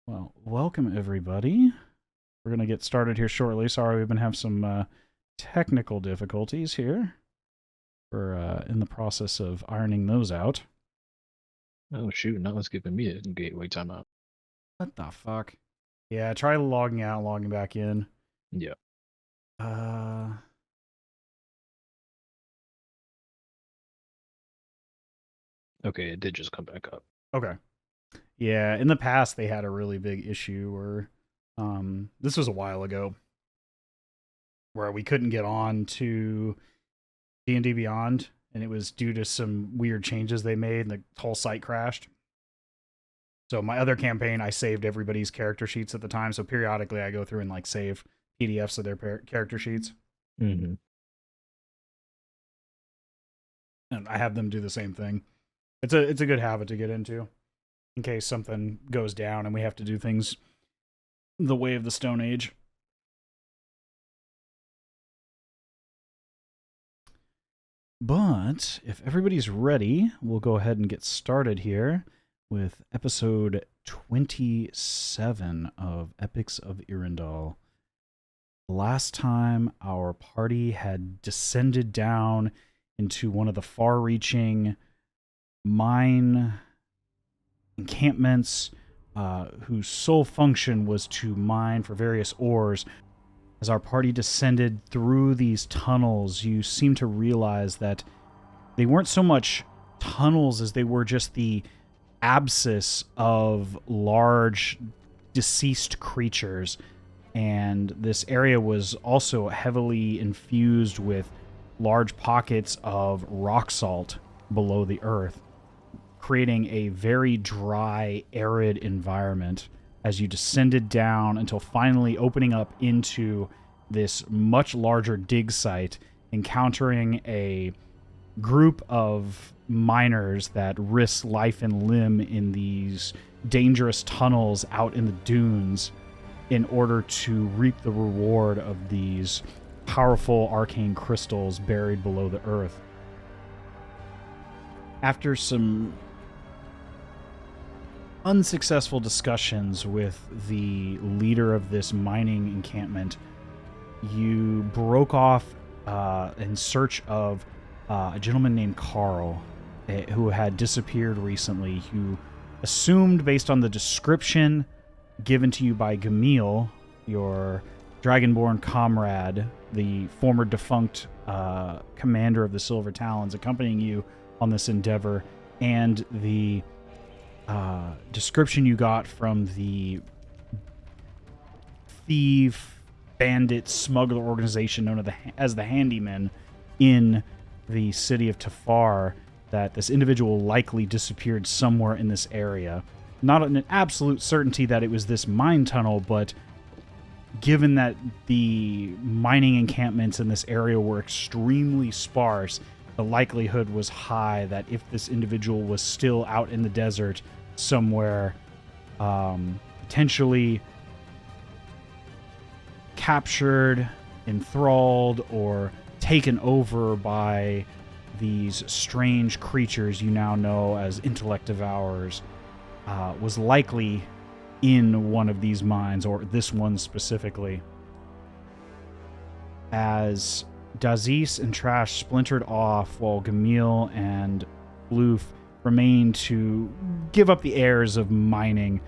Well, welcome everybody. We're going to get started here shortly. Sorry, we've been having some technical difficulties here. We're in the process of ironing those out. Oh shoot, now it's giving me a gateway timeout. What the fuck? Yeah, try logging out, logging back in. Yeah. Uh... Okay, it did just come back up. Okay. Yeah, in the past they had a really big issue where this was a while ago where we couldn't get on to D&D Beyond, and it was due to some weird changes they made and the whole site crashed. So my other campaign, I saved everybody's character sheets at the time, so periodically I go through and like save PDFs of their character sheets. Mm-hmm. And I have them do the same thing. It's a good habit to get into in case something goes down and we have to do things the way of the Stone Age. But if everybody's ready, we'll go ahead and get started here with episode 27 of Epics of Irindal. Last time, our party had descended down into one of the far-reaching mine encampments whose sole function was to mine for various ores. As our party descended through these tunnels, you seem to realize that they weren't so much tunnels as they were just the abscess of large deceased creatures. And this area was also heavily infused with large pockets of rock salt below the earth, creating a very dry, arid environment as you descended down until finally opening up into this much larger dig site, encountering a group of miners that risk life and limb in these dangerous tunnels out in the dunes in order to reap the reward of these powerful arcane crystals buried below the earth. After some unsuccessful discussions with the leader of this mining encampment, you broke off in search of a gentleman named Carl, who had disappeared recently, who assumed, based on the description given to you by Gamil, your dragonborn comrade, the former defunct commander of the Silver Talons, accompanying you on this endeavor, and the description you got from the thief, bandit, smuggler organization known as the Handymen in the city of Tafar, that this individual likely disappeared somewhere in this area. Not an absolute certainty that it was this mine tunnel, but given that the mining encampments in this area were extremely sparse, the likelihood was high that if this individual was still out in the desert somewhere, potentially captured, enthralled, or taken over by these strange creatures you now know as intellect devourers, was likely in one of these mines, or this one specifically. As Dazes and Trash splintered off while Gamil and Floof remained to give up the airs of mining,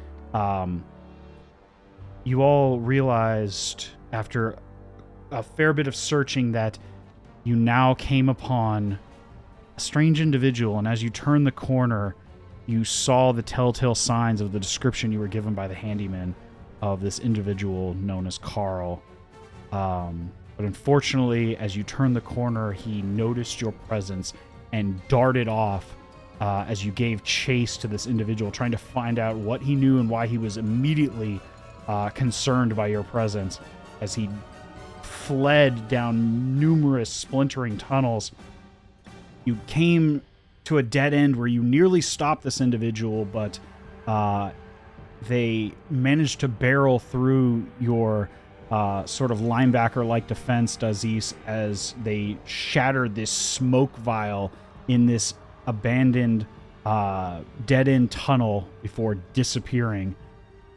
you all realized after a fair bit of searching that you now came upon a strange individual, and as you turned the corner, you saw the telltale signs of the description you were given by the handyman of this individual known as Carl. But unfortunately, as you turned the corner, he noticed your presence and darted off as you gave chase to this individual, trying to find out what he knew and why he was immediately concerned by your presence. As he fled down numerous splintering tunnels, you came to a dead end where you nearly stopped this individual, but they managed to barrel through your sort of linebacker-like defense, Dazes, as they shattered this smoke vial in this abandoned dead-end tunnel before disappearing.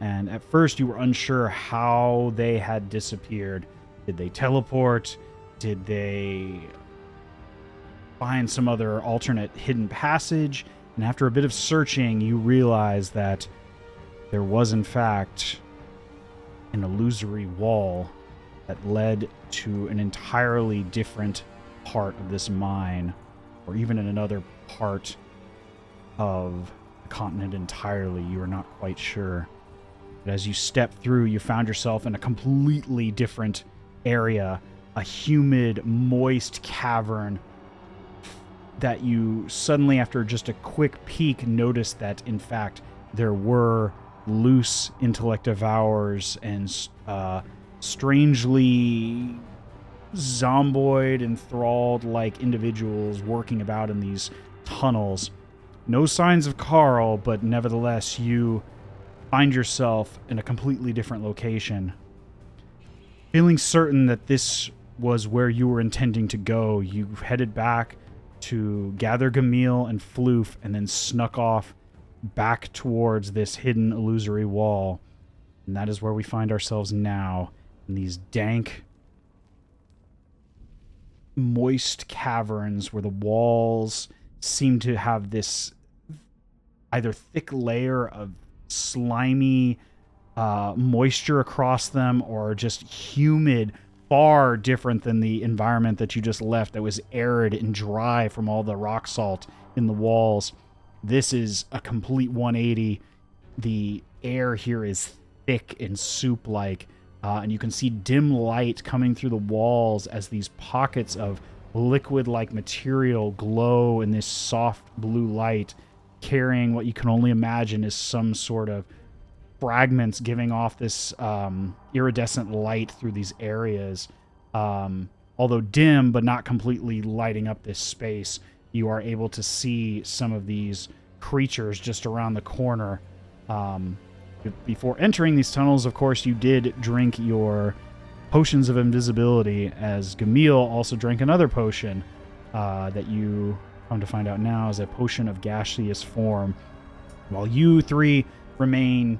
And at first you were unsure how they had disappeared. Did they teleport? Did they find some other alternate hidden passage? And after a bit of searching, you realize that there was, in fact, an illusory wall that led to an entirely different part of this mine, or even in another part of the continent entirely. You are not quite sure. But as you step through, you found yourself in a completely different area, a humid, moist cavern that you suddenly, after just a quick peek, noticed that, in fact, there were loose intellect devourers and strangely zomboid, enthralled-like individuals working about in these tunnels. No signs of Carl, but nevertheless, you find yourself in a completely different location. Feeling certain that this was where you were intending to go, you headed back to gather Gamil and Floof and then snuck off back towards this hidden illusory wall. And that is where we find ourselves now, in these dank, moist caverns where the walls seem to have this either thick layer of slimy moisture across them, or just humid, far different than the environment that you just left that was arid and dry from all the rock salt in the walls. This is a complete 180. The air here is thick and soup-like, and you can see dim light coming through the walls as these pockets of liquid-like material glow in this soft blue light, carrying what you can only imagine is some sort of fragments giving off this iridescent light through these areas. Although dim, but not completely lighting up this space, you are able to see some of these creatures just around the corner. Before entering these tunnels, of course, you did drink your potions of invisibility, as Gamil also drank another potion that you come to find out now is a potion of gaseous form. While you three remain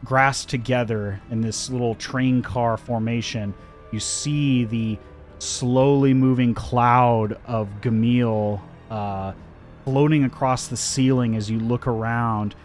grasped together in this little train car formation, you see the slowly moving cloud of Gamil floating across the ceiling as you look around.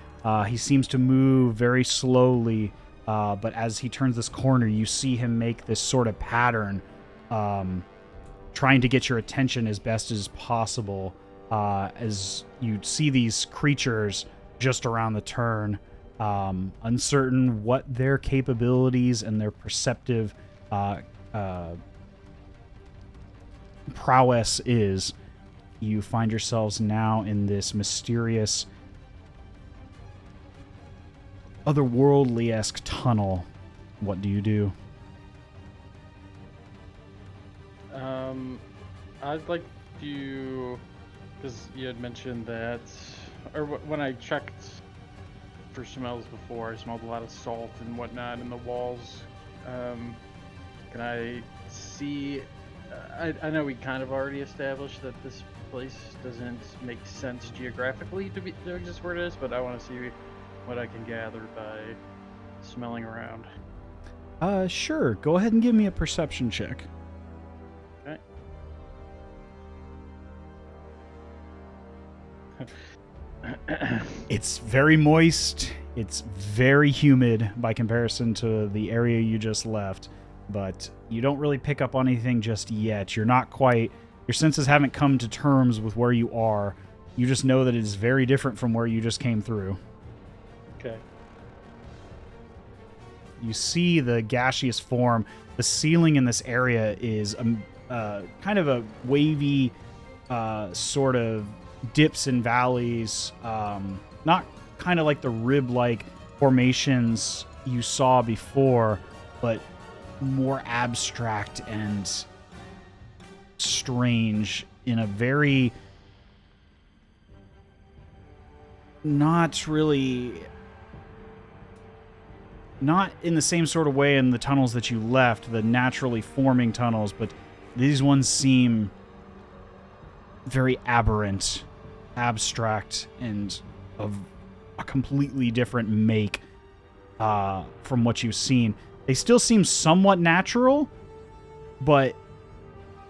He seems to move very slowly, but as he turns this corner, you see him make this sort of pattern, trying to get your attention as best as possible, as you see these creatures just around the turn. Uncertain what their capabilities and their perceptive prowess is, you find yourselves now in this mysterious, otherworldly-esque tunnel. What do you do? I'd like to, because you had mentioned that, or when I checked for smells before, I smelled a lot of salt and whatnot in the walls. Can I see? I know we kind of already established that this place doesn't make sense geographically to exist where it is, but I want to see what I can gather by smelling around. Sure. Go ahead and give me a perception check. Okay. It's very moist. It's very humid by comparison to the area you just left, but you don't really pick up on anything just yet. You're not quite... Your senses haven't come to terms with where you are. You just know that it is very different from where you just came through. Okay. You see the gaseous form. The ceiling in this area is kind of a wavy sort of dips and valleys, not kind of like the rib-like formations you saw before, but more abstract and strange in a very not in the same sort of way in the tunnels that you left, the naturally forming tunnels, but these ones seem very aberrant, abstract, and of a completely different make. from what you've seen. They still seem somewhat natural, but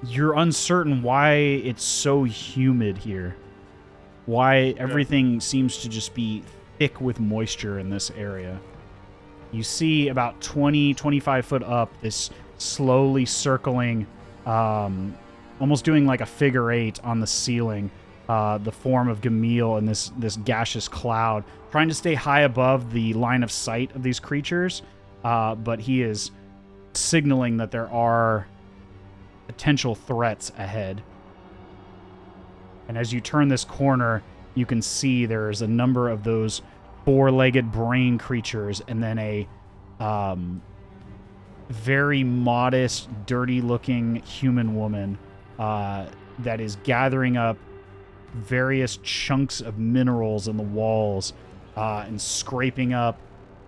you're uncertain why it's so humid here. Why everything seems to just be thick with moisture in this area. You see about 20, 25 foot up, this slowly circling, almost doing like a figure 8 on the ceiling, the form of Gamil and this gaseous cloud, trying to stay high above the line of sight of these creatures, but he is signaling that there are potential threats ahead. And as you turn this corner, you can see there's a number of those four-legged brain creatures, and then a very modest, dirty-looking human woman that is gathering up various chunks of minerals in the walls and scraping up.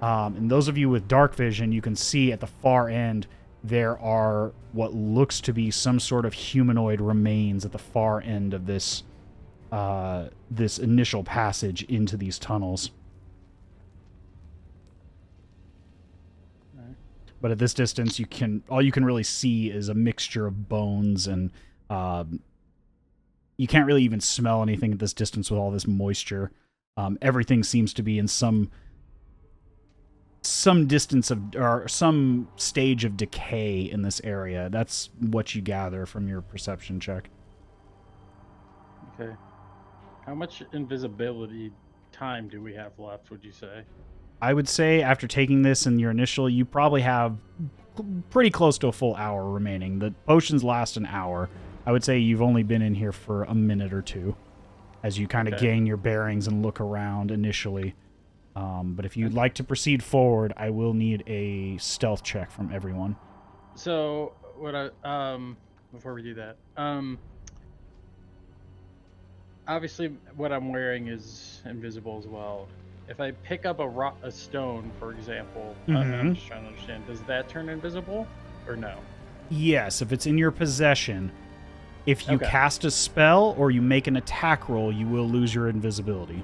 And those of you with dark vision, you can see at the far end there are what looks to be some sort of humanoid remains at the far end of this this initial passage into these tunnels. But at this distance, all you can really see is a mixture of bones, and you can't really even smell anything at this distance with all this moisture. Everything seems to be in some distance of, or some stage of decay in this area. That's what you gather from your perception check. Okay. How much invisibility time do we have left, would you say? I would say after taking this in your initial, you probably have pretty close to a full hour remaining. The potions last an hour. I would say you've only been in here for a minute or two as you kind of gain your bearings and look around initially. But if you'd like to proceed forward, I will need a stealth check from everyone. So, before we do that, obviously what I'm wearing is invisible as well. If I pick up a stone, for example, I'm just trying to understand, does that turn invisible or no? Yes, if it's in your possession. If you cast a spell or you make an attack roll, you will lose your invisibility.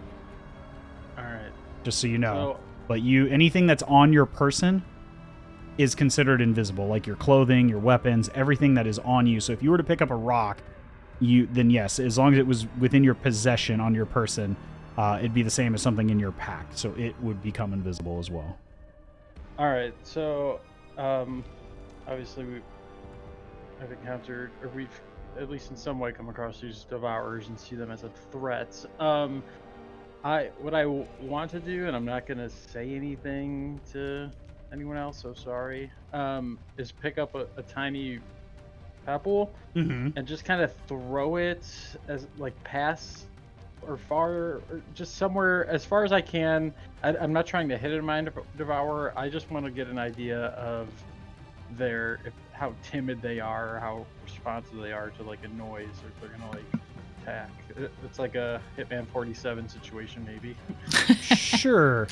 All right. Just so you know. But anything that's on your person is considered invisible, like your clothing, your weapons, everything that is on you. So if you were to pick up a rock, then yes, as long as it was within your possession on your person, it'd be the same as something in your pack, so it would become invisible as well. All right, so obviously I've encountered, or we've at least in some way come across these devourers and see them as a threat. What I want to do, and I'm not going to say anything to anyone else, so sorry, is pick up a tiny pebble and just kind of throw it as like past or far, or just somewhere as far as I can. I'm not trying to hit a mind devourer. I just want to get an idea of how timid they are, or how responsive they are to like a noise, or if they're gonna like attack. It's like a Hitman 47 situation, maybe. Sure.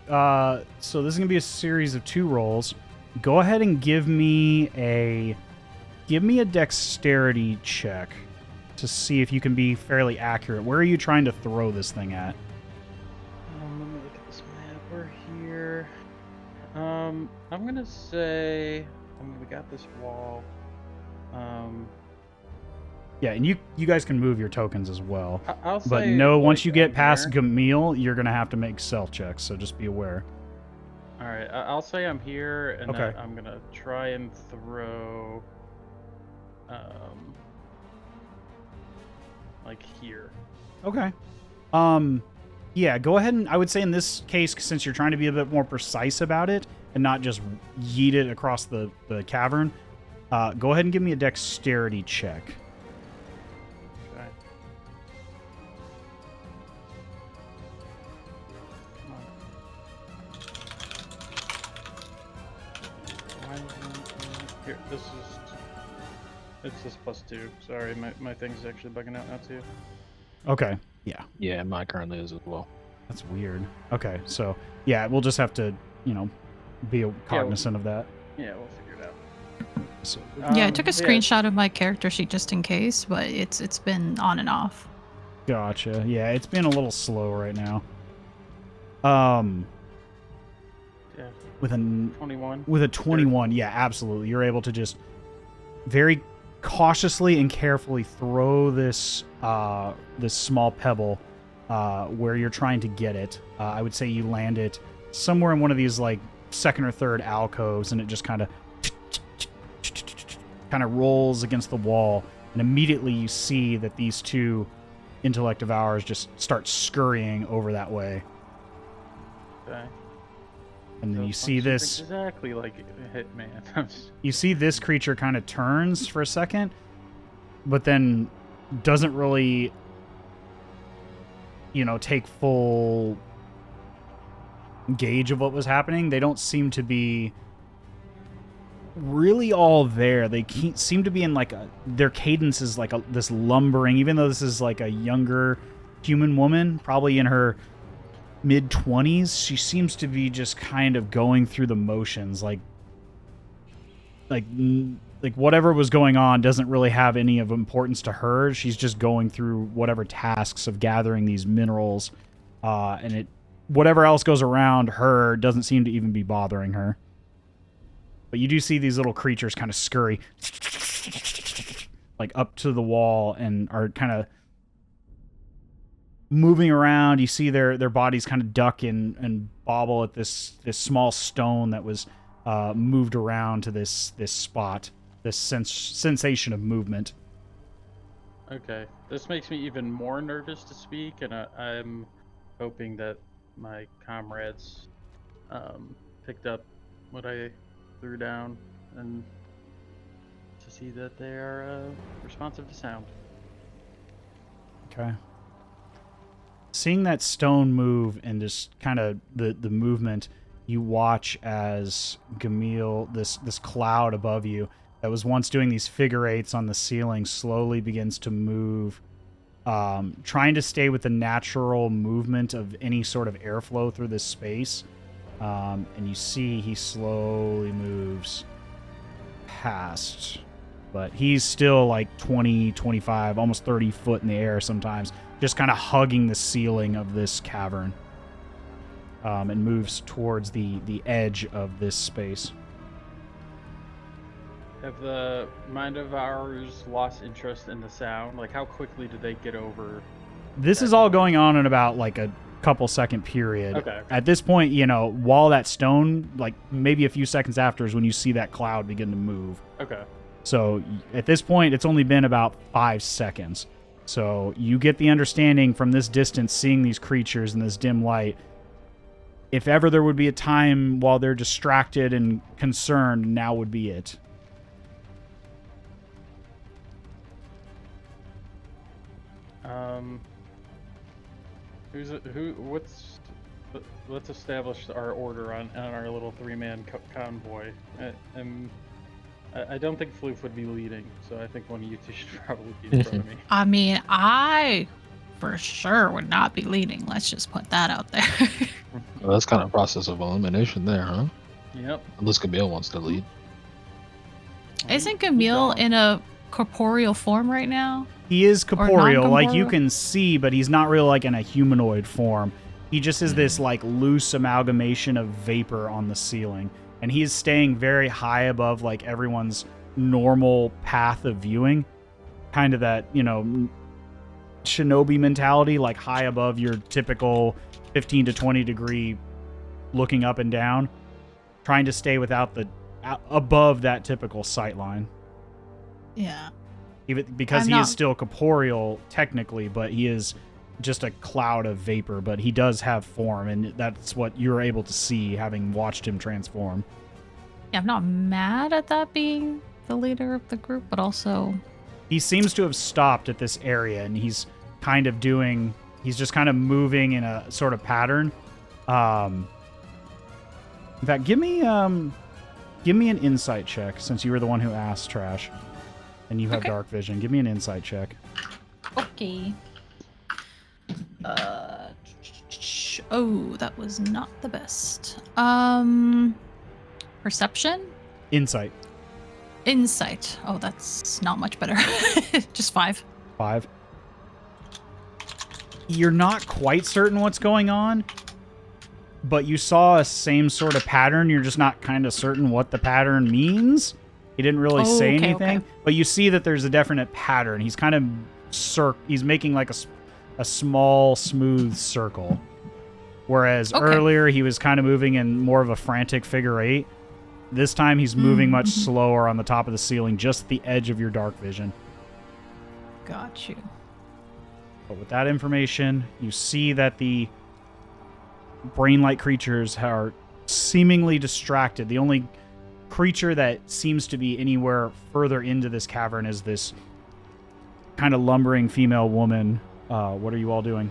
So this is gonna be a series of 2 rolls. Go ahead and give me a dexterity check to see if you can be fairly accurate. Where are you trying to throw this thing at? Let me look at this map. We're here. I'm gonna say, we got this wall. Yeah, and you guys can move your tokens as well. I'll say, but no, once you get here. past Gamil, you're gonna have to make stealth checks. So just be aware. All right, I'll say I'm here, and okay. I'm gonna try and throw, like here. Okay. Yeah, go ahead and I would say in this case, since you're trying to be a bit more precise about it and not just yeet it across the cavern, go ahead and give me a dexterity check. Okay. Come on. Here, it's this +2. Sorry, my thing's actually bugging out now too. Okay. Yeah. Yeah, mine currently is as well. That's weird. Okay, so yeah, we'll just have to, be cognizant of that. Yeah, we'll figure it out. So, yeah, I took a screenshot of my character sheet just in case, but it's been on and off. Gotcha. Yeah, it's been a little slow right now. Yeah. With a 21. With a 21, yeah, absolutely. You're able to just very cautiously and carefully throw this this small pebble where you're trying to get it. I would say you land it somewhere in one of these like second or third alcoves, and it just kind of rolls against the wall, and immediately you see that these two intellect devourers just start scurrying over that way. Okay. And then So you see this exactly like a hitman. you see this creature kind of turns for a second, but then doesn't really, take full gauge of what was happening. They don't seem to be really all there. They seem to be in like their cadence is like this lumbering, even though this is like a younger human woman, probably in her mid-20s. She seems to be just kind of going through the motions, like whatever was going on doesn't really have any of importance to her. She's just going through whatever tasks of gathering these minerals, and whatever else goes around her doesn't seem to even be bothering her. But you do see these little creatures kind of scurry like up to the wall and are kind of moving around. You see their bodies kind of duck and bobble at this small stone that was moved around to this spot, this sensation of movement. Okay, this makes me even more nervous to speak, and I'm hoping that my comrades picked up what I threw down, and to see that they are responsive to sound. Okay. Seeing that stone move and just kind of the movement, you watch as Gamil, this cloud above you that was once doing these figure eights on the ceiling, slowly begins to move, trying to stay with the natural movement of any sort of airflow through this space. And you see he slowly moves past, but he's still like 20, 25, almost 30 foot in the air sometimes, just kind of hugging the ceiling of this cavern, and moves towards the edge of this space. Have the mind of ours lost interest in the sound? Like, how quickly did they get over? This is all going on in about like a couple second period. Okay. At this point, while that stone, like maybe a few seconds after, is when you see that cloud begin to move. Okay. So at this point, it's only been about 5 seconds. So you get the understanding from this distance, seeing these creatures in this dim light, if ever there would be a time while they're distracted and concerned, now would be it. Let's establish our order on our little three-man convoy. I don't think Floof would be leading, so I think one of you two should probably be in front of me. I mean, I for sure would not be leading. Let's just put that out there. Well, that's kind of a process of elimination there, huh? Yep. Unless Camille wants to lead. Isn't Camille in a corporeal form right now? He is corporeal, like you non-corporeal? can see, but he's not really like in a humanoid form. He just is this like loose amalgamation of vapor on the ceiling. And he is staying very high above like everyone's normal path of viewing. Kind of that, shinobi mentality, like high above your typical 15 to 20 degree looking up and down. Trying to stay above that typical sight line. Yeah. Even because he is still corporeal technically, but he is just a cloud of vapor, but he does have form, and that's what you're able to see having watched him transform. Yeah, I'm not mad at that being the leader of the group, but also He seems to have stopped at this area, and he's just kind of moving in a sort of pattern. In fact, give me an insight check, since you were the one who asked, Trash. And you have Okay. dark vision. Give me an insight check. okay. Oh, that was not the best. Perception? Insight. Insight. Oh, that's not much better. Just 5. 5. You're not quite certain what's going on, but you saw a same sort of pattern. You're just not kind of certain what the pattern means. He didn't really say anything, but you see that there's a definite pattern. He's kind of he's making like a small, smooth circle. Whereas earlier he was kind of moving in more of a frantic figure 8. This time he's moving much slower on the top of the ceiling, just the edge of your dark vision. Got you. But with that information, you see that the brain-like creatures are seemingly distracted. The only creature that seems to be anywhere further into this cavern is this kind of lumbering female woman. What are you all doing?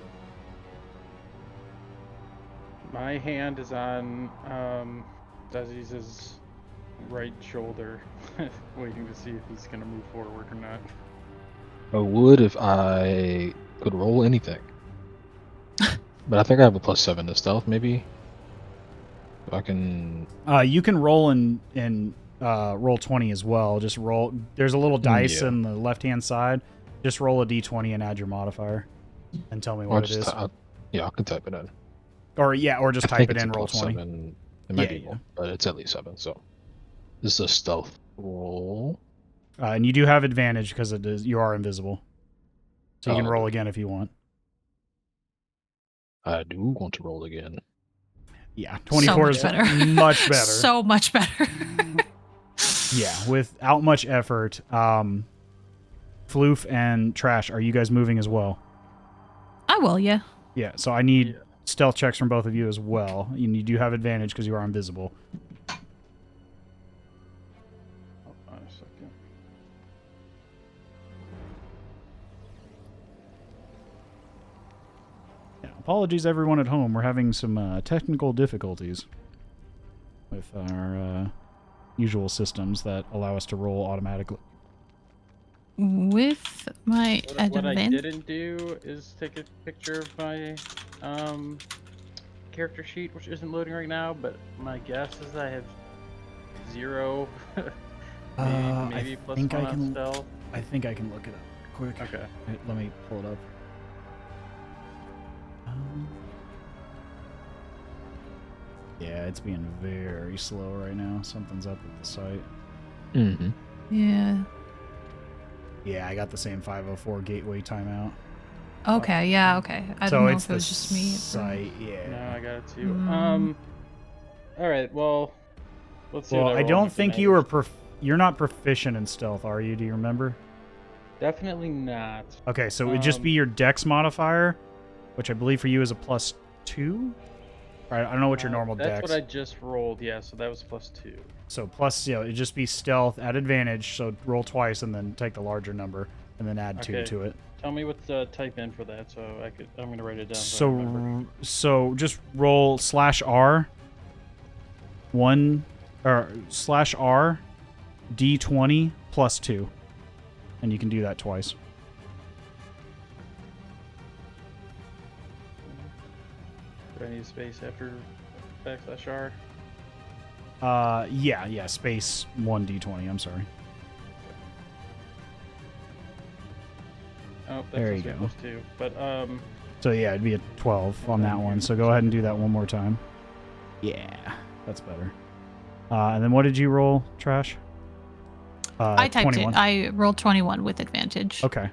My hand is on Dazes' right shoulder, waiting to see if he's going to move forward or not. I would if I could roll anything. But I think I have a +7 to stealth, maybe. If I can... You can roll in roll 20 as well. Just roll. There's a little dice on the left-hand side. Just roll a d20 and add your modifier. And tell me what it is. Yeah, I can type it in. Or just type it in, roll 20. 7. It might be more, but it's at least 7, so... This is a stealth roll. And you do have advantage because you are invisible. So you can roll again if you want. I do want to roll again. Yeah, 24 is much better. So much better. Yeah, without much effort. Floof and Trash, are you guys moving as well? I will, yeah. Yeah, so I need stealth checks from both of you as well. And you do have advantage because you are invisible. Hold on a second. Yeah, apologies everyone at home. We're having some technical difficulties with our usual systems that allow us to roll automatically. With my What I didn't do is take a picture of my character sheet, which isn't loading right now, but my guess is I have 0, maybe plus 1 on stealth. I think I can look it up quick. Okay. Let me pull it up. Yeah, it's being very slow right now. Something's up with the site. Mm-hmm. Yeah. Yeah, I got the same 504 gateway timeout. Okay, yeah, okay. I don't know if it was just me. Site, yeah. No, I got it too. All right, well, let's see. Well, what I roll don't with the think you're not proficient in stealth, are you? Do you remember? Definitely not. Okay, so it would just be your dex modifier, which I believe for you is a +2. I don't know what your normal that's dex. That's what I just rolled. Yeah, so that was +2. So plus, it'd just be stealth at advantage. So roll twice and then take the larger number and then add 2 to it. Tell me what to type in for that, so I'm gonna write it down. So just roll /R /R D20 +2, and you can do that twice. Do I need a space after /R? Yeah, space 1d20, I'm sorry. Oh, that's there you go. +2. But, so yeah, it'd be a 12 on that one. So go ahead and do that one more time. Yeah, that's better. And then what did you roll, Trash? I typed 21. it. I rolled 21 with advantage. Okay.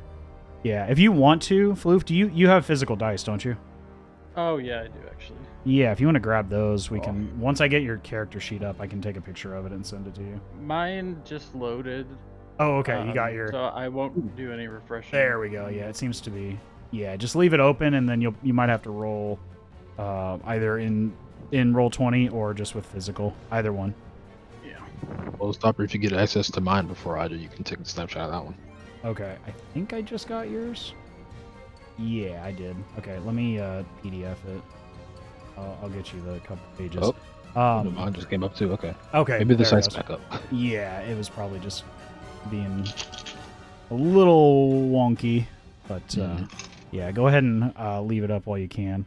Yeah, if you want to, Floof, you have physical dice, don't you? oh yeah, I do actually. Yeah, if you want to grab those, we can. Once I get your character sheet up, I can take a picture of it and send it to you. Mine just loaded. Oh, okay, you got your. So I won't do any refreshing. There we go. Yeah, it seems to be. Yeah, just leave it open, and then you might have to roll, either in roll 20 or just with physical. Either one. Yeah. Well, stopper, if you get access to mine before I do, you can take a snapshot of that one. Okay, I think I just got yours. Yeah, I did. Okay, let me PDF it. I'll get you the couple pages. Oh, mine just came up too. Okay. Okay. Maybe the site's back up. Yeah, it was probably just being a little wonky, but yeah, go ahead and leave it up while you can.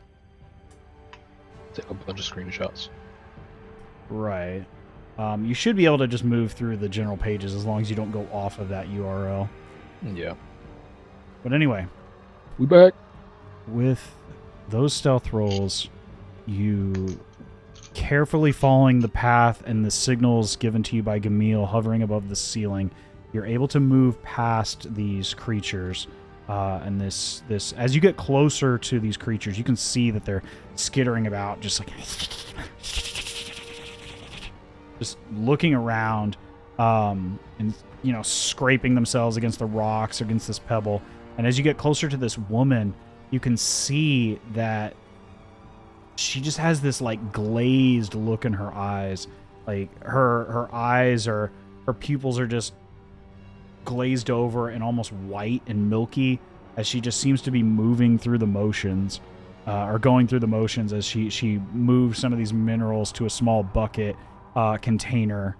Take a bunch of screenshots. Right. You should be able to just move through the general pages as long as you don't go off of that URL. Yeah. But anyway, we back. with those stealth rolls, you carefully following the path and the signals given to you by Gamil hovering above the ceiling, you're able to move past these creatures. And this, as you get closer to these creatures, you can see that they're skittering about, just like, just looking around, and, you know, scraping themselves against the rocks, against this pebble. And as you get closer to this woman, you can see that she just has this, like, glazed look in her eyes. Like, her eyes are, her pupils are just glazed over and almost white and milky, as she just seems to be moving through the motions, or going through the motions as she moves some of these minerals to a small bucket container,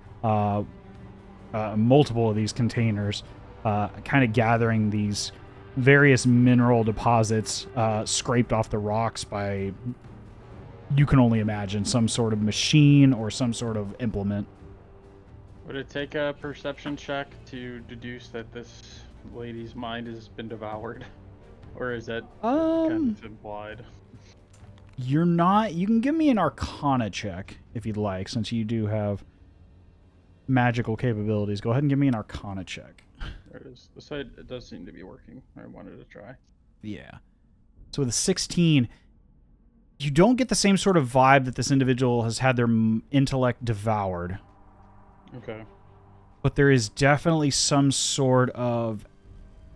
multiple of these containers, kind of gathering these various mineral deposits scraped off the rocks by, you can only imagine, some sort of machine or some sort of implement. Would it take a perception check to deduce that this lady's mind has been devoured? Or is that kind of implied? You're not... You can give me an Arcana check, if you'd like, since you do have magical capabilities. Go ahead and give me an Arcana check. There it is. The side, it does seem to be working. I wanted to try. Yeah. So with a 16, you don't get the same sort of vibe that this individual has had their intellect devoured. Okay. But there is definitely some sort of...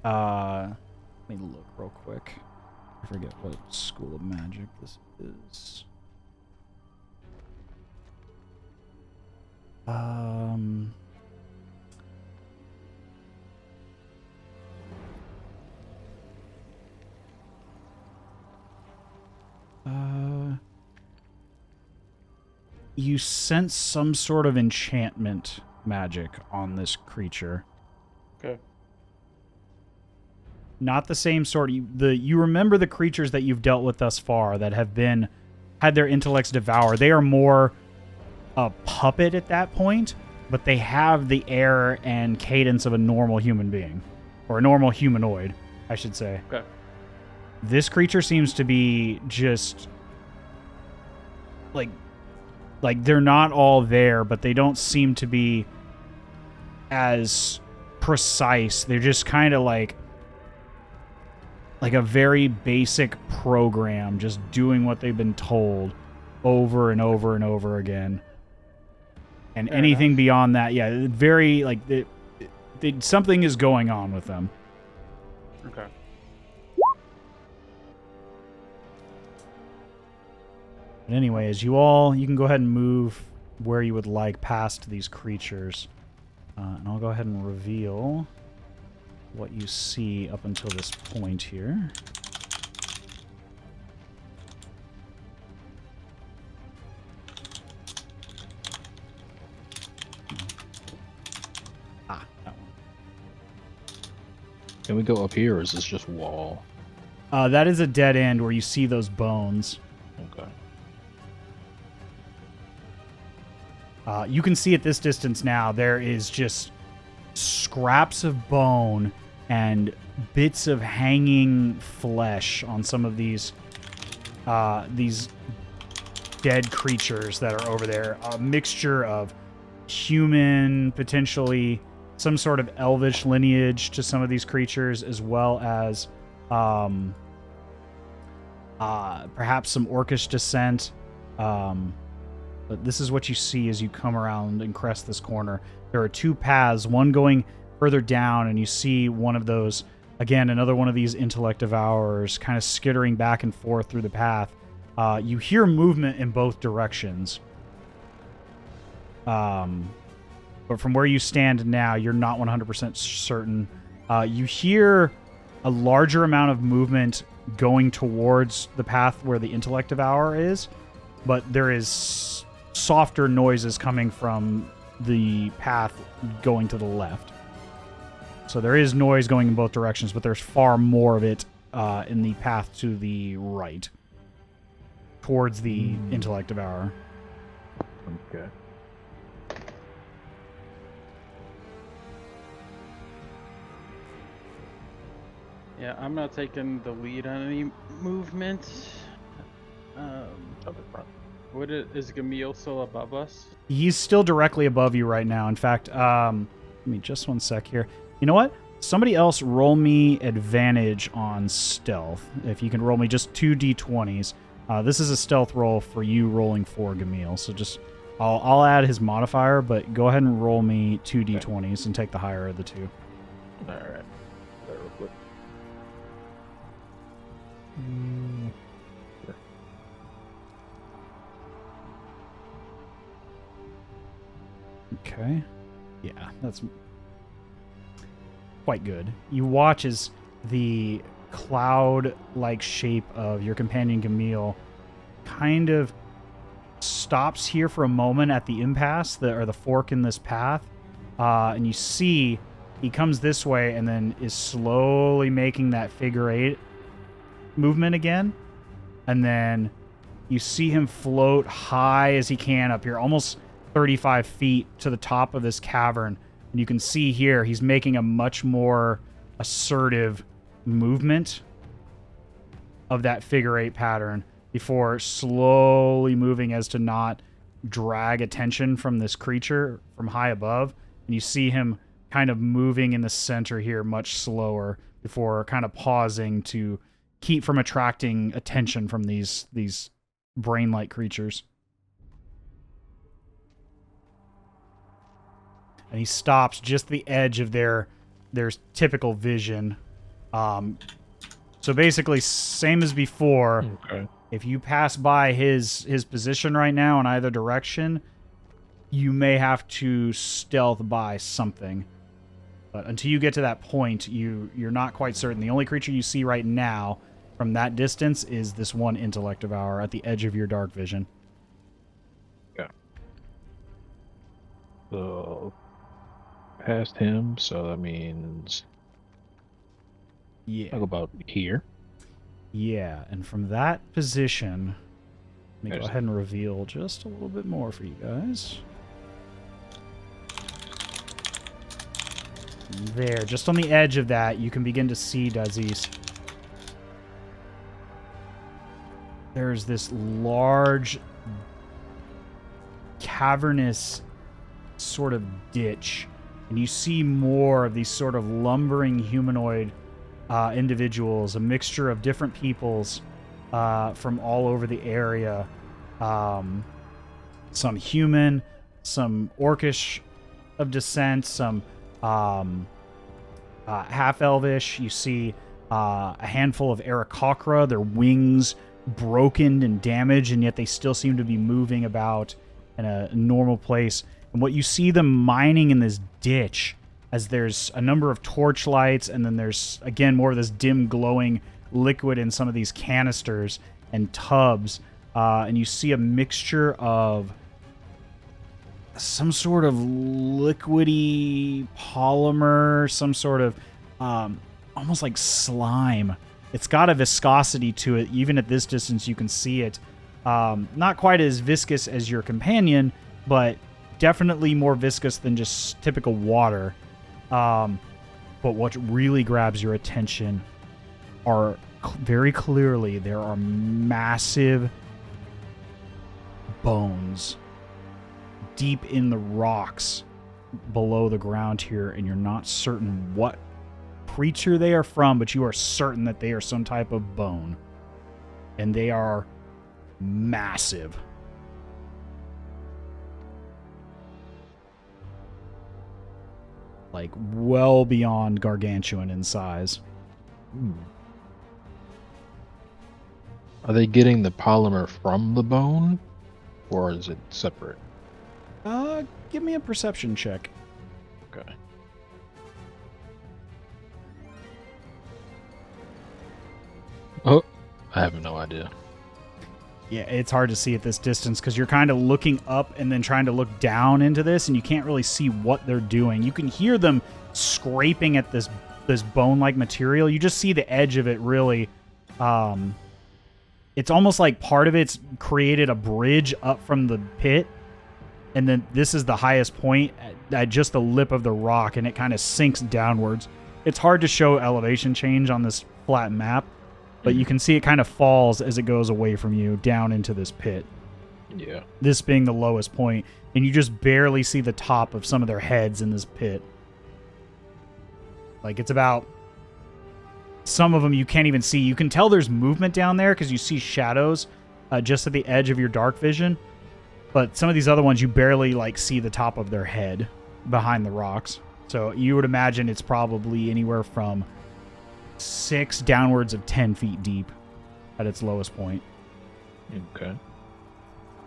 let me look real quick. I forget what school of magic this is. You sense some sort of enchantment magic on this creature. Okay. Not the same sort. You remember the creatures that you've dealt with thus far that have had their intellects devoured. They are more a puppet at that point, but they have the air and cadence of a normal human being, or a normal humanoid, I should say. Okay. This creature seems to be just like they're not all there, but they don't seem to be as precise. They're just kind of like a very basic program, just doing what they've been told over and over and over again. And Fair anything enough. beyond that, yeah, very, like, something is going on with them. Okay. But anyways, you can go ahead and move where you would like past these creatures. And I'll go ahead and reveal what you see up until this point here. Ah, that one. Can we go up here, or is this just wall? That is a dead end where you see those bones. Okay. You can see at this distance now, there is just scraps of bone and bits of hanging flesh on some of these dead creatures that are over there. A mixture of human, potentially some sort of elvish lineage to some of these creatures, as well as perhaps some orcish descent. But this is what you see as you come around and crest this corner. There are two paths, one going further down, and you see one of those, again, another one of these intellect devourers kind of skittering back and forth through the path. You hear movement in both directions. But from where you stand now, you're not 100% certain. You hear a larger amount of movement going towards the path where the intellect devourer is, but there is softer noises coming from the path going to the left. So there is noise going in both directions, but there's far more of it in the path to the right, towards the intellect devourer. Okay. Yeah, I'm not taking the lead on any movement. Up in front. Is Gamil still above us? He's still directly above you right now. In fact, let me just one sec here. You know what? Somebody else roll me advantage on stealth. If you can roll me just 2 d20s. This is a stealth roll for you rolling for Gamil. So just, I'll add his modifier, but go ahead and roll me 2 d20s and take the higher of the two. All right. Real quick. Okay. Yeah, that's quite good. You watch as the cloud-like shape of your companion Gamil kind of stops here for a moment at the impasse, or the fork in this path, and you see he comes this way and then is slowly making that figure 8 movement again, and then you see him float high as he can up here, almost 35 feet to the top of this cavern. And you can see here he's making a much more assertive movement of that figure 8 pattern before slowly moving as to not drag attention from this creature from high above. And you see him kind of moving in the center here much slower before kind of pausing to keep from attracting attention from these brain-like creatures. And he stops just the edge of their typical vision. So basically, same as before. Okay. If you pass by his position right now in either direction, you may have to stealth by something. But until you get to that point, you're not quite certain. The only creature you see right now from that distance is this one intellect devourer at the edge of your dark vision. Okay. So past him, so that means Yeah. talk about here. Yeah, and from that position, let me go There's- ahead and reveal just a little bit more for you guys. There, just on the edge of that, you can begin to see Dazes. There's this large, cavernous sort of ditch, and you see more of these sort of lumbering humanoid individuals, a mixture of different peoples from all over the area. Some human, some orcish of descent, some half-elvish. You see a handful of Aarakocra, their wings broken and damaged, and yet they still seem to be moving about in a normal place. And what you see them mining in this ditch, as there's a number of torch lights, and then there's, again, more of this dim glowing liquid in some of these canisters and tubs, and you see a mixture of some sort of liquidy polymer, some sort of almost like slime. It's got a viscosity to it. Even at this distance, you can see it. Not quite as viscous as your companion, but definitely more viscous than just typical water. But what really grabs your attention are very clearly there are massive bones deep in the rocks below the ground here, and you're not certain what creature they are from, but you are certain that they are some type of bone. And they are massive. Like, well beyond gargantuan in size. Are they getting the polymer from the bone, or is it separate? Give me a perception check. Okay. Oh, I have no idea. Yeah, it's hard to see at this distance because you're kind of looking up and then trying to look down into this, and you can't really see what they're doing. You can hear them scraping at this bone-like material. You just see the edge of it really. It's almost like part of it's created a bridge up from the pit, and then this is the highest point at just the lip of the rock, and it kind of sinks downwards. It's hard to show elevation change on this flat map, but you can see it kind of falls as it goes away from you down into this pit. Yeah. This being the lowest point, and you just barely see the top of some of their heads in this pit. Like, it's about... Some of them you can't even see. You can tell there's movement down there because you see shadows just at the edge of your dark vision. But some of these other ones, you barely, like, see the top of their head behind the rocks. So you would imagine it's probably anywhere from 6 downwards of 10 feet deep at its lowest point. Okay.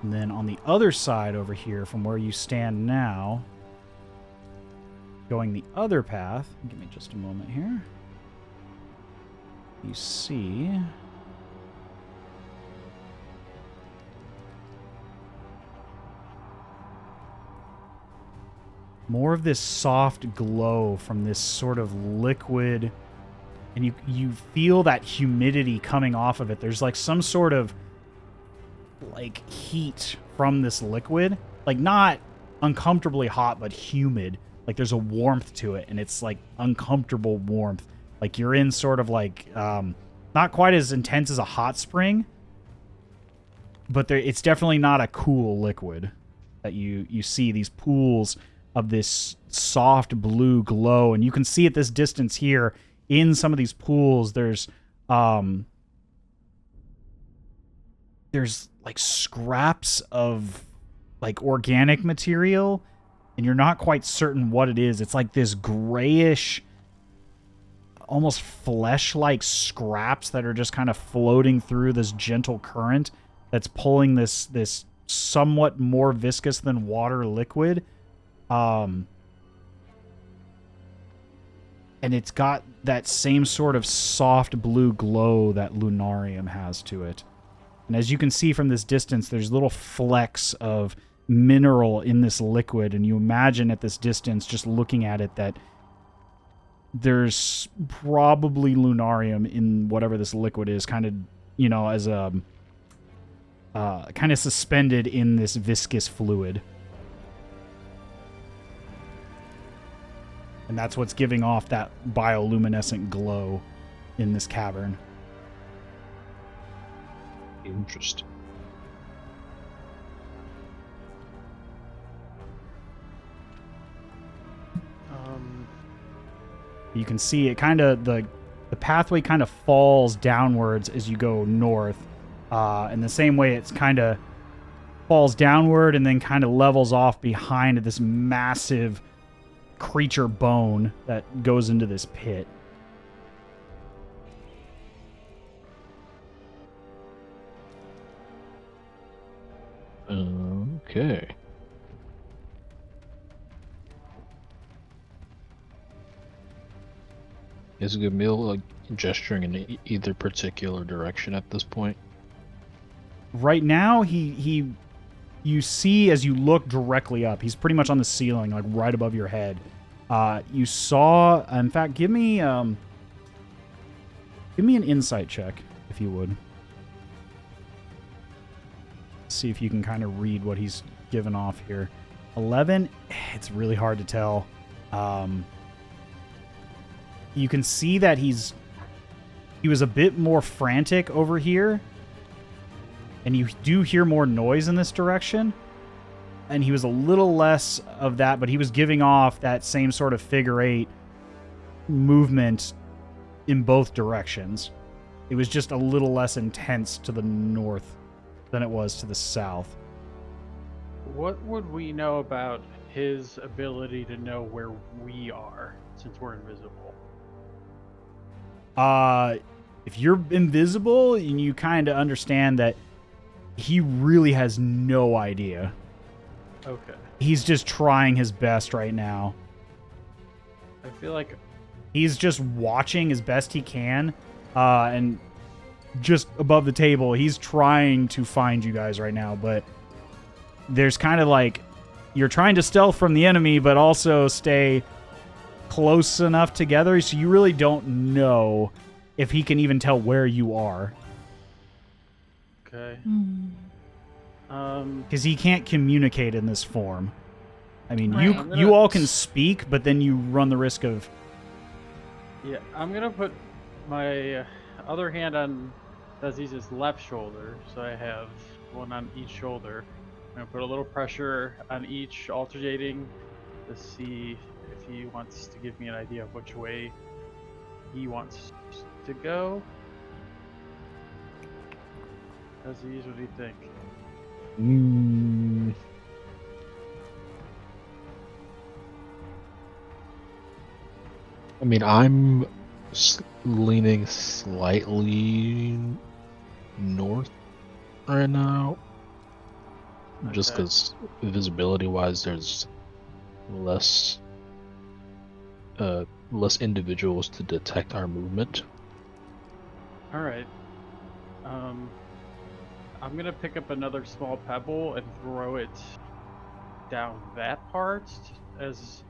And then on the other side over here, from where you stand now, going the other path, give me just a moment here, you see more of this soft glow from this sort of liquid, and you feel that humidity coming off of it. There's like some sort of like heat from this liquid, like not uncomfortably hot, but humid. Like there's a warmth to it, and it's like uncomfortable warmth. Like you're in sort of like, not quite as intense as a hot spring, but it's definitely not a cool liquid that you see these pools of this soft blue glow. And you can see at this distance here in some of these pools, there's like scraps of like organic material, and you're not quite certain what it is. It's like this grayish, almost flesh-like scraps that are just kind of floating through this gentle current that's pulling this somewhat more viscous than water liquid. And it's got that same sort of soft blue glow that Lunarium has to it. And as you can see from this distance, there's little flecks of mineral in this liquid, and you imagine at this distance, just looking at it, that there's probably Lunarium in whatever this liquid is, kind of, you know, as a kind of suspended in this viscous fluid. And that's what's giving off that bioluminescent glow in this cavern. Interesting. You can see it kind of, the pathway kind of falls downwards as you go north. And the same way it's kind of falls downward and then kind of levels off behind this massive creature bone that goes into this pit. Okay. Is Gamil like gesturing in either particular direction at this point? Right now, you see as you look directly up, he's pretty much on the ceiling, like right above your head. You saw, in fact, give me an insight check, if you would. See if you can kind of read what he's given off here. 11, it's really hard to tell. You can see that he was a bit more frantic over here, and you do hear more noise in this direction, and he was a little less of that, but he was giving off that same sort of figure 8 movement in both directions. It was just a little less intense to the north than it was to the south. What would we know about his ability to know where we are, since we're invisible? If you're invisible, and you kind of understand that he really has no idea. Okay. He's just trying his best right now. I feel like he's just watching as best he can, and just above the table, he's trying to find you guys right now, but there's kind of like, you're trying to stealth from the enemy, but also stay close enough together, so you really don't know if he can even tell where you are. Okay. Because he can't communicate in this form. I mean, Right. you all can speak, but then you run the risk of... Yeah, I'm gonna put my other hand on Dazes' left shoulder, so I have one on each shoulder. I'm gonna put a little pressure on each, alternating to see if he wants to give me an idea of which way he wants to go. Dazes, what do you think? I mean, I'm leaning slightly north right now. Just Okay. because visibility-wise, there's less individuals to detect our movement. All right. I'm gonna pick up another small pebble and throw it down that part, as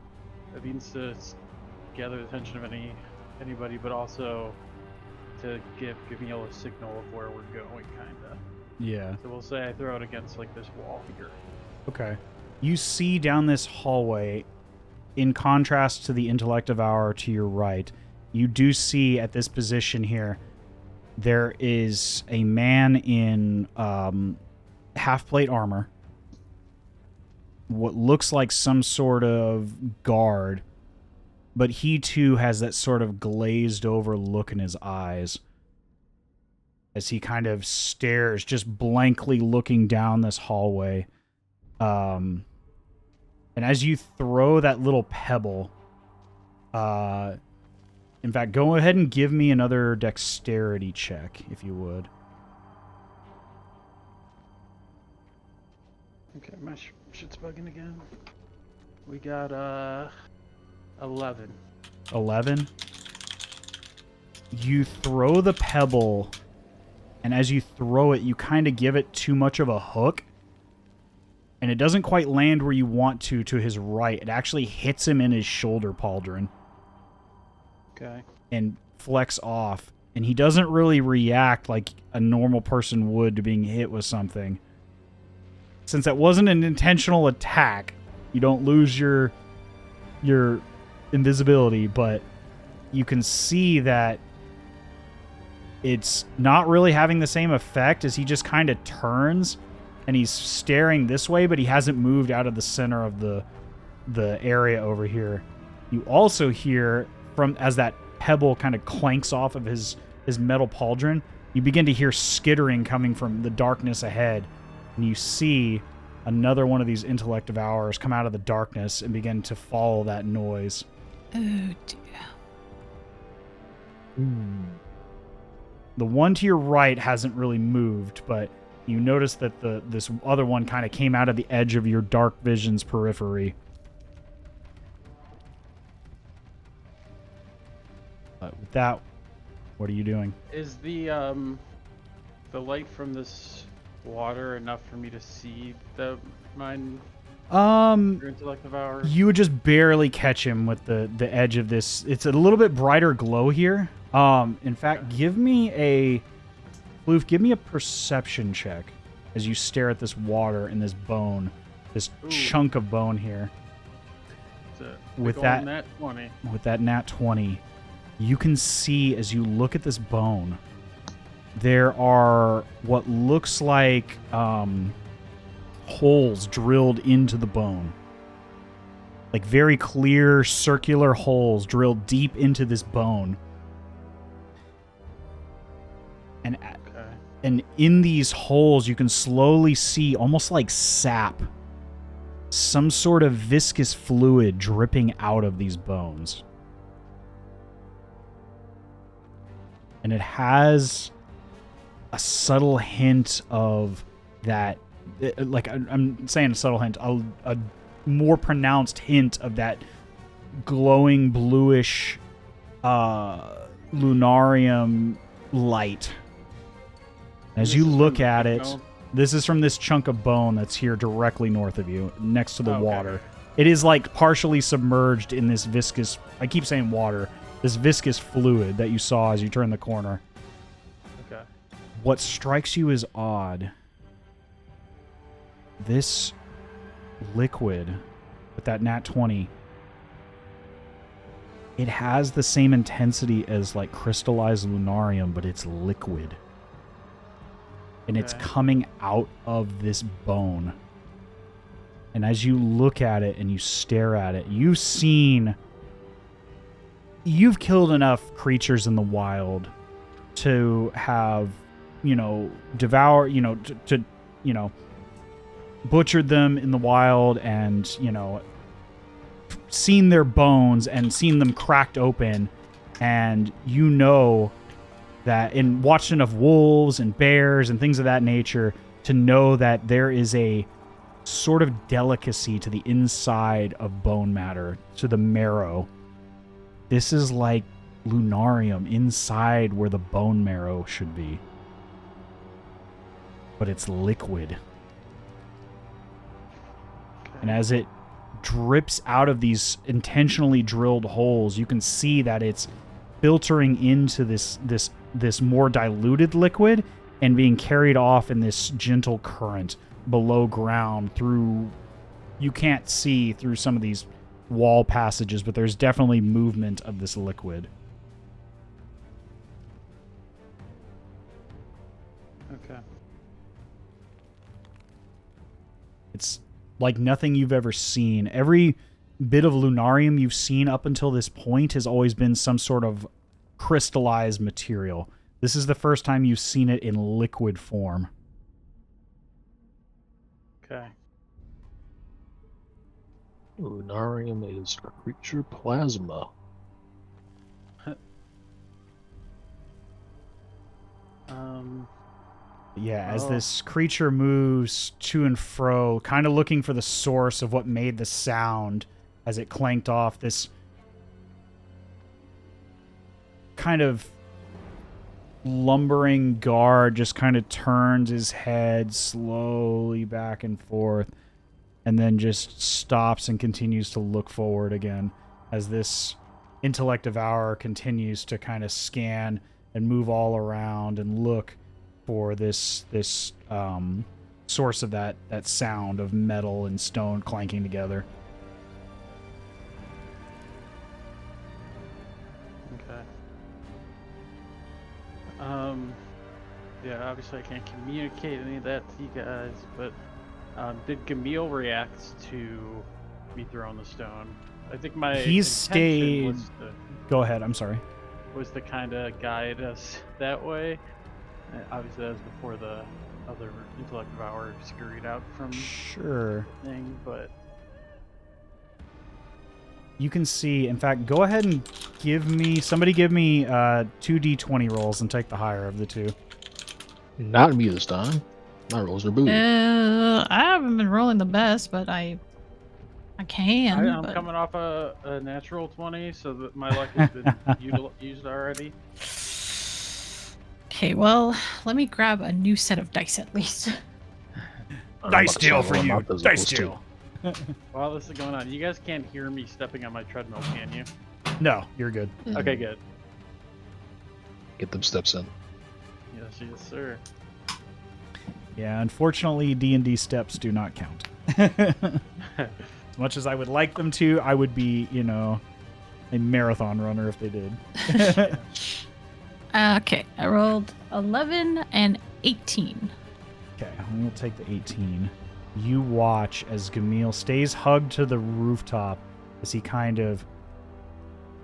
it means to gather the attention of anybody, but also to give me a little signal of where we're going, kinda. Yeah. So we'll say I throw it against like this wall here. Okay. You see down this hallway, in contrast to the intellect devour to your right, you do see at this position here, there is a man in half-plate armor, what looks like some sort of guard, but he too has that sort of glazed over look in his eyes as he kind of stares, just blankly looking down this hallway. And as you throw that little pebble, in fact, go ahead and give me another dexterity check, if you would. Okay, my shit's bugging again. We got 11. 11. You throw the pebble, and as you throw it, you kind of give it too much of a hook, and it doesn't quite land where you want to his right. It actually hits him in his shoulder pauldron. Okay. And flex off, and he doesn't really react like a normal person would to being hit with something. Since that wasn't an intentional attack, you don't lose your invisibility, but you can see that it's not really having the same effect, as he just kind of turns and he's staring this way, but he hasn't moved out of the center of the area over here. You also hear, from as that pebble kind of clanks off of his metal pauldron, you begin to hear skittering coming from the darkness ahead, and you see another one of these intellect devourers come out of the darkness and begin to follow that noise. Oh dear. The one to your right hasn't really moved, but you notice that this other one kind of came out of the edge of your dark vision's periphery. With that, what are you doing? Is the light from this water enough for me to see the mine? Your intellect devour? You would just barely catch him with the edge of this. It's a little bit brighter glow here. In fact, give me a Floof, give me a perception check as you stare at this water and this bone, this chunk of bone here. With that nat 20. With that nat 20, you can see as you look at this bone, there are what looks like holes drilled into the bone. Like very clear circular holes drilled deep into this bone. And in these holes, you can slowly see, almost like sap, some sort of viscous fluid dripping out of these bones. And it has a subtle hint of that, like I'm saying a subtle hint, a more pronounced hint of that glowing bluish lunarium light. As you look at it, this is from this chunk of bone that's here directly north of you, next to the water. It is like partially submerged in this viscous, I keep saying water, this viscous fluid that you saw as you turn the corner. Okay. What strikes you as odd, this liquid with that nat 20, it has the same intensity as like crystallized lunarium, but it's liquid. and it's Okay. coming out of this bone. And as you look at it and you stare at it, you've killed enough creatures in the wild to have, devour, to butchered them in the wild and, seen their bones and seen them cracked open. And that, and watched enough wolves and bears and things of that nature to know that there is a sort of delicacy to the inside of bone matter, to the marrow. This is like Lunarium inside where the bone marrow should be. But it's liquid. And as it drips out of these intentionally drilled holes, you can see that it's filtering into this more diluted liquid and being carried off in this gentle current below ground through, you can't see through some of these wall passages, but there's definitely movement of this liquid. Okay. It's like nothing you've ever seen. Every bit of Lunarium you've seen up until this point has always been some sort of crystallized material. This is the first time you've seen it in liquid form. Okay. Lunarium is creature plasma. Yeah, as Oh. this creature moves to and fro, kind of looking for the source of what made the sound as it clanked off, this kind of lumbering guard just kind of turns his head slowly back and forth and then just stops and continues to look forward again as this intellect devourer continues to kind of scan and move all around and look for this source of that sound of metal and stone clanking together. Okay. Yeah, obviously I can't communicate any of that to you guys, but did Gamil react to me throwing the stone? I think my He's intention stayed. Go ahead. I'm sorry. was to kind of guide us that way. Obviously, that was before the other intellect devourer scurried out from Sure. the thing, but You can see. In fact, go ahead and give me 2d20 rolls and take the higher of the two. Not me this time. My rolls are booty. I haven't been rolling the best, but I can. I'm but- coming off a natural 20, so that my luck has been used already. Okay, well, let me grab a new set of dice at least. Dice deal for you. Dice deal. While this is going on, you guys can't hear me stepping on my treadmill, can you? No, you're good. Okay, good. Get them steps in. Yes, sir. Yeah, unfortunately, D&D steps do not count. As much as I would like them to, I would be, a marathon runner if they did. Okay, I rolled 11 and 18. Okay, we'll take the 18. You watch as Gamil stays hugged to the rooftop as he kind of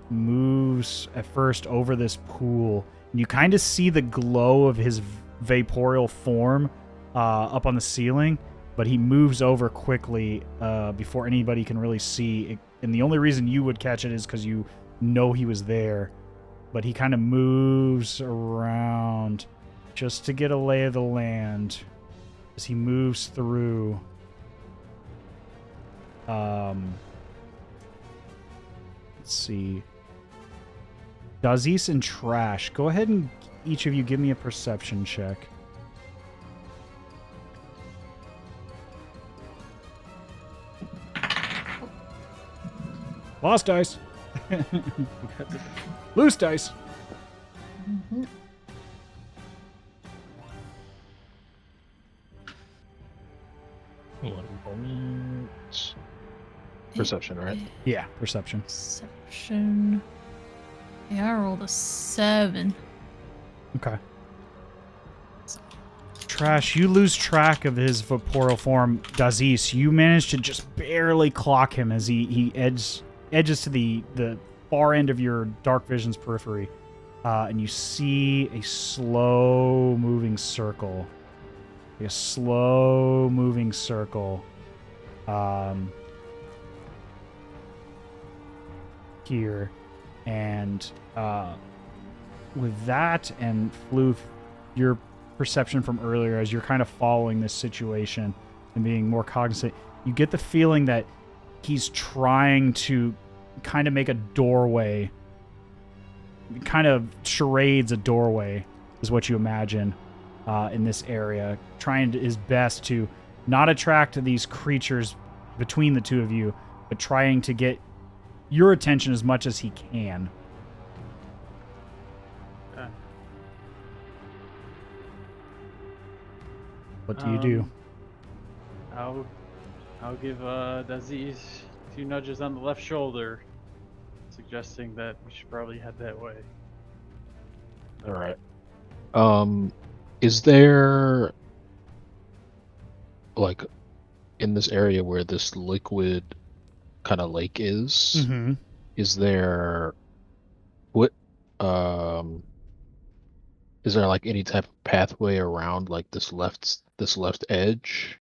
moves at first over this pool. And you kind of see the glow of his vaporeal form up on the ceiling, but he moves over quickly before anybody can really see. And the only reason you would catch it is because you know he was there. But he kind of moves around just to get a lay of the land as he moves through. Let's see. Dazes and Trash. Go ahead and each of you give me a perception check. Lost dice. Loose dice. Mhm. One moment. Perception, right? Yeah, perception. Perception. Yeah, I rolled a 7. Okay. Trash, you lose track of his vaporeal form. Dazes, you manage to just barely clock him as he edges to the far end of your dark vision's periphery. And you see a slow-moving circle. A slow-moving circle. Here. And with that and Floof, your perception from earlier as you're kind of following this situation and being more cognizant, you get the feeling that he's trying to kind of make a doorway, kind of charades a doorway is what you imagine in this area, trying his best to not attract these creatures between the two of you, but trying to get your attention as much as he can. What do you do? I'll give Dazes 2 nudges on the left shoulder, suggesting that we should probably head that way. All right. Is there, like, in this area where this liquid kind of lake is, Mm-hmm. is there is there like any type of pathway around like this left edge,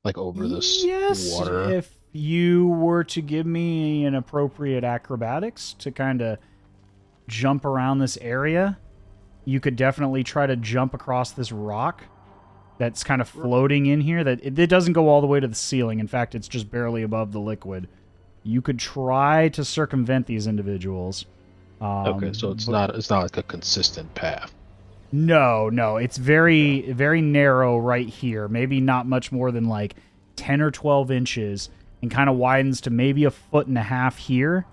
like over this water? If you were to give me an appropriate acrobatics to kind of jump around this area, you could definitely try to jump across this rock that's kind of floating in here. That it doesn't go all the way to the ceiling. In fact, it's just barely above the liquid. You could try to circumvent these individuals. Okay, so it's not like a consistent path. No, it's very narrow right here. Maybe not much more than like 10 or 12 inches, and kind of widens to maybe 1.5 feet here.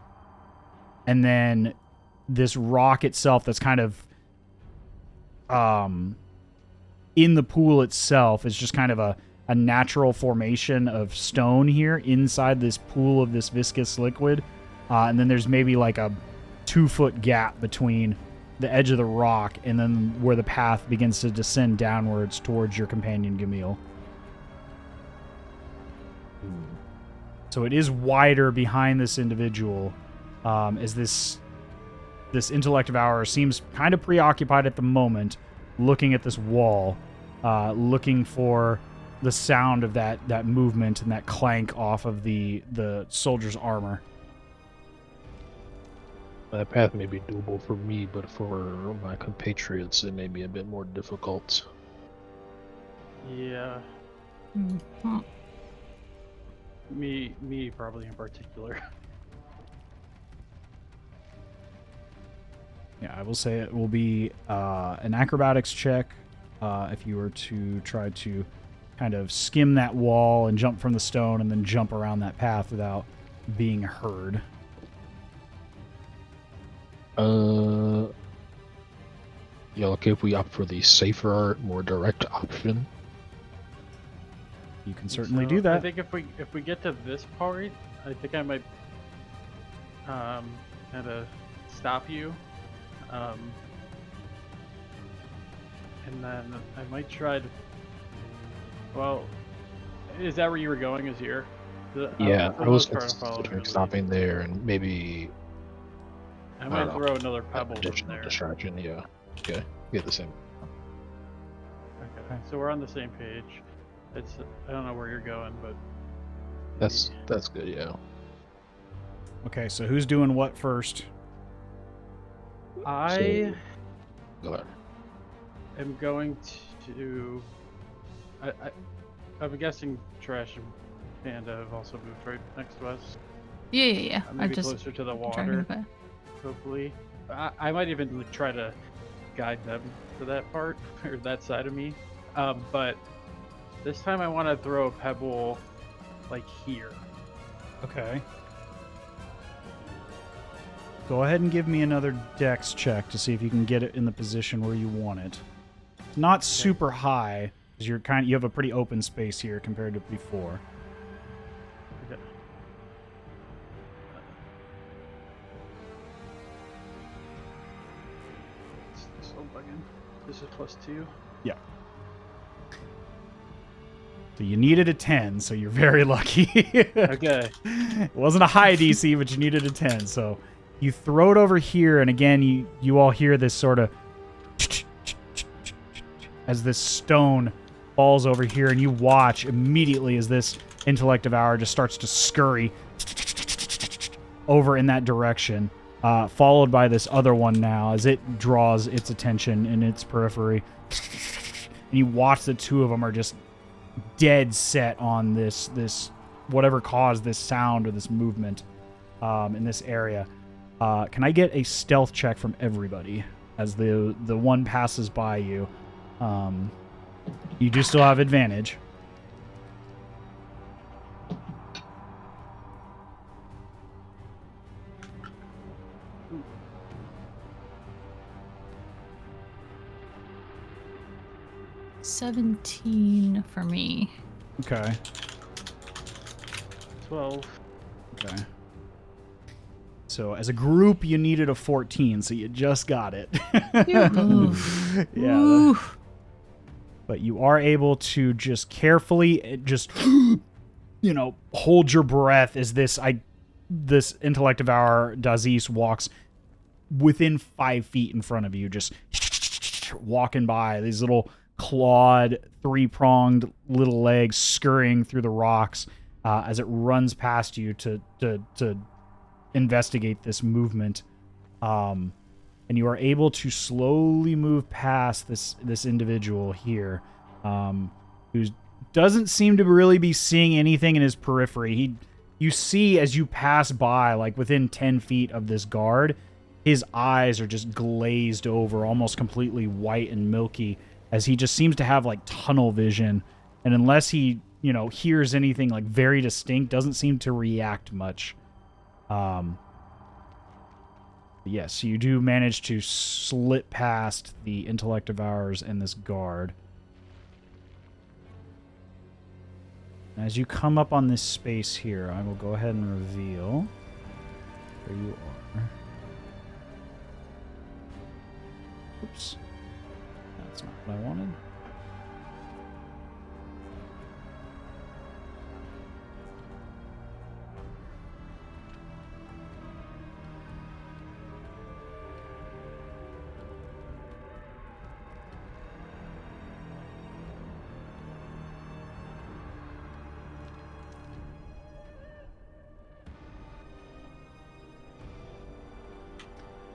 And then this rock itself that's kind of in the pool itself is just kind of a natural formation of stone here inside this pool of this viscous liquid. And then there's maybe like a 2-foot gap between the edge of the rock and then where the path begins to descend downwards towards your companion Gamil. So it is wider behind this individual, as this intellect of ours seems kind of preoccupied at the moment, looking at this wall, looking for the sound of that movement and that clank off of the soldier's armor. That path may be doable for me, but for my compatriots, it may be a bit more difficult. Yeah. Mhm. Me probably in particular. Yeah, I will say it will be an acrobatics check if you were to try to kind of skim that wall and jump from the stone and then jump around that path without being heard. Yeah, okay, if we opt for the safer, more direct option. You can certainly So, do that. I think if we get to this part, I think I might kind of stop you, and then I might try to. Well, is that where you were going? Is here? Yeah, For I the was most part, I'll follow considering the stopping there and maybe I I might don't know, throw another pebble from additional there. distraction. Yeah, okay, get the same. Okay, so we're on the same page. I don't know where you're going, but That's good. Yeah. Okay, so who's doing what first? I Go ahead. am going to. I'm guessing Trash and Panda have also moved right next to us. Yeah. I Maybe just closer to the trying to water, move it. hopefully. I might even try to guide them to that part or that side of me. But this time I want to throw a pebble like here. Okay. Go ahead and give me another dex check to see if you can get it in the position where you want it. Not super high, because you have a pretty open space here compared to before. Okay. Still bugging. This is +2. Yeah. So you needed a 10, so you're very lucky. Okay. It wasn't a high DC, but you needed a 10. So you throw it over here, and again, you all hear this sort of as this stone falls over here, and you watch immediately as this intellect devour just starts to scurry over in that direction, followed by this other one now as it draws its attention in its periphery. And you watch the two of them are just dead set on this whatever caused this sound or this movement in this area. Can I get a stealth check from everybody as the one passes by you? You do still have advantage. $17 for me. Okay. 12. Okay. So as a group, you needed a 14, so you just got it. Oof. Yeah. Oof. But you are able to just carefully, just hold your breath as this intellect devourer Dazes walks within 5 feet in front of you, just walking by these little clawed, 3-pronged little legs scurrying through the rocks as it runs past you to investigate this movement. And you are able to slowly move past this individual here, who doesn't seem to really be seeing anything in his periphery. You see as you pass by, like within 10 feet of this guard, his eyes are just glazed over, almost completely white and milky, as he just seems to have like tunnel vision. And unless he, hears anything like very distinct, doesn't seem to react much. Yes, you do manage to slip past the intellect devourers and this guard. As you come up on this space here, I will go ahead and reveal where you are. Oops. That's not what I wanted.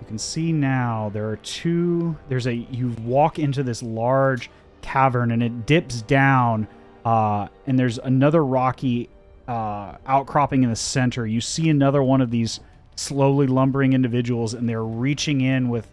You can see now you walk into this large cavern and it dips down, and there's another rocky outcropping in the center. You see another one of these slowly lumbering individuals, and they're reaching in with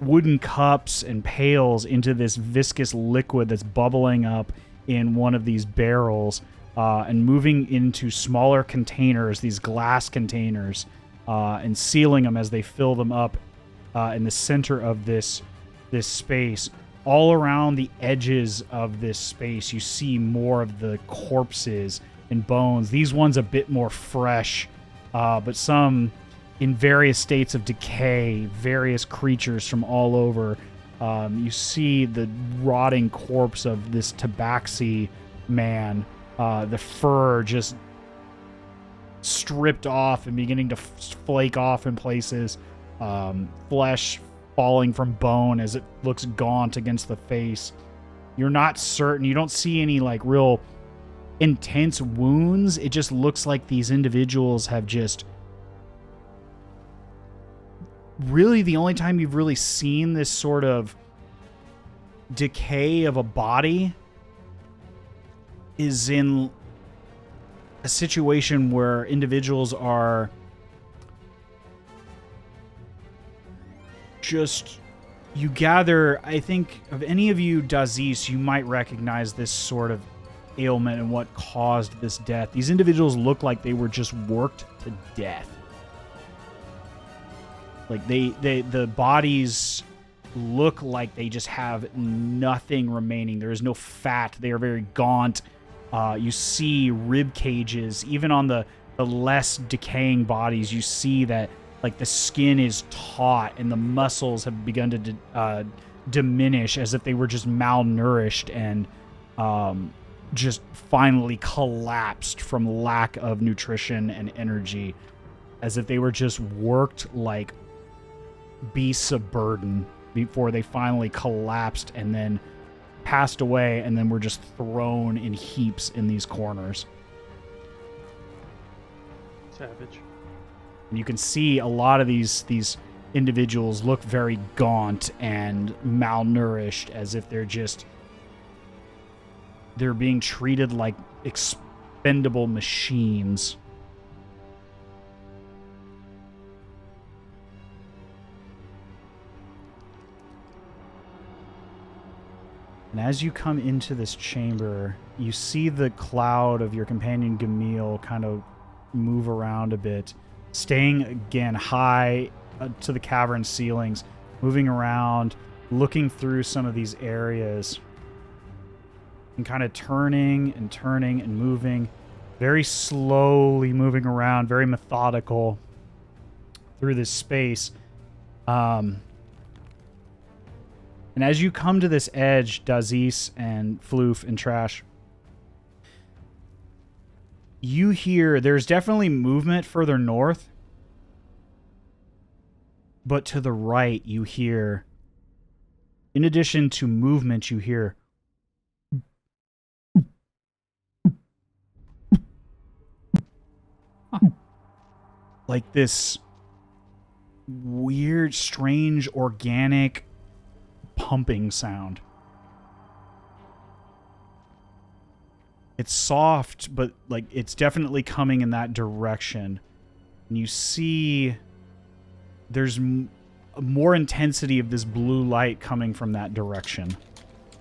wooden cups and pails into this viscous liquid that's bubbling up in one of these barrels, and moving into smaller containers, these glass containers, and sealing them as they fill them up in the center of this space. All around the edges of this space, you see more of the corpses and bones. These ones a bit more fresh, but some in various states of decay, various creatures from all over. You see the rotting corpse of this tabaxi man, the fur just stripped off and beginning to flake off in places, flesh falling from bone as it looks gaunt against the face. You're not certain. You don't see any like real intense wounds. It just looks like these individuals have just really, the only time you've really seen this sort of decay of a body is in a situation where individuals are just, you gather, I think of any of you Dazes, you might recognize this sort of ailment and what caused this death. These individuals look like they were just worked to death. Like the bodies look like they just have nothing remaining. There is no fat. They are very gaunt. You see rib cages, even on the less decaying bodies. You see that like the skin is taut and the muscles have begun to diminish, as if they were just malnourished and just finally collapsed from lack of nutrition and energy, as if they were just worked like beasts of burden before they finally collapsed and then passed away, and then were just thrown in heaps in these corners. Savage. And you can see a lot of these individuals look very gaunt and malnourished, as if they're being treated like expendable machines. And as you come into this chamber, you see the cloud of your companion Gamil kind of move around a bit, staying again high to the cavern ceilings, moving around, looking through some of these areas, and kind of turning and moving, very slowly moving around, very methodical through this space. And as you come to this edge, Dazes and Floof and Trash, you hear there's definitely movement further north, but to the right you hear, in addition to movement, you hear like this weird, strange, organic pumping sound. It's soft, but like it's definitely coming in that direction. And you see there's more intensity of this blue light coming from that direction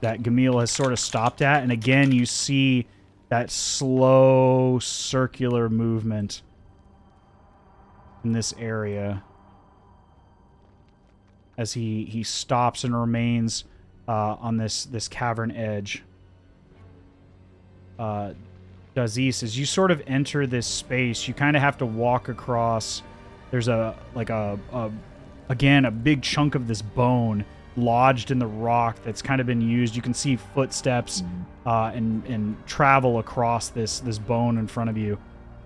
that Gamil has sort of stopped at. And again, you see that slow circular movement in this area as he stops and remains on this cavern edge. Dazes, as you sort of enter this space, you kind of have to walk across. There's again a big chunk of this bone lodged in the rock that's kind of been used. You can see footsteps and travel across this bone in front of you.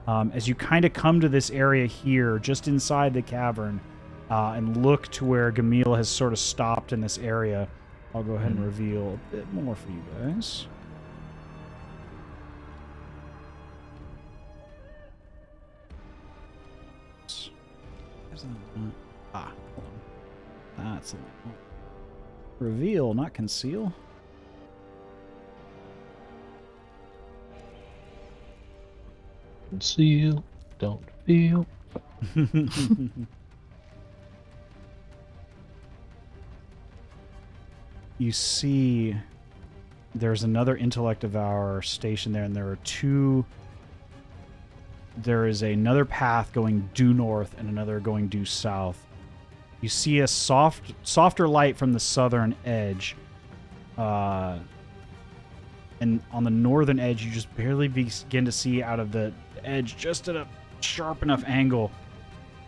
As you kind of come to this area here, just inside the cavern, and look to where Gamil has sort of stopped in this area, I'll go ahead and reveal a bit more for you guys. Hold on. That's a reveal, not conceal. Conceal, don't feel. You see there's another intellect devour stationed there, and there is another path going due north and another going due south. You see a softer light from the southern edge, and on the northern edge you just barely begin to see out of the edge, just at a sharp enough angle.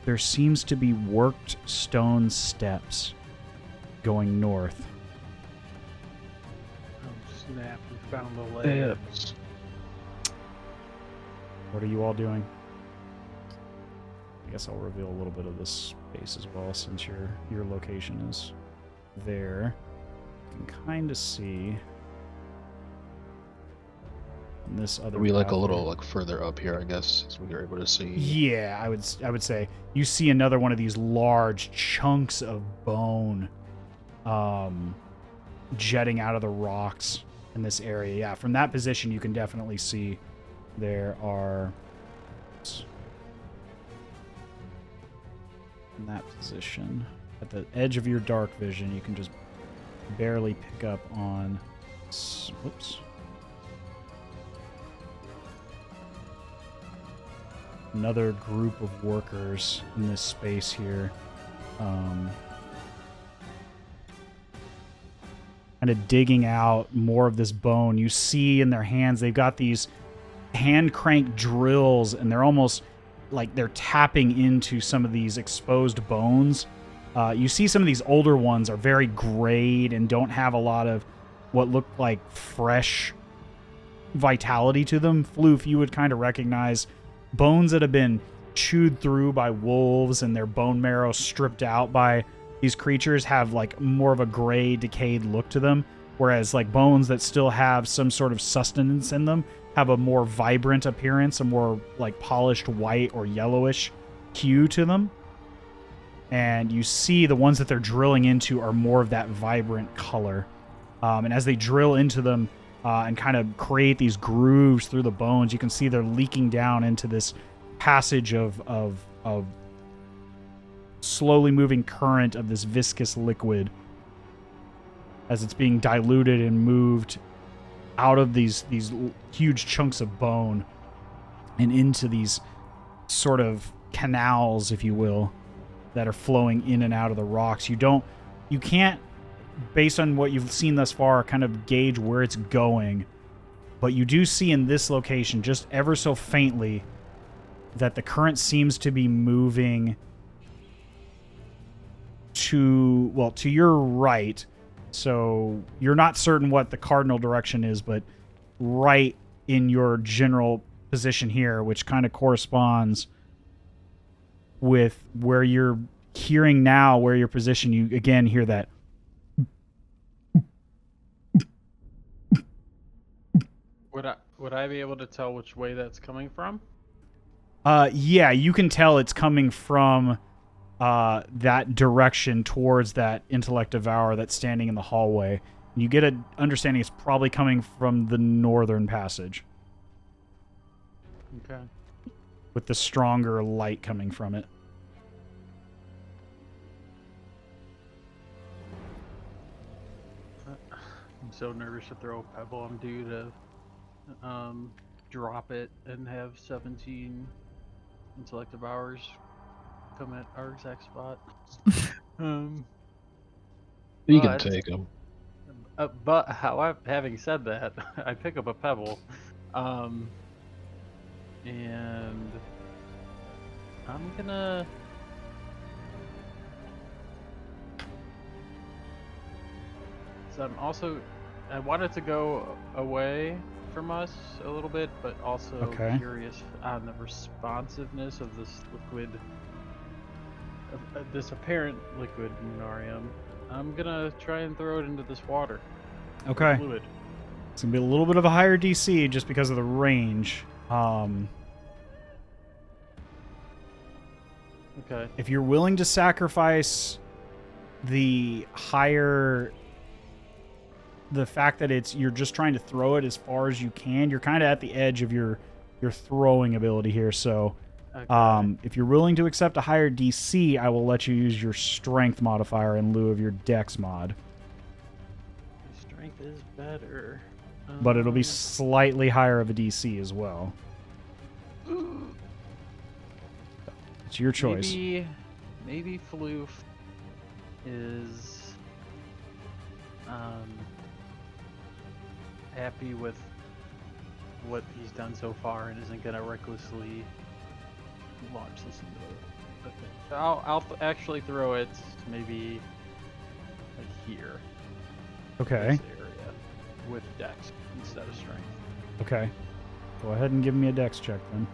There seems to be worked stone steps going north. Snap, we found the layers. What are you all doing? I guess I'll reveal a little bit of this space as well, since your location is there. You can kind of see on this other. Are we like a little here, like further up here, I guess, so we are able to see? Yeah, I would say you see another one of these large chunks of bone jetting out of the rocks in this area. Yeah, from that position you can definitely see there are, in that position at the edge of your dark vision, you can just barely pick up on, whoops, another group of workers in this space here, kind of digging out more of this bone. You see in their hands, they've got these hand crank drills, and they're almost like they're tapping into some of these exposed bones. You see some of these older ones are very grayed and don't have a lot of what look like fresh vitality to them. Floof, you would kind of recognize bones that have been chewed through by wolves and their bone marrow stripped out by these creatures have like more of a gray, decayed look to them, whereas like bones that still have some sort of sustenance in them have a more vibrant appearance, a more like polished white or yellowish hue to them. And you see the ones that they're drilling into are more of that vibrant color. And as they drill into them and kind of create these grooves through the bones, you can see they're leaking down into this passage of slowly moving current of this viscous liquid as it's being diluted and moved out of these huge chunks of bone and into these sort of canals, if you will, that are flowing in and out of the rocks. You can't, based on what you've seen thus far, kind of gauge where it's going, but you do see in this location, just ever so faintly, that the current seems to be moving to your right. So you're not certain what the cardinal direction is, but right in your general position here, which kind of corresponds with where you're hearing now, where your position, you again hear that. Would I be able to tell which way that's coming from? Yeah, you can tell it's coming from that direction towards that intellect devourer that's standing in the hallway. You get an understanding it's probably coming from the northern passage. Okay. With the stronger light coming from it. I'm so nervous to throw a pebble. I'm due to drop it and have 17 intellective hours come at our exact spot. You can take them. But having said that, I pick up a pebble, and I'm gonna. So I wanted to go away from us a little bit, but also curious on the responsiveness of this liquid, this apparent liquid Lunarium. I'm gonna try and throw it into this water. Okay. Fluid. It's gonna be a little bit of a higher DC just because of the range. Okay. If you're willing to sacrifice the fact that you're just trying to throw it as far as you can, you're kind of at the edge of your throwing ability here. So, Okay. If you're willing to accept a higher DC, I will let you use your strength modifier in lieu of your dex mod. Strength is better. But it'll be slightly higher of a DC as well. It's your choice. Maybe Floof is happy with what he's done so far and isn't gonna recklessly launch this into it. Okay. I'll actually throw it maybe like here. Okay. This area with dex instead of strength. Okay. Go ahead and give me a dex check then.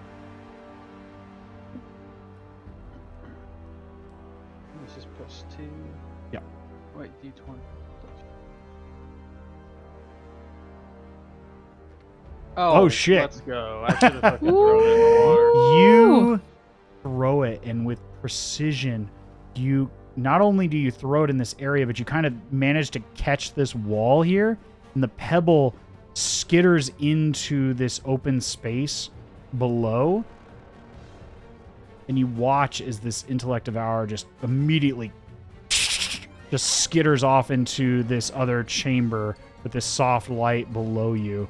This is +2. Yep. Wait, D20. Oh, shit. Let's go. I should have fucking thrown it in the water. You throw it, and with precision, you not only do you throw it in this area, but you kind of manage to catch this wall here, and the pebble skitters into this open space below, and you watch as this intellect devourer just immediately just skitters off into this other chamber with this soft light below you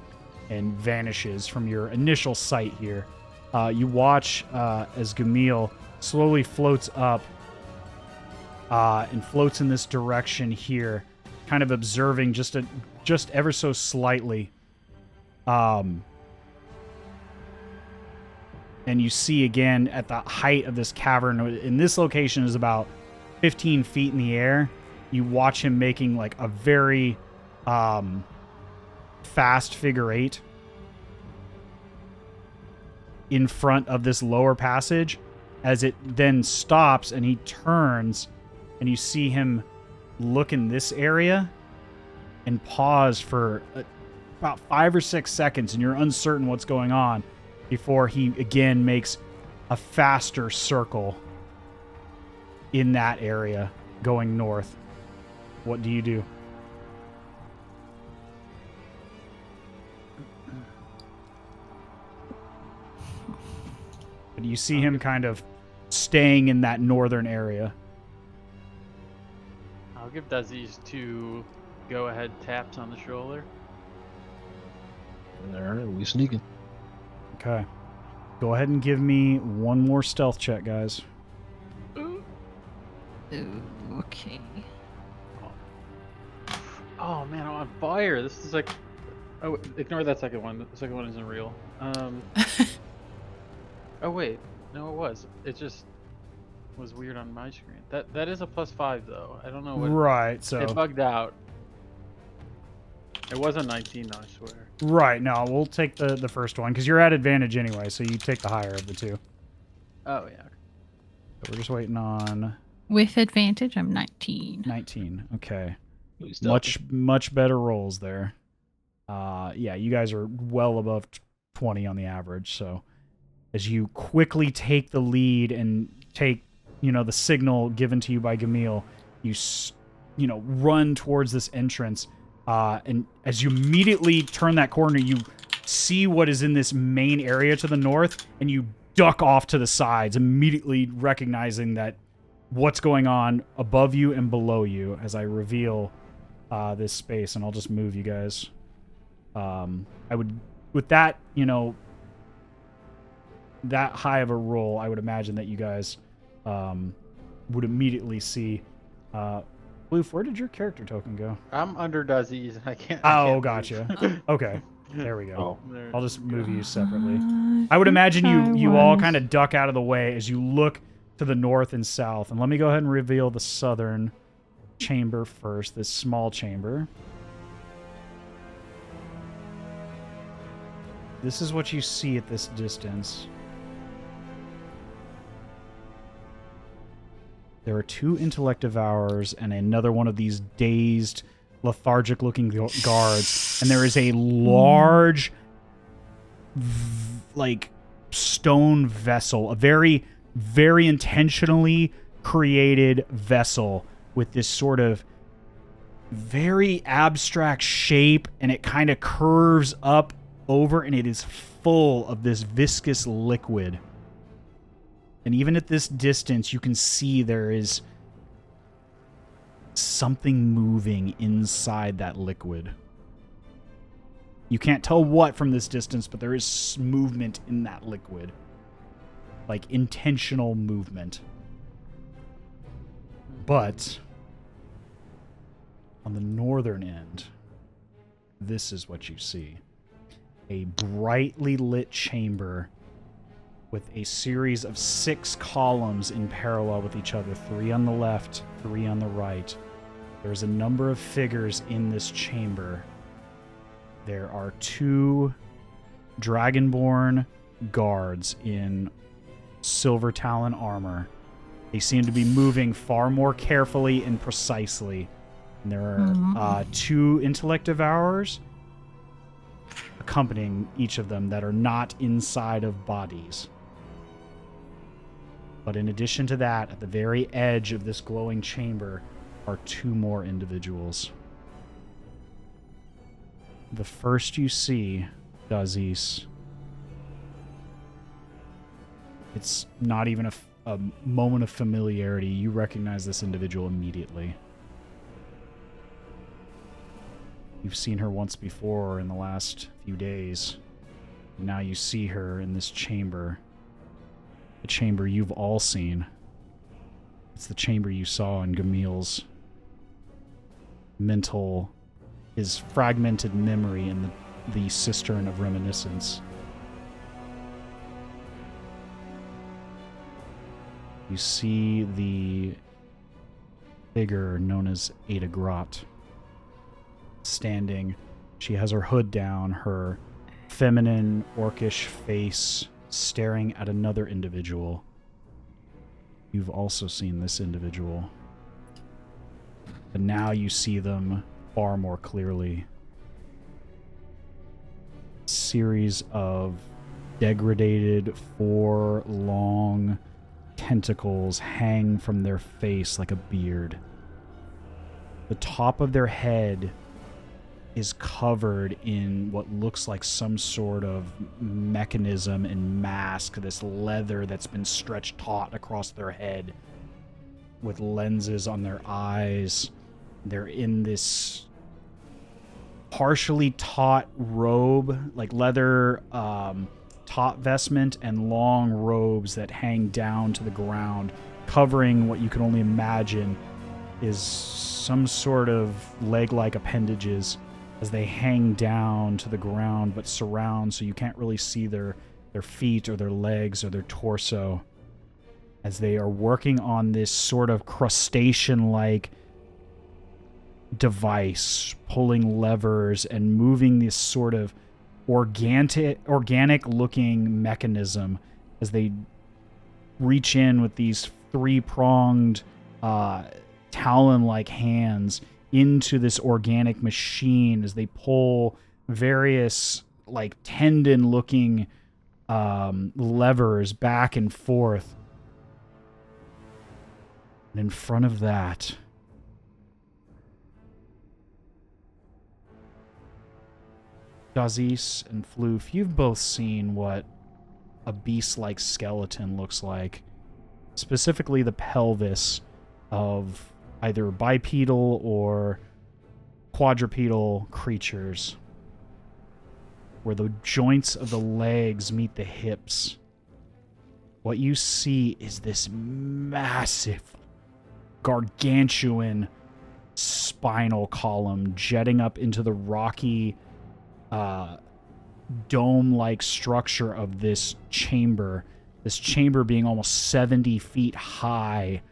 and vanishes from your initial sight here. You watch as Gamil slowly floats up and floats in this direction here, kind of observing just ever so slightly. And you see again at the height of this cavern, in this location is about 15 feet in the air. You watch him making like a very fast figure eight in front of this lower passage as it then stops and he turns and you see him look in this area and pause for about 5 or 6 seconds, and you're uncertain what's going on before he again makes a faster circle in that area going north. What do you do? But you see him kind of staying in that northern area. I'll give Dazes 2 go-ahead taps on the shoulder. Alright, we sneaking. Okay. Go ahead and give me one more stealth check, guys. Ooh, okay. Oh man, I'm on fire. This is like... Oh, ignore that second one. The second one isn't real. Oh wait, no, it was. It just was weird on my screen. That is a +5 though. I don't know what. Right, so... It bugged out. It was a 19, I swear. Right, no, we'll take the first one, because you're at advantage anyway, so you take the higher of the two. Oh, yeah. So we're just waiting on... With advantage, I'm 19. 19, okay. Much. Much better rolls there. Yeah, you guys are well above 20 on the average, so... As you quickly take the lead and take, the signal given to you by Gamil, you run towards this entrance, and as you immediately turn that corner, you see what is in this main area to the north, and you duck off to the sides, immediately recognizing that what's going on above you and below you as I reveal this space, and I'll just move you guys. With that, that high of a roll, I would imagine that you guys would immediately see. Floof, where did your character token go? I'm under Dazes. I can't. Oh, gotcha. Okay, there we go. Oh. There I'll just we move go. you separately. I would imagine you all kind of duck out of the way as you look to the north and south. And let me go ahead and reveal the southern chamber first, this small chamber. This is what you see at this distance. There are 2 intellect devourers and another one of these dazed, lethargic-looking guards, and there is a large, stone vessel, a very, very intentionally created vessel with this sort of very abstract shape, and it kind of curves up over, and it is full of this viscous liquid. And even at this distance, you can see there is something moving inside that liquid. You can't tell what from this distance, but there is movement in that liquid. Like intentional movement. But on the northern end, this is what you see. A brightly lit chamber with a series of 6 columns in parallel with each other, 3 on the left, 3 on the right. There's a number of figures in this chamber. There are 2 Dragonborn guards in silver talon armor. They seem to be moving far more carefully and precisely. And there are 2 intellect devourers accompanying each of them that are not inside of bodies. But in addition to that, at the very edge of this glowing chamber are 2 more individuals. The first you see, Dazes, it's not even a moment of familiarity. You recognize this individual immediately. You've seen her once before in the last few days. Now you see her in this chamber. The chamber you've all seen. It's the chamber you saw in Gamil's his fragmented memory in the cistern of reminiscence. You see the figure known as Ada Grot standing. She has her hood down, her feminine, orcish face staring at another individual. You've also seen this individual. But now you see them far more clearly. Series of degraded 4 long tentacles hang from their face like a beard. The top of their head is covered in what looks like some sort of mechanism and mask, this leather that's been stretched taut across their head with lenses on their eyes. They're in this partially taut robe, like leather top vestment and long robes that hang down to the ground, covering what you can only imagine is some sort of leg-like appendages as they hang down to the ground but surround, so you can't really see their feet or their legs or their torso, as they are working on this sort of crustacean-like device, pulling levers and moving this sort of organic-looking mechanism as they reach in with these 3-pronged talon-like hands into this organic machine as they pull various like tendon-looking levers back and forth. And in front of that, Dazes and Floof, you've both seen what a beast-like skeleton looks like. Specifically the pelvis of either bipedal or quadrupedal creatures, where the joints of the legs meet the hips. What you see is this massive, gargantuan spinal column jetting up into the rocky dome-like structure of this chamber being almost 70 feet high,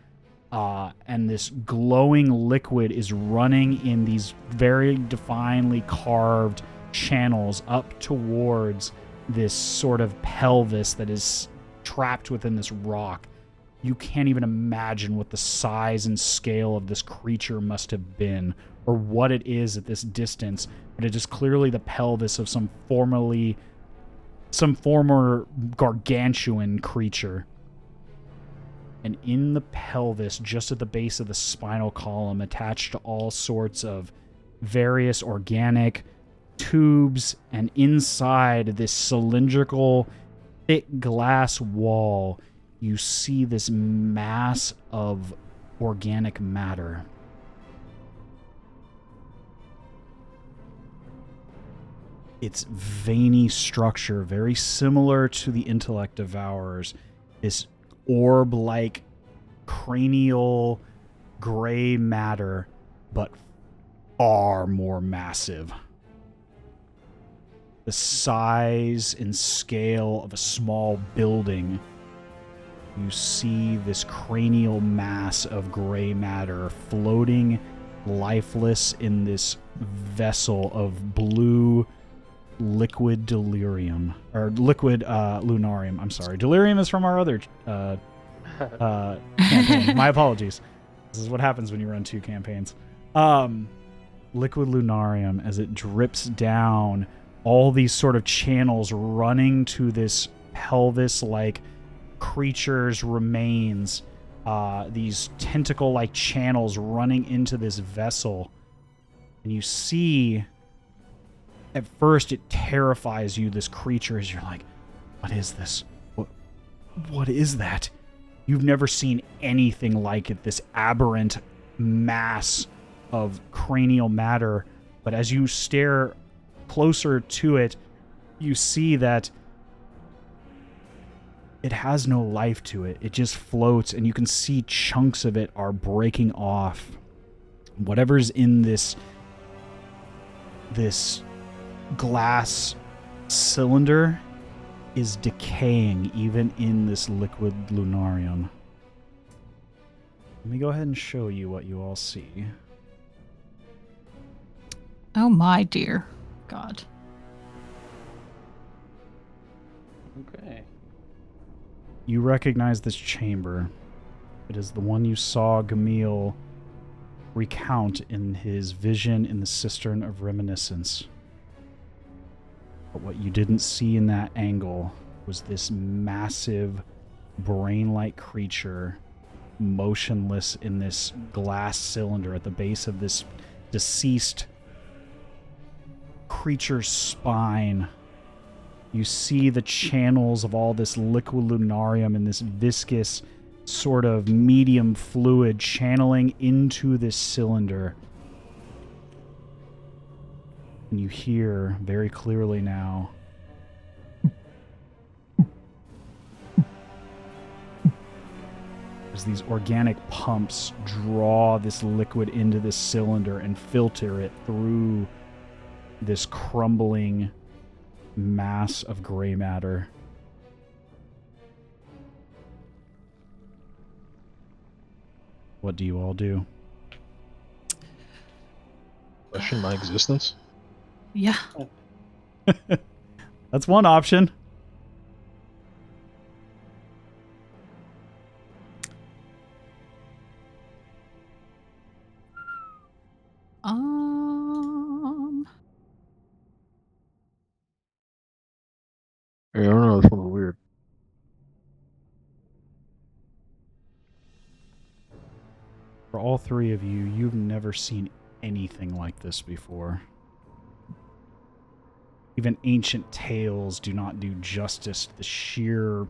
and this glowing liquid is running in these very divinely carved channels up towards this sort of pelvis that is trapped within this rock. You can't even imagine what the size and scale of this creature must have been, or what it is at this distance, but it is clearly the pelvis of some former gargantuan creature. And in the pelvis, just at the base of the spinal column, attached to all sorts of various organic tubes, and inside this cylindrical, thick glass wall, you see this mass of organic matter. Its veiny structure, very similar to the intellect devourers, this orb-like cranial gray matter, but far more massive. The size and scale of a small building. You see this cranial mass of gray matter floating lifeless in this vessel of blue liquid delirium, or liquid lunarium. I'm sorry. Delirium is from our other campaign. My apologies. This is what happens when you run 2 campaigns. Liquid lunarium, as it drips down, all these sort of channels running to this pelvis-like creature's remains, these tentacle-like channels running into this vessel. And you see, at first it terrifies you, this creature, as you're like, what is this? What is that? You've never seen anything like it, this aberrant mass of cranial matter. But as you stare closer to it, you see that it has no life to it. It just floats, and you can see chunks of it are breaking off. Whatever's in this glass cylinder is decaying even in this liquid lunarium. Let me go ahead and show you what you all see. Oh my dear God. Okay. You recognize this chamber. It is the one you saw Gamil recount in his vision in the Cistern of Reminiscence. But what you didn't see in that angle was this massive, brain-like creature motionless in this glass cylinder at the base of this deceased creature's spine. You see the channels of all this liquid lunarium and this viscous sort of medium fluid channeling into this cylinder. And you hear very clearly now, as these organic pumps draw this liquid into this cylinder and filter it through this crumbling mass of gray matter. What do you all do? Question my existence? Yeah. That's one option. I don't know, it's a little weird. For all three of you, you've never seen anything like this before. Even ancient tales do not do justice to the sheer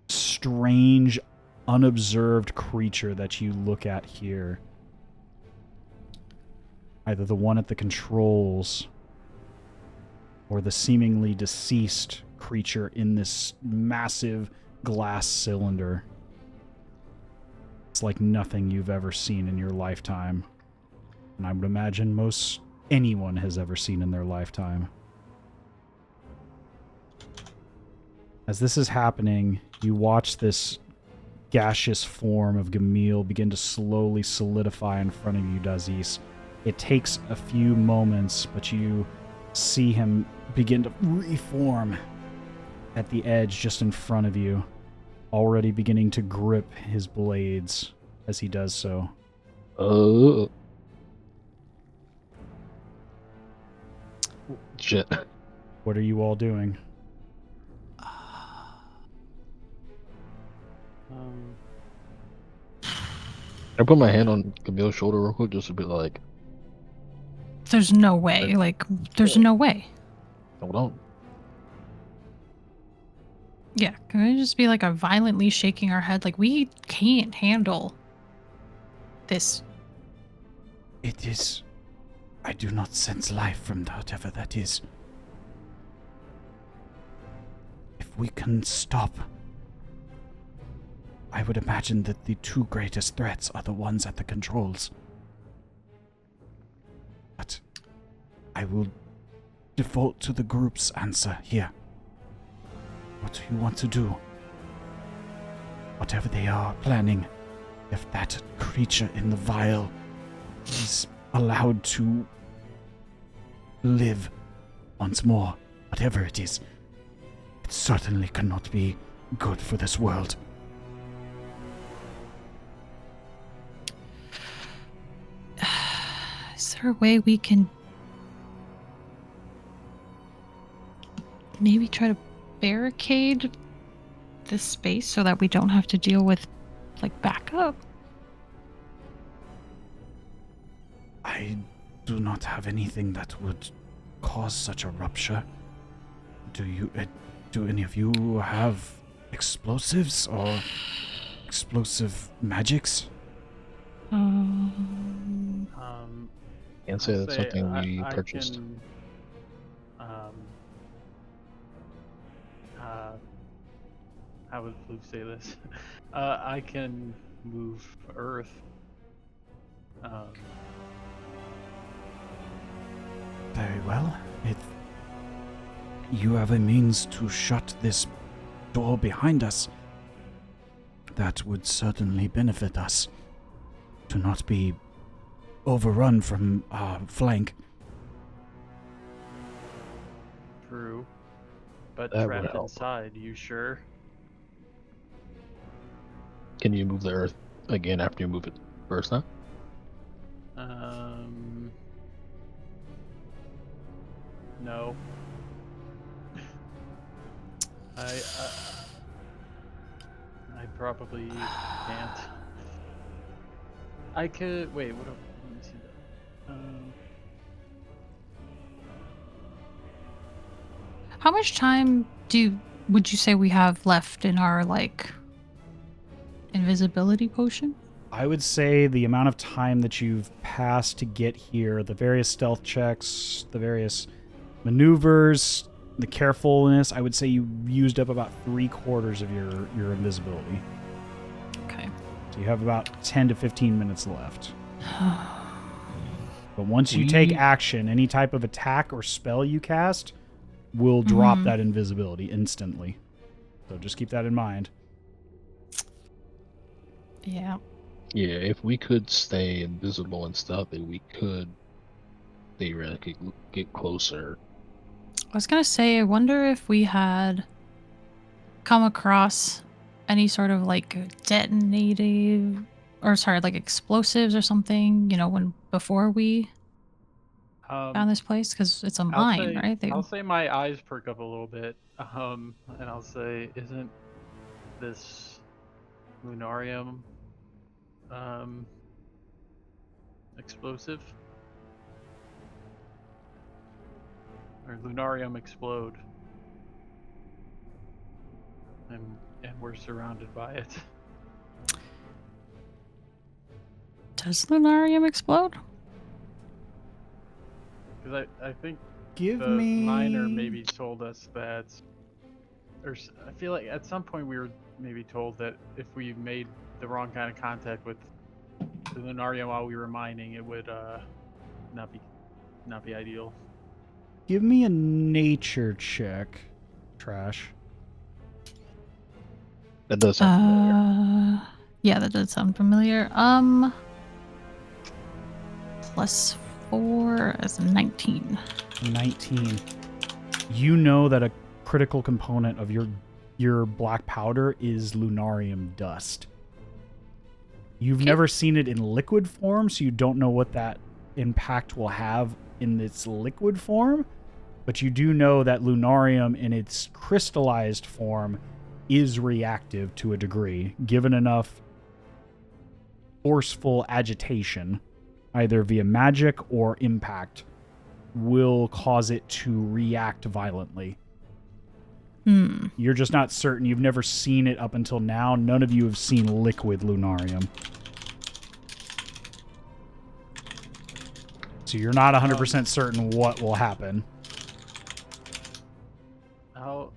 strange, unobserved creature that you look at here. Either the one at the controls or the seemingly deceased creature in this massive glass cylinder. It's like nothing you've ever seen in your lifetime. And I would imagine most anyone has ever seen in their lifetime. As this is happening, you watch this gaseous form of Gamil begin to slowly solidify in front of you, Dazes. It takes a few moments, but you see him begin to reform at the edge just in front of you, already beginning to grip his blades as he does so. Shit. What are you all doing? I put my hand on Camille's shoulder real quick just to be like, There's no way. Like, there's no way. hold on. Yeah, can we just be like a violently shaking our head? Like, we can't handle this. It is... I do not sense life from whatever that is. If we can stop... I would imagine that the two greatest threats are the ones at the controls. But I will default to the group's answer here. What do you want to do? Whatever they are planning, if that creature in the vial is allowed to live once more, whatever it is, it certainly cannot be good for this world. Is there a way we can maybe try to barricade this space so that we don't have to deal with, like, backup? I do not have anything that would cause such a rupture. Do any of you have explosives or explosive magics? Can't say I'll that's something we I purchased. Can, how would Floof say this? I can move Earth. Very well. If you have a means to shut this door behind us, that would certainly benefit us. To not be overrun from our flank. True. but That would trapped help. inside. You sure? Can you move the earth again after you move it first time? No. I probably can't. I could wait. What? Let me see that. How much time would you say we have left in our like invisibility potion? I would say the amount of time that you've passed to get here, the various stealth checks, the various maneuvers, the carefulness, I would say you used up about 3/4 of your invisibility. Okay. So you have about 10 to 15 minutes left. But once you take action, any type of attack or spell you cast will drop that invisibility instantly. So just keep that in mind. Yeah. Yeah, if we could stay invisible and stuff, then we could theoretically get closer. I was gonna say, I wonder if we had come across any sort of like like explosives or something, before we found this place, because it's a mine, right? I'll say my eyes perk up a little bit, and I'll say, isn't this Lunarium explosive? Or Lunarium explode? And we're surrounded by it. Does Lunarium explode? Because I think Give the me... miner maybe told us that, I feel like at some point we were maybe told that if we made the wrong kind of contact with the Lunarium while we were mining, it would not be ideal. Give me a nature check, Trash. That does sound familiar. Yeah, that does sound familiar. +4 is 19. 19. You know that a critical component of your black powder is Lunarium dust. You've never seen it in liquid form, so you don't know what that impact will have in its liquid form, but you do know that Lunarium in its crystallized form is reactive to a degree, given enough forceful agitation, either via magic or impact, will cause it to react violently. You're just not certain. You've never seen it up until now. None of you have seen liquid Lunarium. So you're not 100% certain what will happen. I'll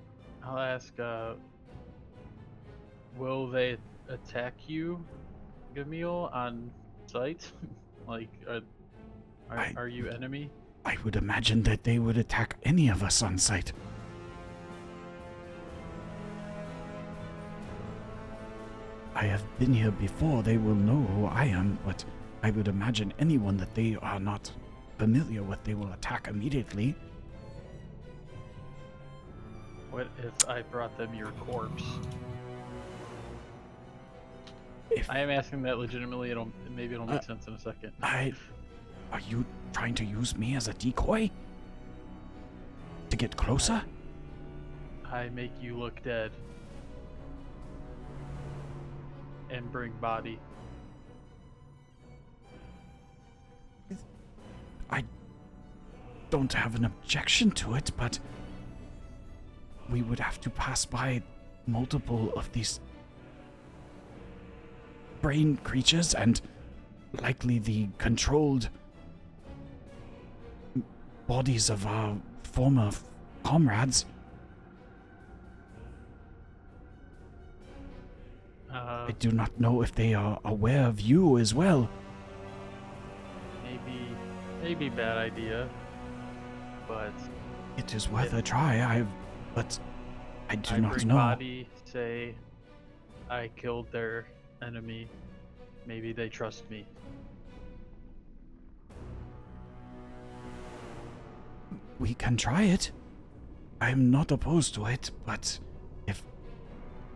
ask, will they attack you, Gamil, on sight? Like, are you enemy? I would imagine that they would attack any of us on sight. I have been here before. They will know who I am, but I would imagine anyone that they are not familiar with, they will attack immediately. What if I brought them your corpse? I am asking that legitimately. Maybe it'll make sense in a second. Are you trying to use me as a decoy? To get closer? I make you look dead. And bring body. I don't have an objection to it, but we would have to pass by multiple of these brain creatures and likely the controlled bodies of our former comrades. I do not know if they are aware of you as well. Maybe bad idea, but it is worth a try. But I do not bring know. Body, say I killed their enemy. Maybe they trust me. We can try it. I'm not opposed to it, but if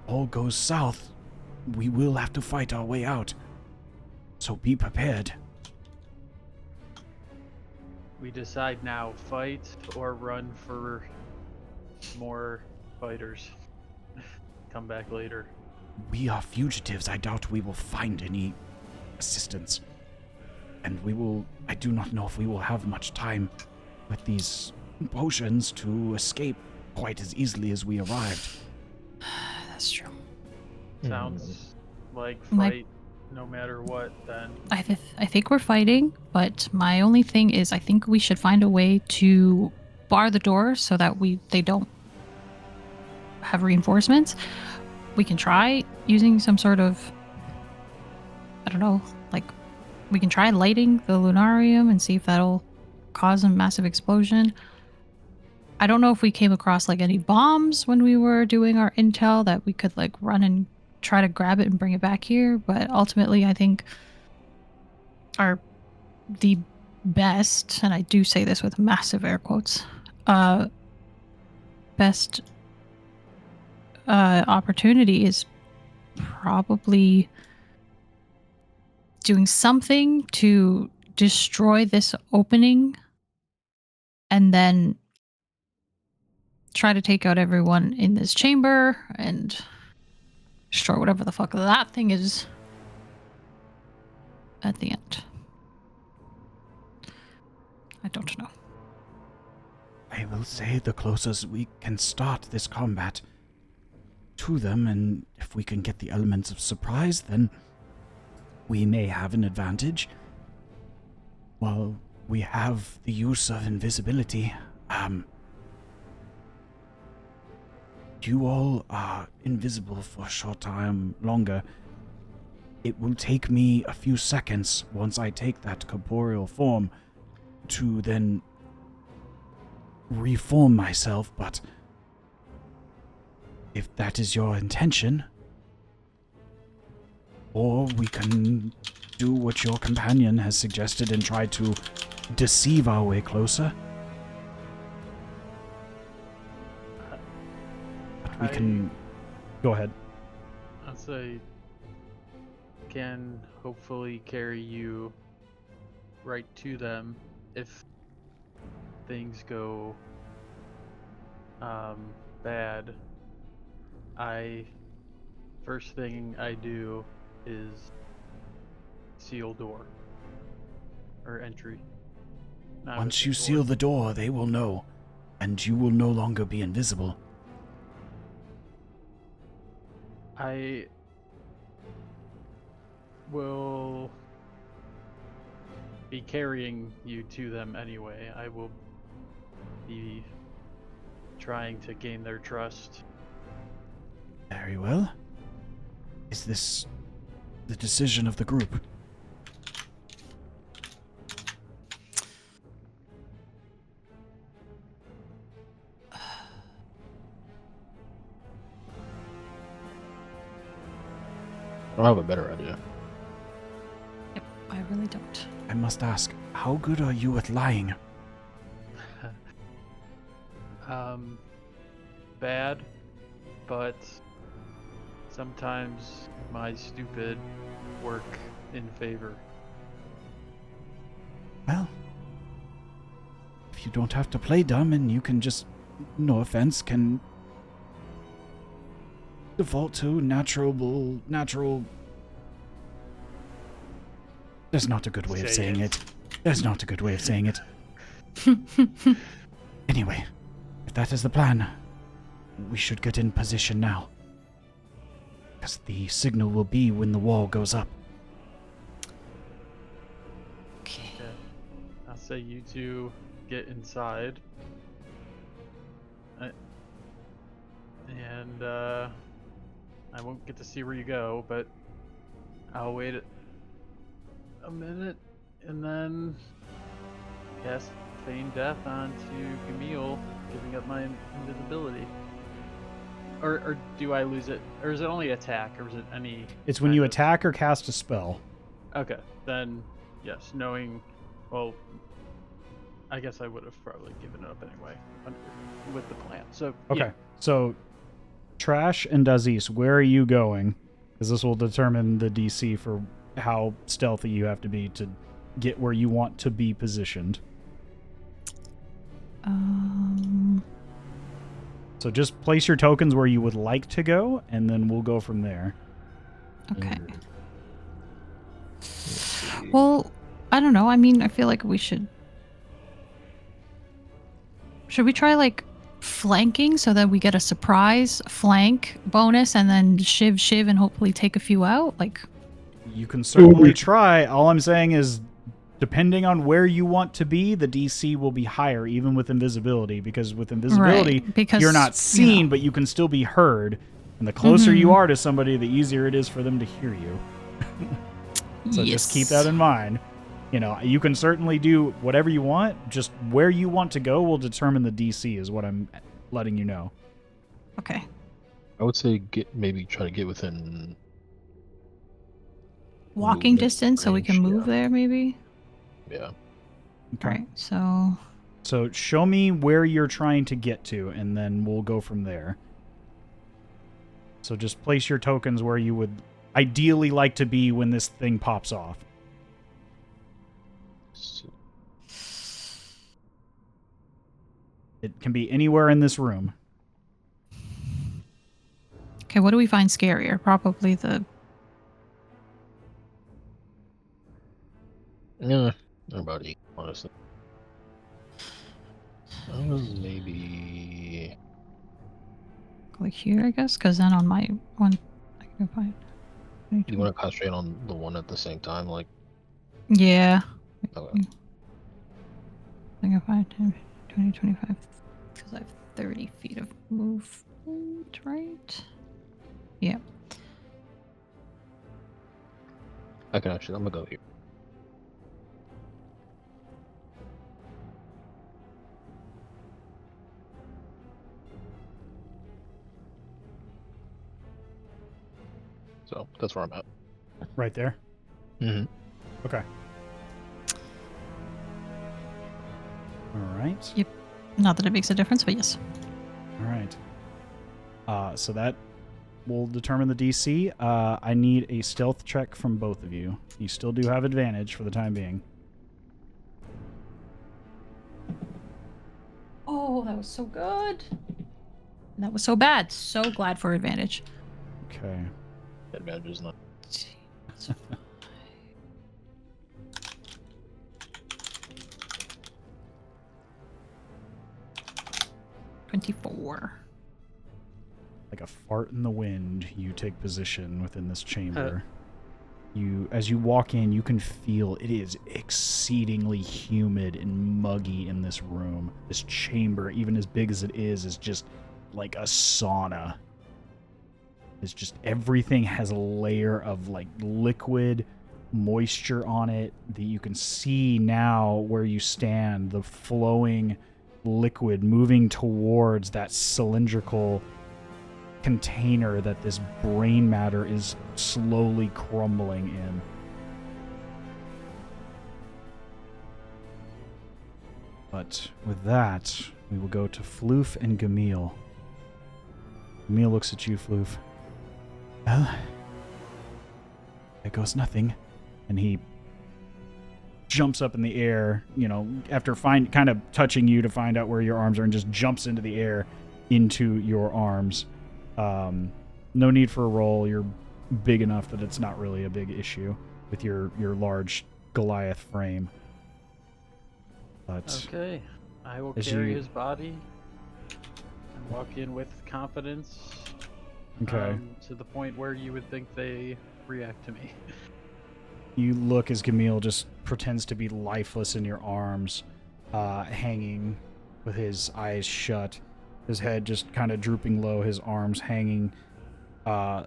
all goes south, we will have to fight our way out. So be prepared. We decide now, fight or run for more fighters. Come back later. We are fugitives. I doubt we will find any assistance. And I do not know if we will have much time with these potions to escape quite as easily as we arrived. That's true. Sounds like My- fight no matter what, then. I think we're fighting, but my only thing is I think we should find a way to bar the door so that they don't have reinforcements. We can try using some sort of, I don't know, like we can try lighting the lunarium and see if that'll cause a massive explosion. I don't know if we came across like any bombs when we were doing our intel that we could like run and try to grab it and bring it back here, but ultimately I think the best, and I do say this with massive air quotes, best opportunity is probably doing something to destroy this opening and then try to take out everyone in this chamber and destroy whatever the fuck that thing is at the end. I don't know. I will say the closest we can start this combat to them, and if we can get the elements of surprise, then we may have an advantage. While we have the use of invisibility, you all are invisible for a short time longer. It will take me a few seconds once I take that corporeal form to then reform myself, but if that is your intention, or we can do what your companion has suggested and try to deceive our way closer. But we can... Go ahead. I'd say can hopefully carry you right to them if things go bad. First thing I do is seal door or entry. Once you seal the door, they will know, and you will no longer be invisible. I will be carrying you to them anyway. I will be trying to gain their trust. Very well. Is this the decision of the group? I have a better idea. Yep, I really don't. I must ask, how good are you at lying? Bad, but sometimes my stupid work in favor. Well, if you don't have to play dumb and you can just, no offense, can default to natural... There's not a good way of saying it. There's not a good way of saying it. Anyway, if that is the plan, we should get in position now. Because the signal will be when the wall goes up. Okay. Okay. I'll say you two get inside. And I won't get to see where you go, but I'll wait a minute and then cast Feign Death onto Camille, giving up my invisibility. Or do I lose it? Or is it only attack? Or is it any... It's when kind you of- attack or cast a spell. Okay, then yes, knowing... Well, I guess I would have probably given it up anyway with the plan. So Okay, yeah. so Trash and Dazes, where are you going? Because this will determine the DC for how stealthy you have to be to get where you want to be positioned. So just place your tokens where you would like to go, and then we'll go from there. Okay. Well, I don't know. I mean, I feel like we should. Should we try like flanking so that we get a surprise flank bonus and then shiv and hopefully take a few out? Like, You can certainly try. All I'm saying is, depending on where you want to be, the DC will be higher, even with invisibility, because with invisibility, right, because, you're not seen, you know. but you can still be heard. And the closer you are to somebody, the easier it is for them to hear you. So just keep that in mind. You know, you can certainly do whatever you want. Just where you want to go will determine the DC, is what I'm letting you know. Okay. I would say maybe try to get within Walking movement distance so we can range, move there, maybe? Yeah. Okay. All right, so... So show me where you're trying to get to, and then we'll go from there. So just place your tokens where you would ideally like to be when this thing pops off. It can be anywhere in this room. Okay, what do we find scarier? Probably the... Yeah, they're about equal, honestly. Maybe... like here, I guess? Because then on my one, I can go find... You want to concentrate on the one at the same time, like... Yeah. Okay. I can find 10, 20, 25. Because I have 30 feet of movement, right? Yeah. I can actually, I'm gonna go here. So that's where I'm at. Right there? Mm-hmm. Okay. All right. Yep. Not that it makes a difference, but yes. All right. So that will determine the DC. I need a stealth check from both of you. You still do have advantage for the time being. Oh, that was so good. That was so bad. So glad for advantage. Okay. Advantage is not. That's 24. Like a fart in the wind, you take position within this chamber. As you walk in, you can feel it is exceedingly humid and muggy in this room. This chamber, even as big as it is just like a sauna. It's just everything has a layer of like liquid moisture on it that you can see now where you stand, the flowing liquid moving towards that cylindrical container that this brain matter is slowly crumbling in. But with that, we will go to Floof and Gamil. Gamil looks at you, Floof. Well, there goes nothing. And he jumps up in the air, you know, after kind of touching you to find out where your arms are, and just jumps into the air into your arms. No need for a roll. You're big enough that it's not really a big issue with your large Goliath frame. But okay, I will as carry you- his body and walk in with confidence. Okay. To the point where you would think they react to me. You look as Gamil just pretends to be lifeless in your arms, hanging with his eyes shut, his head just kind of drooping low, his arms hanging And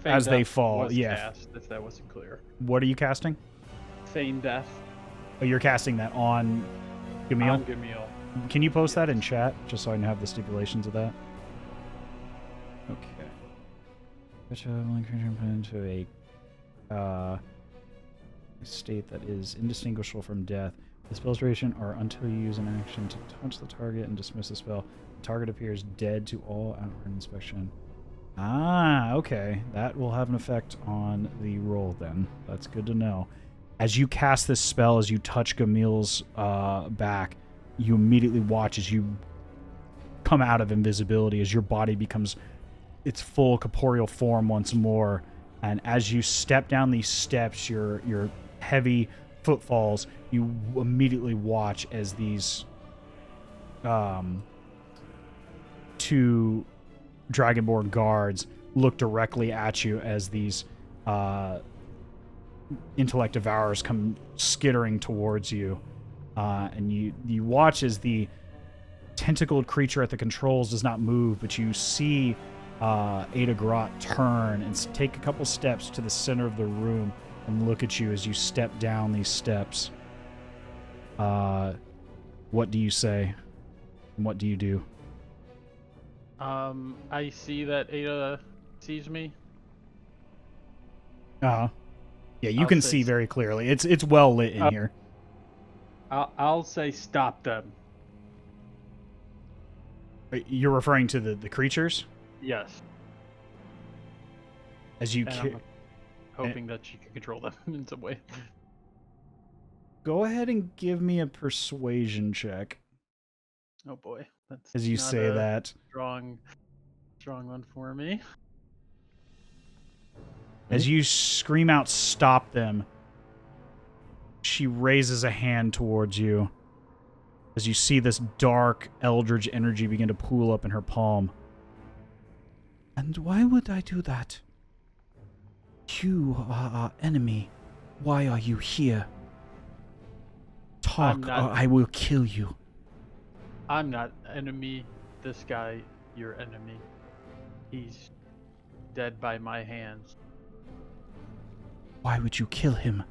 as Feign they Death fall. was Yeah. cast, if that wasn't clear. What are you casting? Feign Death Oh, you're casting that on Gamil? on Gamil. Can you post that in chat, just so I can have the stipulations of that? Okay. Which one creature put into a state that is indistinguishable from death. The spell's duration are until you use an action to touch the target and dismiss the spell. The target appears dead to all outward inspection. Ah, okay. That will have an effect on the roll then. That's good to know. As you cast this spell, as you touch Gamil's back, you immediately watch as you come out of invisibility, as your body becomes its full corporeal form once more. And as you step down these steps, your heavy footfalls, you immediately watch as these two Dragonborn guards look directly at you as these intellect devourers come skittering towards you. And you watch as the tentacled creature at the controls does not move, but you see Ada Grot turn and take a couple steps to the center of the room and look at you as you step down these steps. What do you say? And what do you do? I see that Ada sees me. Yeah, you I'll can say see very clearly. It's well lit in here. I'll say stop them. You're referring to the creatures? Yes. As you And I'm hoping that she can control them in some way. go ahead and give me a persuasion check Oh boy, that's as you not say a that. strong one for me. As you scream out, "Stop them!" she raises a hand towards you. As you see this dark eldritch energy begin to pool up in her palm. And why would I do that? You are our enemy. Why are you here? Talk, or I will kill you. I'm not enemy. This guy, your enemy. He's dead by my hands. Why would you kill him?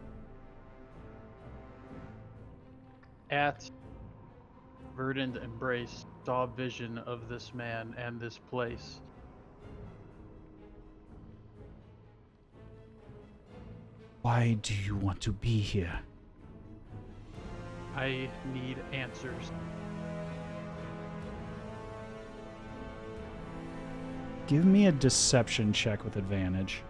At Verdant Embrace, saw a vision of this man and this place. Why do you want to be here? I need answers. Give me a deception check with advantage.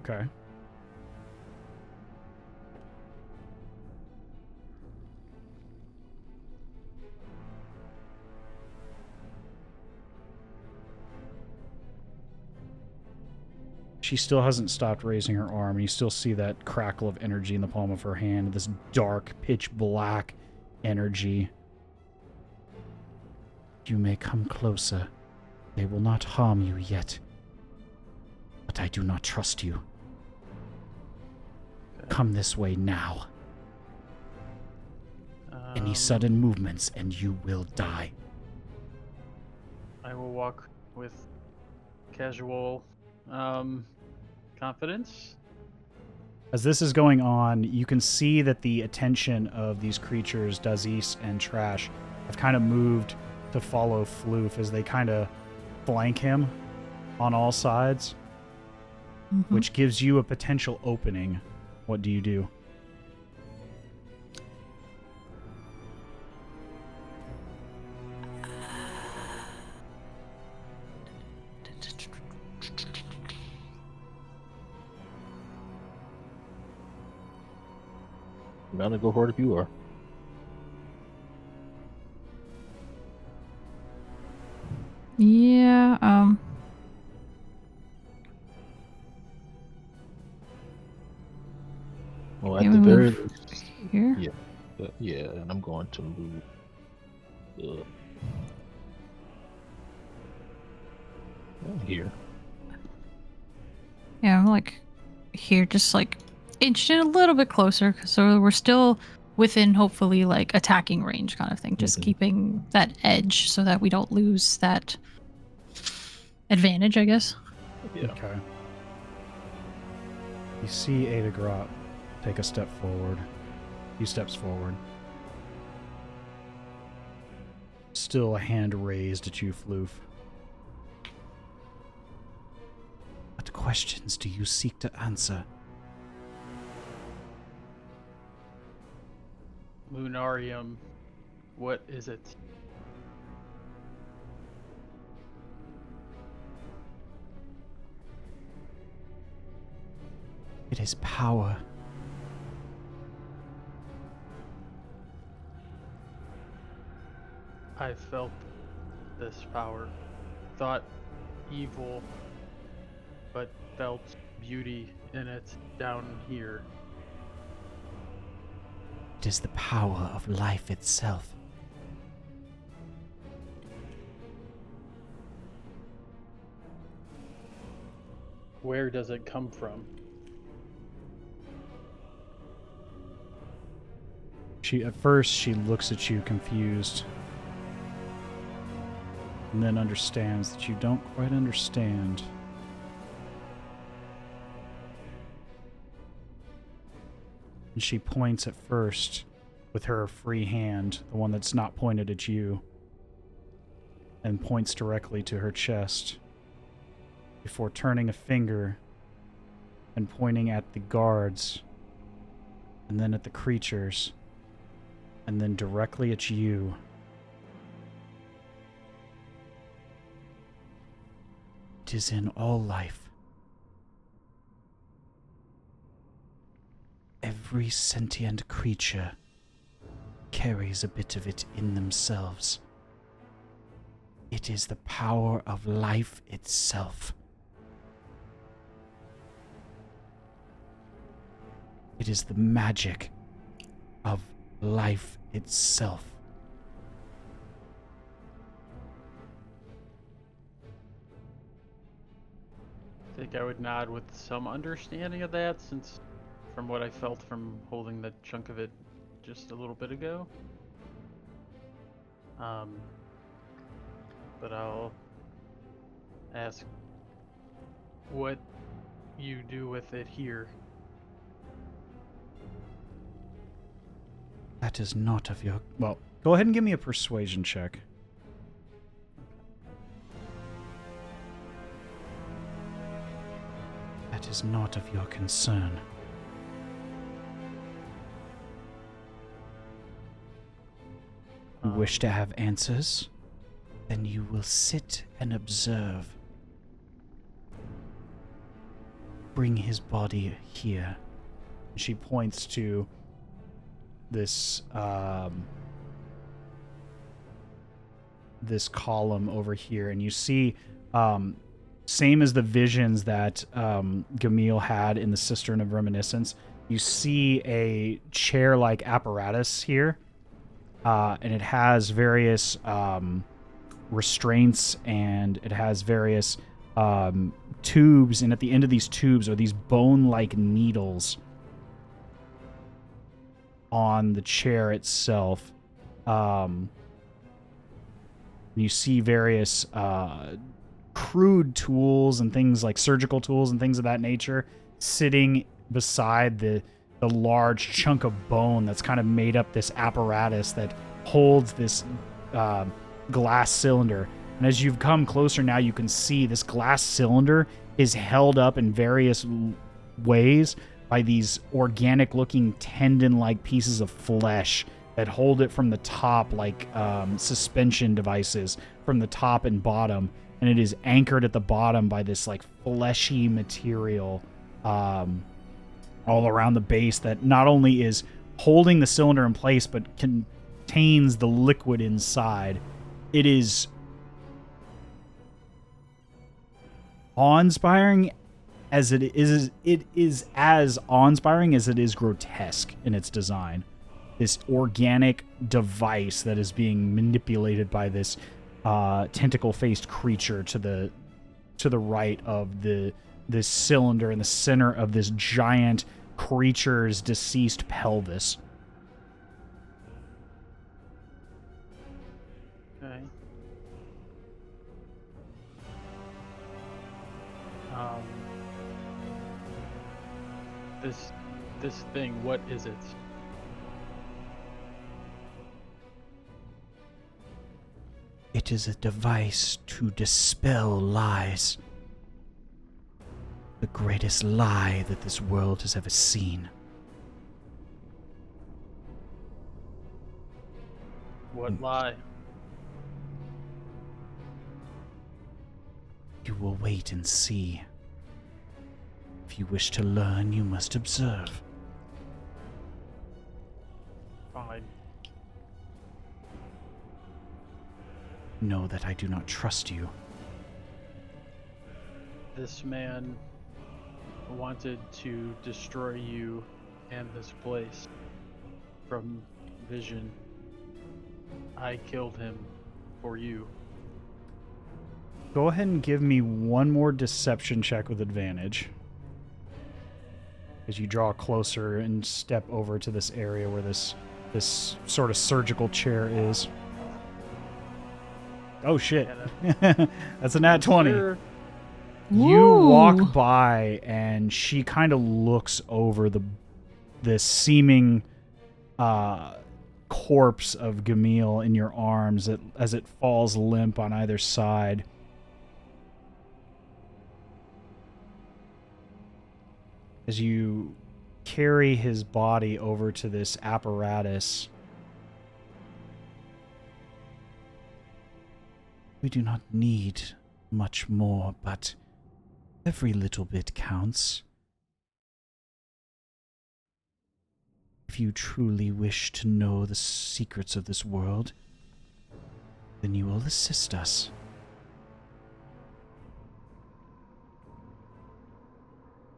Okay. She still hasn't stopped raising her arm, and you still see that crackle of energy in the palm of her hand, this dark, pitch black energy. You may come closer. They will not harm you yet. But I do not trust you. Come this way now. Any sudden movements and you will die. I will walk with casual confidence. As this is going on, you can see that the attention of these creatures, Dazes and Trash, have kind of moved to follow Floof as they kind of flank him on all sides, which gives you a potential opening. What do you do? I'm gonna go for it if you are. Yeah, Well, at Can the we very move least, here. yeah, and I'm going to move. Here. Yeah, I'm like here, just like inched in a little bit closer, so we're still within hopefully like attacking range kind of thing. Just keeping that edge so that we don't lose that advantage, I guess. Yeah. Okay. You see Ada Grot take a step forward. A few steps forward. Still a hand raised at you, Floof. questions do you seek to answer? Lunarium, what is it? It is power. I felt this power. Thought evil, but felt beauty in it down here. It is the power of life itself. Where does it come from? At first, she looks at you confused. And then understands that you don't quite understand. And she points at first with her free hand, the one that's not pointed at you, and points directly to her chest, before turning a finger and pointing at the guards, and then at the creatures, and then directly at you. It is in all life. Every sentient creature carries a bit of it in themselves. It is the power of life itself. It is the magic of life itself. I think I would nod with some understanding of that, since from what I felt from holding the chunk of it just a little bit ago. But I'll ask what you do with it here. That is not of your... Well, go ahead and give me a persuasion check. That is not of your concern. You wish to have answers? Then you will sit and observe. Bring his body here. She points to this this column over here, and you see, same as the visions that Gamil had in the Cistern of Reminiscence, you see a chair-like apparatus here, and it has various restraints, and it has various tubes, and at the end of these tubes are these bone-like needles on the chair itself. You see various crude tools and things like surgical tools and things of that nature sitting beside the large chunk of bone that's kind of made up this apparatus that holds this glass cylinder. And as you've come closer now, you can see this glass cylinder is held up in various ways by these organic-looking tendon-like pieces of flesh that hold it from the top, like suspension devices from the top and bottom, and it is anchored at the bottom by this like fleshy material all around the base that not only is holding the cylinder in place, but contains the liquid inside. It is awe-inspiring as it is as awe-inspiring as it is grotesque in its design. This organic device that is being manipulated by this tentacle-faced creature to the right of this cylinder in the center of this giant creature's deceased pelvis. Okay. This thing, what is it? It is a device to dispel lies. The greatest lie that this world has ever seen. What lie? You will wait and see. If you wish to learn, you must observe. Fine. Know that I do not trust you. This man wanted to destroy you and this place from vision. I killed him for you. Go ahead and give me one more deception check with advantage. As you draw closer and step over to this area where this sort of surgical chair is. Oh shit. That's a nat 20. Sure. You Ooh. walk by and she kind of looks over this seeming corpse of Gamil in your arms as it falls limp on either side. As you carry his body over to this apparatus, we do not need much more, but every little bit counts. If you truly wish to know the secrets of this world, then you will assist us.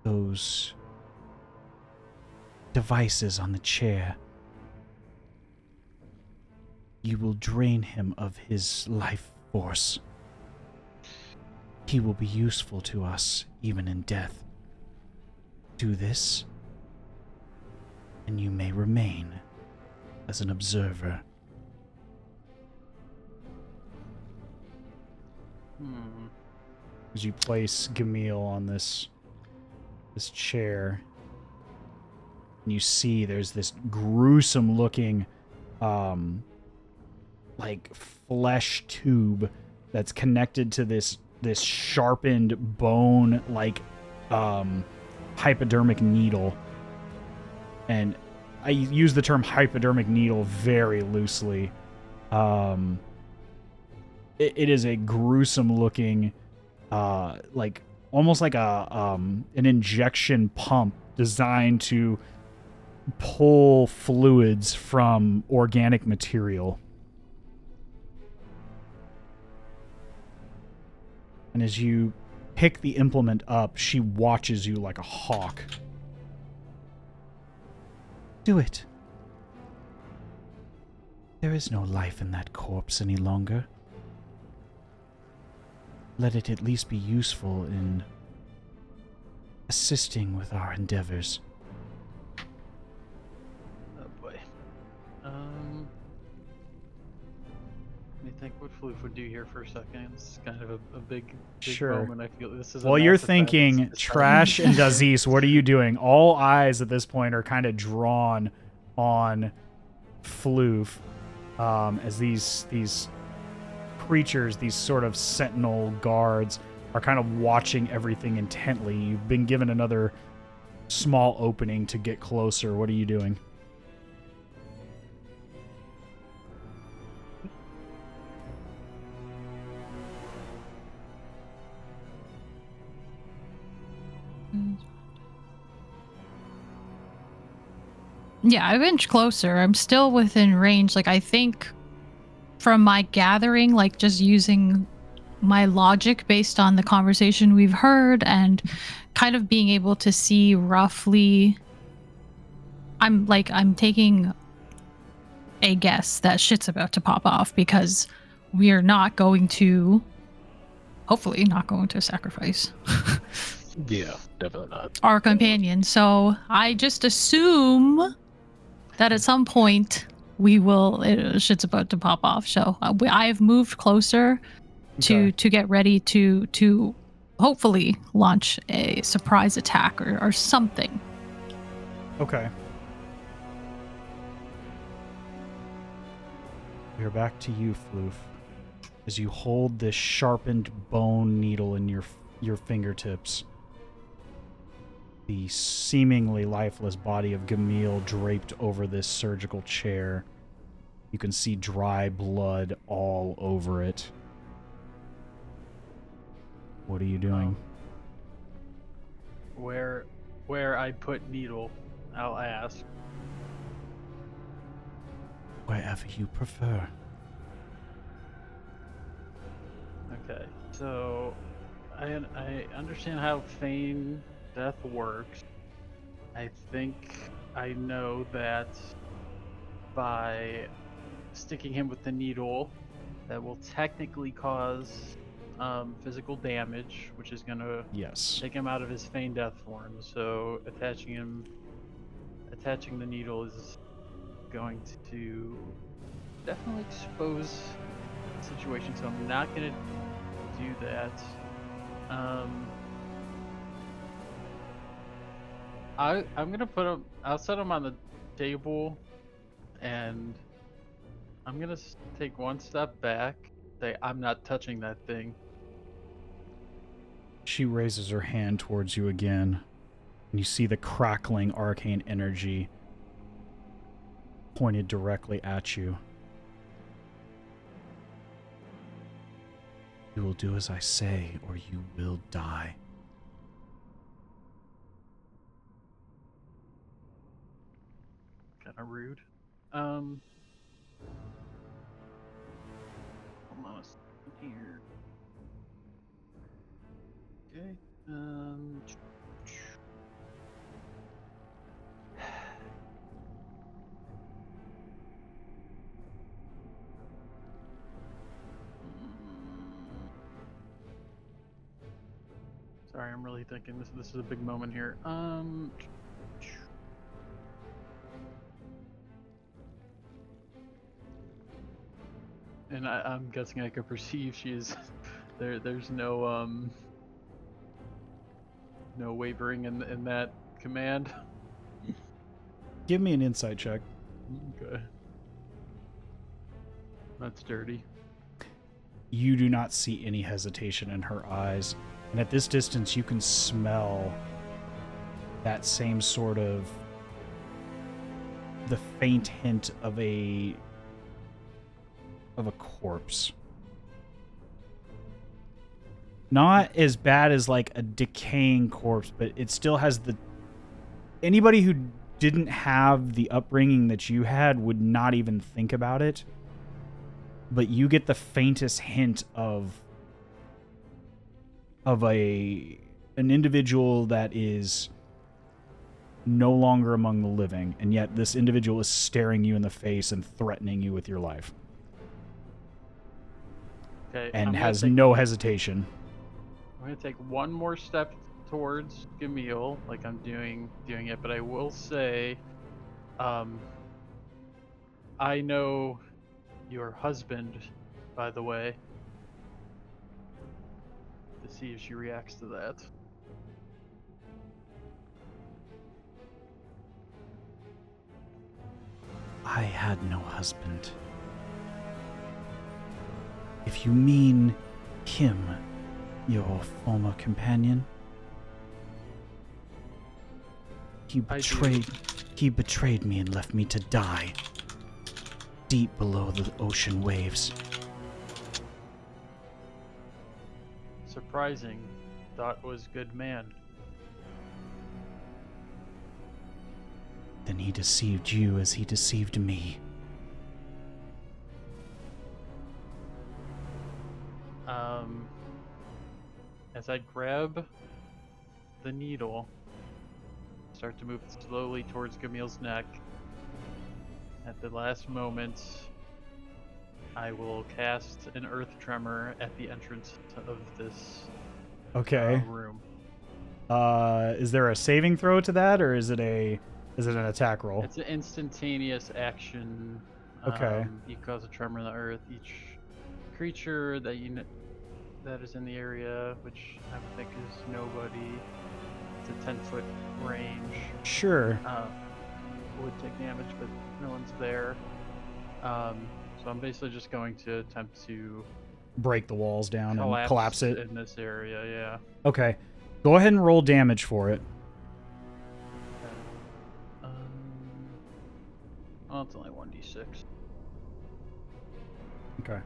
Those devices on the chair. You will drain him of his life force. He will be useful to us, even in death. Do this, and you may remain as an observer. As you place Gamil on this chair, and you see there's this gruesome looking like flesh tube that's connected to this sharpened bone like hypodermic needle. And I use the term hypodermic needle very loosely. It is a gruesome looking like almost like an injection pump designed to pull fluids from organic material. And as you pick the implement up, she watches you like a hawk. Do it. There is no life in that corpse any longer. Let it at least be useful in assisting with our endeavors. Oh boy. Let me think what Floof would do here for a second. It's kind of a big Sure. moment. I feel this is. Well, you're thinking Trash and Dazes. What are you doing? All eyes at this point are kind of drawn on Floof, as these creatures, these sort of sentinel guards, are kind of watching everything intently. You've been given another small opening to get closer. What are you doing? Yeah, I've inched closer. I'm still within range. Like, I think from my gathering, like just using my logic based on the conversation we've heard and kind of being able to see roughly, I'm taking a guess that shit's about to pop off because we are not going to, hopefully not going to sacrifice Yeah, definitely not. our companion. So I just assume that at some point shit's about to pop off. So I have moved closer to get ready to hopefully launch a surprise attack or something. Okay. We're back to you, Floof, as you hold this sharpened bone needle in your fingertips. the seemingly lifeless body of Gamil draped over this surgical chair. You can see dry blood all over it. What are you doing? Where I put needle, I'll ask. Wherever you prefer. Okay, so I understand how feign death works. I think I know that by sticking him with the needle, that will technically cause physical damage, which is going to Yes. take him out of his feigned death form. So attaching the needle is going to definitely expose the situation. So I'm not going to do that. I'm gonna put him. I'll set him on the table, and I'm gonna take one step back. Say, I'm not touching that thing. She raises her hand towards you again, and you see the crackling arcane energy pointed directly at you. You will do as I say, or you will die. Kind of rude. Hold on a second here. Okay. Sorry, I'm really thinking this is a big moment here. And I'm guessing I could perceive she is there's no no wavering in that command. Give me an insight check. Okay. That's dirty. You do not see any hesitation in her eyes. And at this distance, you can smell that same sort of the faint hint of a corpse. Not as bad as like a decaying corpse, but it still has the... Anybody who didn't have the upbringing that you had would not even think about it. But you get the faintest hint of an individual that is no longer among the living, and yet this individual is staring you in the face and threatening you with your life. Okay. And has no hesitation. I'm gonna take one more step towards Gamil, like I'm doing it, but I will say, I know your husband, by the way, to see if she reacts to that. I had no husband. If you mean him, your former companion, he betrayed me and left me to die deep below the ocean waves. Surprising. Thought was good man. Then he deceived you as he deceived me. As I grab the needle, start to move slowly towards Gamil's neck. At the last moment, I will cast an earth tremor at the entrance of this room. Is there a saving throw to that, or is it an attack roll? It's an instantaneous action. Okay. You cause a tremor in the earth. Each creature that that is in the area, which I would think is nobody. It's a 10-foot range. Sure. Would take damage, but no one's there. So I'm basically just going to attempt to break the walls down and collapse it in this area. Yeah. Okay. Go ahead and roll damage for it. Oh, it's only 1d6. Okay.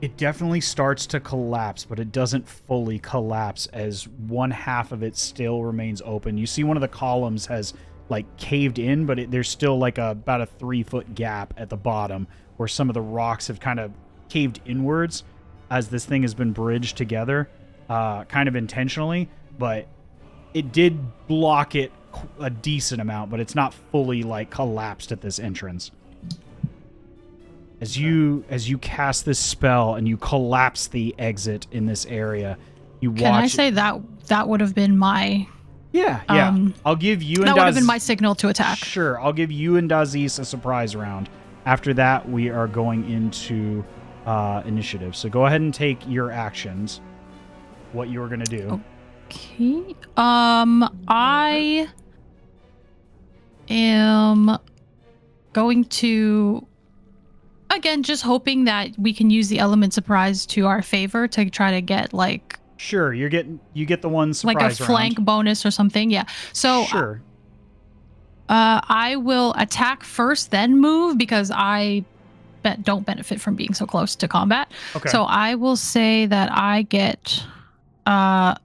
It definitely starts to collapse, but it doesn't fully collapse as one half of it still remains open. You see one of the columns has like caved in, but there's still like about a 3-foot gap at the bottom where some of the rocks have kind of caved inwards as this thing has been bridged together, kind of intentionally, but it did block it a decent amount, but it's not fully like collapsed at this entrance. As you cast this spell and you collapse the exit in this area, you watch. Can I say that would have been my? Yeah. I'll give you and that would have been my signal to attack. Sure, I'll give you and Dazes a surprise round. After that, we are going into initiative. So go ahead and take your actions. What you were gonna do? Okay. I am going to. Again, just hoping that we can use the element surprise to our favor to try to get like. Sure, you get the one surprise like a flank round. bonus or something. Yeah. So sure. I will attack first, then move because I don't benefit from being so close to combat. Okay. So I will say that I get. I'll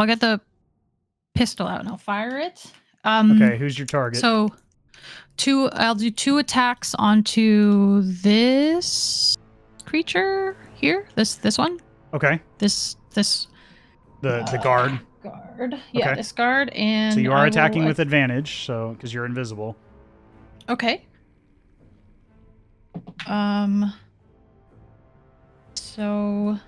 get the pistol out and I'll fire it. Okay, who's your target? So. I'll do 2 attacks onto this creature here. This one. Okay. This. The guard. Guard. Yeah, okay. This guard, and so you are attacking with advantage, so because you're invisible. Okay. So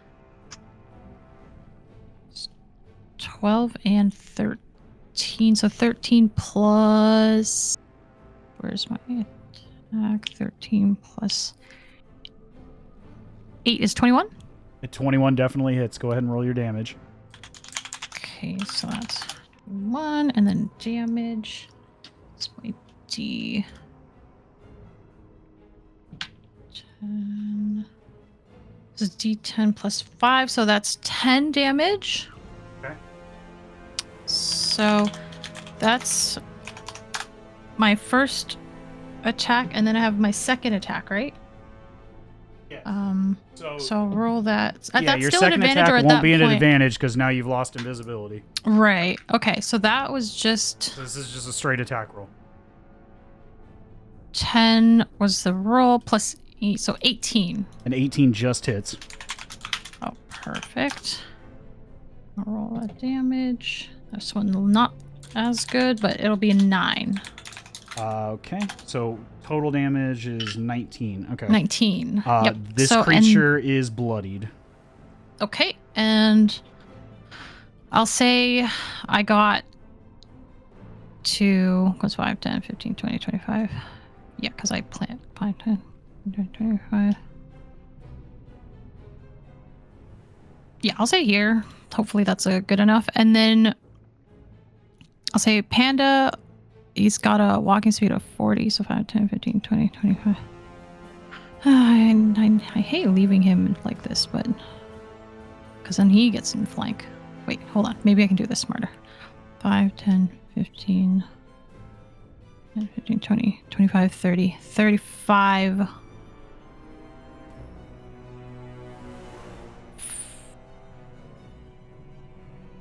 12 and 13. So 13 plus. Where's my attack? 13 plus 8 is 21? A 21 definitely hits. Go ahead and roll your damage. Okay, so that's 1, and then damage. It's my D. 10. This is D10 plus 5, so that's 10 damage. Okay. So that's my first attack, and then I have my second attack, right? Yeah. So I'll roll that. Yeah, that's your still an second advantage, attack or at won't that be an point? advantage because now you've lost invisibility. Right. Okay, so that was just So this is just a straight attack roll. 10 was the roll plus 8, so 18. An 18 just hits. Oh, perfect. I'll roll that damage. This one not as good, but it'll be a 9. Okay, so total damage is 19. Okay. 19. Yep. This So, creature is bloodied. Okay, and I'll say I got to, what's 5, 10, 15, 20, 25. Yeah, because I plant 5, 10, 25. Yeah, I'll say here. Hopefully that's a good enough. And then I'll say Panda, he's got a walking speed of 40, so 5, 10, 15, 20, 25. I hate leaving him like this, but because then he gets in flank. Wait, hold on. Maybe I can do this smarter. 5, 10, 15, 10, 15, 20, 25, 30, 35.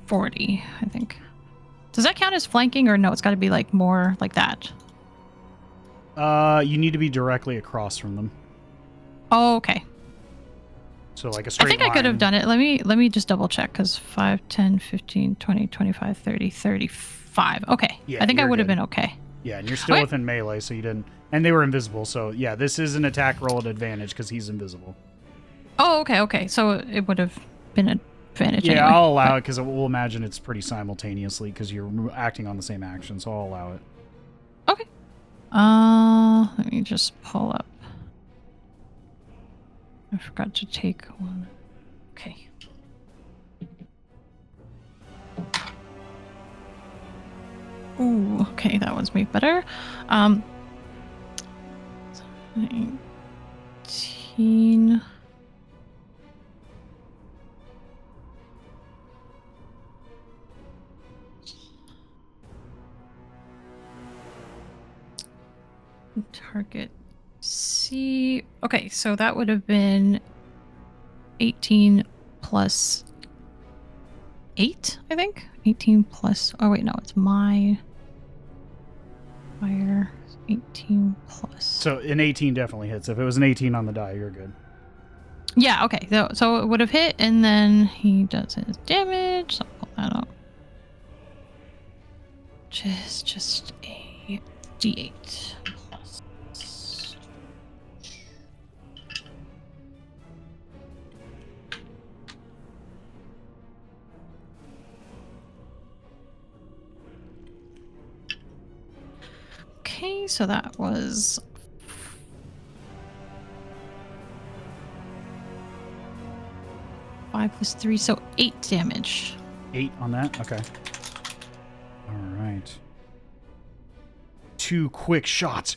40, I think. Does that count as flanking, or no? It's got to be like more like that. You need to be directly across from them. Oh, okay. So like a straight I think line. I could have done it. Let me just double check, because 5, 10, 15, 20, 25, 30, 35. Okay. Yeah, I think I you're would have good. been okay. Yeah, and you're still Okay. within melee, so you didn't... And they were invisible, so yeah, this is an attack roll at advantage because he's invisible. Oh, okay. So it would have been an advantage Yeah, anyway. I'll allow it because we'll imagine it's pretty simultaneously because you're acting on the same action, so I'll allow it. Okay. Let me just pull up. I forgot to take one. Okay. Ooh, okay, that one's way better. 19. Target C. Okay, so that would have been 18 plus 8, I think. 18 plus. Oh, wait, no, it's my fire. 18 plus. So an 18 definitely hits. If it was an 18 on the die, you're good. Yeah, okay. So it would have hit, and then he does his damage. So I'll pull that up. Just a D8 plus. Okay, so that was 5 plus 3, so 8 damage. 8 on that? Okay. All right. 2 quick shots.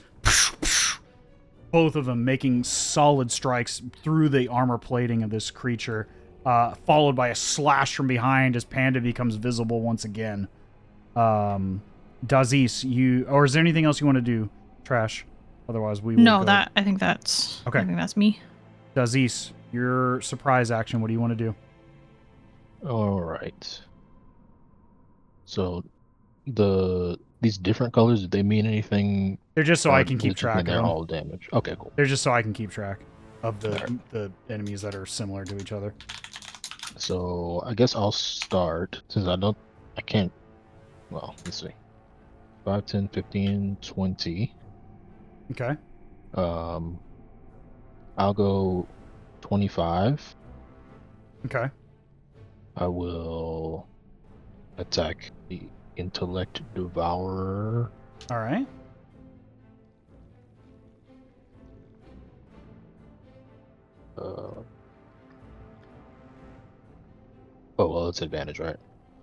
Both of them making solid strikes through the armor plating of this creature, followed by a slash from behind as Panda becomes visible once again. Dazes, or is there anything else you want to do, Trash? Otherwise, we will No, go. I think that's Okay. I think that's me. Dazes, your surprise action, what do you want to do? All right. So, these different colors, do they mean anything? They're just so or I can does keep it just mean track of they're them. all damage. Okay, cool. They're just so I can keep track of Alright. the enemies that are similar to each other. So I guess I'll start since I can't. Well, let's see. 5, 10, 15, 20. Okay. I'll go 25. Okay. I will attack the Intellect Devourer. All right. Oh, well, it's advantage, right?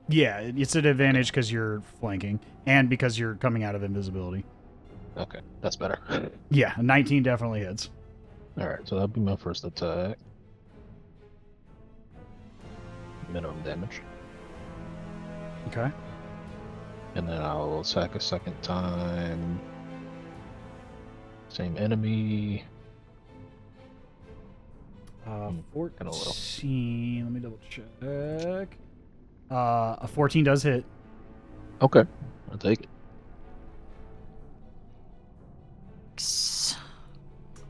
Yeah, it's an advantage because you're flanking and because you're coming out of invisibility. Okay, that's better. Yeah, a 19 definitely hits. Alright, so that'll be my first attack. Minimum damage. Okay. And then I'll attack a second time. Same enemy. Kinda low. 14. Let me double check. A 14 does hit. Okay, I'll take it.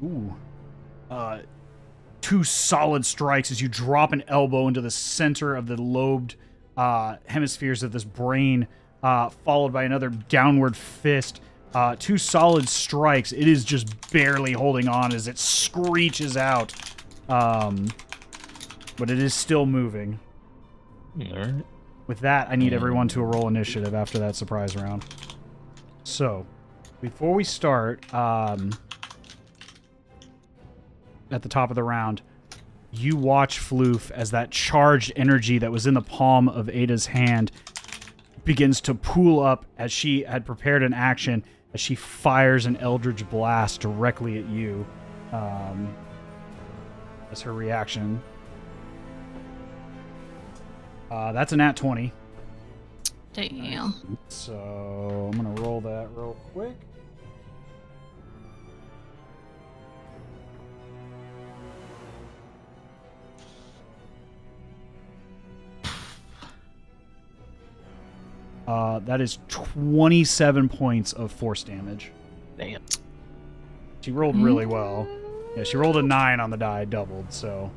Ooh. 2 solid strikes as you drop an elbow into the center of the lobed hemispheres of this brain, followed by another downward fist. 2 solid strikes. It is just barely holding on as it screeches out. But it is still moving. Alright. With that, I need everyone to roll initiative after that surprise round. So, before we start, at the top of the round, you watch Floof as that charged energy that was in the palm of Ada's hand begins to pool up as she had prepared an action as she fires an Eldritch Blast directly at you. As her reaction. That's a nat 20. Damn. So I'm going to roll that real quick. That is 27 points of force damage. Damn. She rolled really well. Yeah, she rolled a 9 on the die, doubled, so...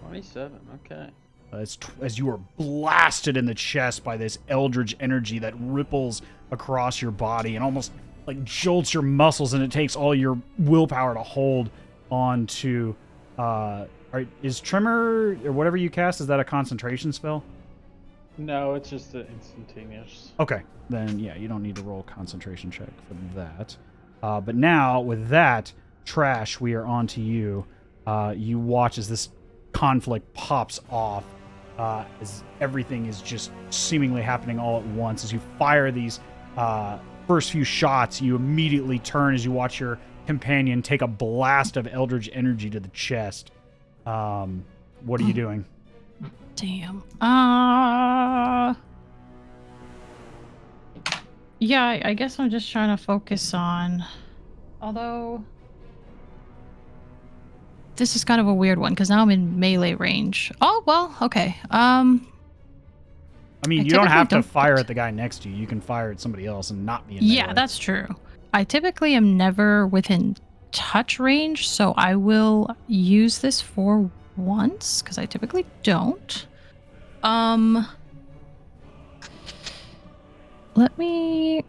27, okay. As you are blasted in the chest by this eldritch energy that ripples across your body and almost like jolts your muscles, and it takes all your willpower to hold on to... is Tremor, or whatever you cast, is that a concentration spell? No, it's just an instantaneous. Okay, then yeah, you don't need to roll a concentration check for that. But now, with that, Trash, we are on to you. You watch as this conflict pops off, as everything is just seemingly happening all at once. As you fire these first few shots, you immediately turn as you watch your companion take a blast of eldritch energy to the chest. What are you doing? Damn. Yeah, I guess I'm just trying to focus on. Although this is kind of a weird one because now I'm in melee range. Oh well, okay. I mean, I you don't typically have to don't- fire at the guy next to you. You can fire at somebody else and not be in Yeah, melee. that's true. I typically am never within touch range, so I will use this for once because I typically don't. Let me.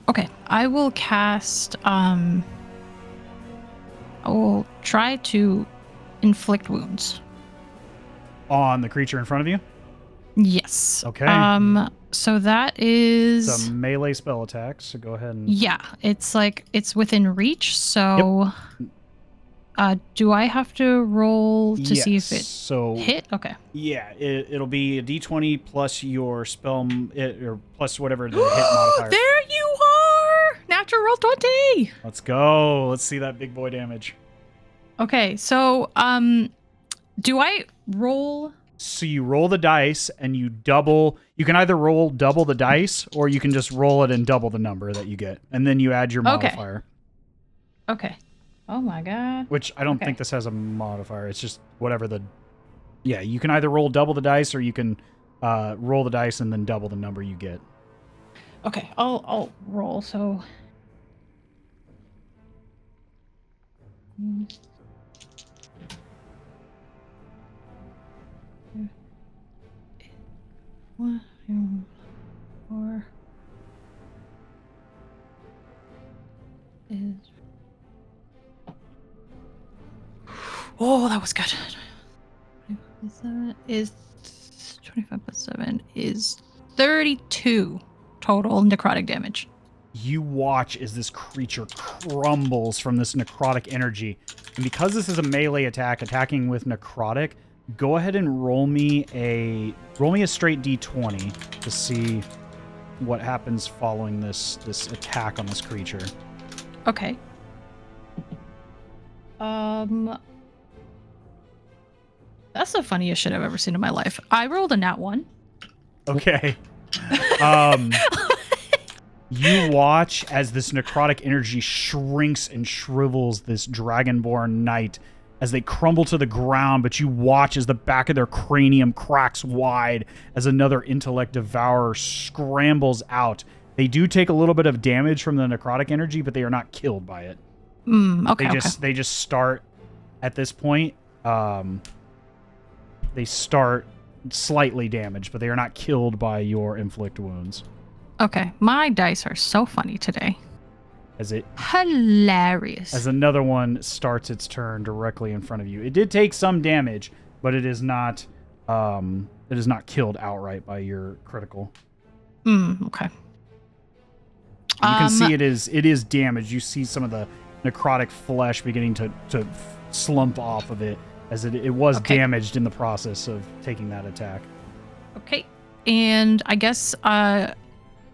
Okay, I will cast. I will try to inflict wounds. On the creature in front of you? Yes. Okay. So that is. It's a melee spell attack, so go ahead and... Yeah, it's like it's within reach. So, do I have to roll to see if it so hit? Okay. Yeah, it'll be a d20 plus your spell, or plus whatever the hit modifier. There you are! Natural 20! Let's go. Let's see that big boy damage. Okay, so, do I roll? So you roll the dice and you double. You can either roll double the dice or you can just roll it and double the number that you get. And then you add your modifier. Okay. Oh my god. Which I don't think this has a modifier. It's just whatever the... Yeah, you can either roll double the dice or you can roll the dice and then double the number you get. Okay, I'll roll, so... One, two, 4 is... Oh, that was good. 7 is 25 plus 7 is 32 total necrotic damage. You watch as this creature crumbles from this necrotic energy. And because this is a melee attack, attacking with necrotic, go ahead and roll me a straight d20 to see what happens following this attack on this creature. Okay. That's the funniest shit I've ever seen in my life. I rolled a nat 1. Okay. You watch as this necrotic energy shrinks and shrivels this dragonborn knight as they crumble to the ground, but you watch as the back of their cranium cracks wide as another intellect devourer scrambles out. They do take a little bit of damage from the necrotic energy, but they are not killed by it. Okay, They just start at this point. They start slightly damaged, but they are not killed by your inflict wounds. Okay, my dice are so funny today. As it Hilarious. As another one starts its turn directly in front of you. It did take some damage, but it is not killed outright by your critical. Okay. You can see it is damaged. You see some of the necrotic flesh beginning to slump off of it as it was damaged in the process of taking that attack. Okay. And I guess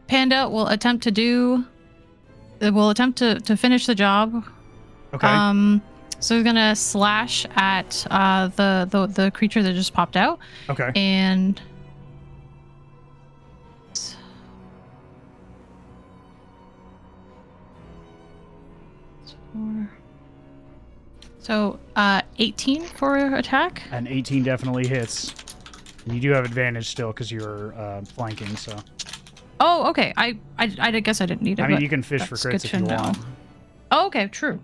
Panda will attempt to finish the job. Okay. So he's gonna slash at the creature that just popped out. Okay. And so 18 for attack. An 18 definitely hits. You do have advantage still because you're flanking, so. Oh, okay. I guess I didn't need it. I mean, you can fish for that's crits good if you to know. want. Oh, okay, true.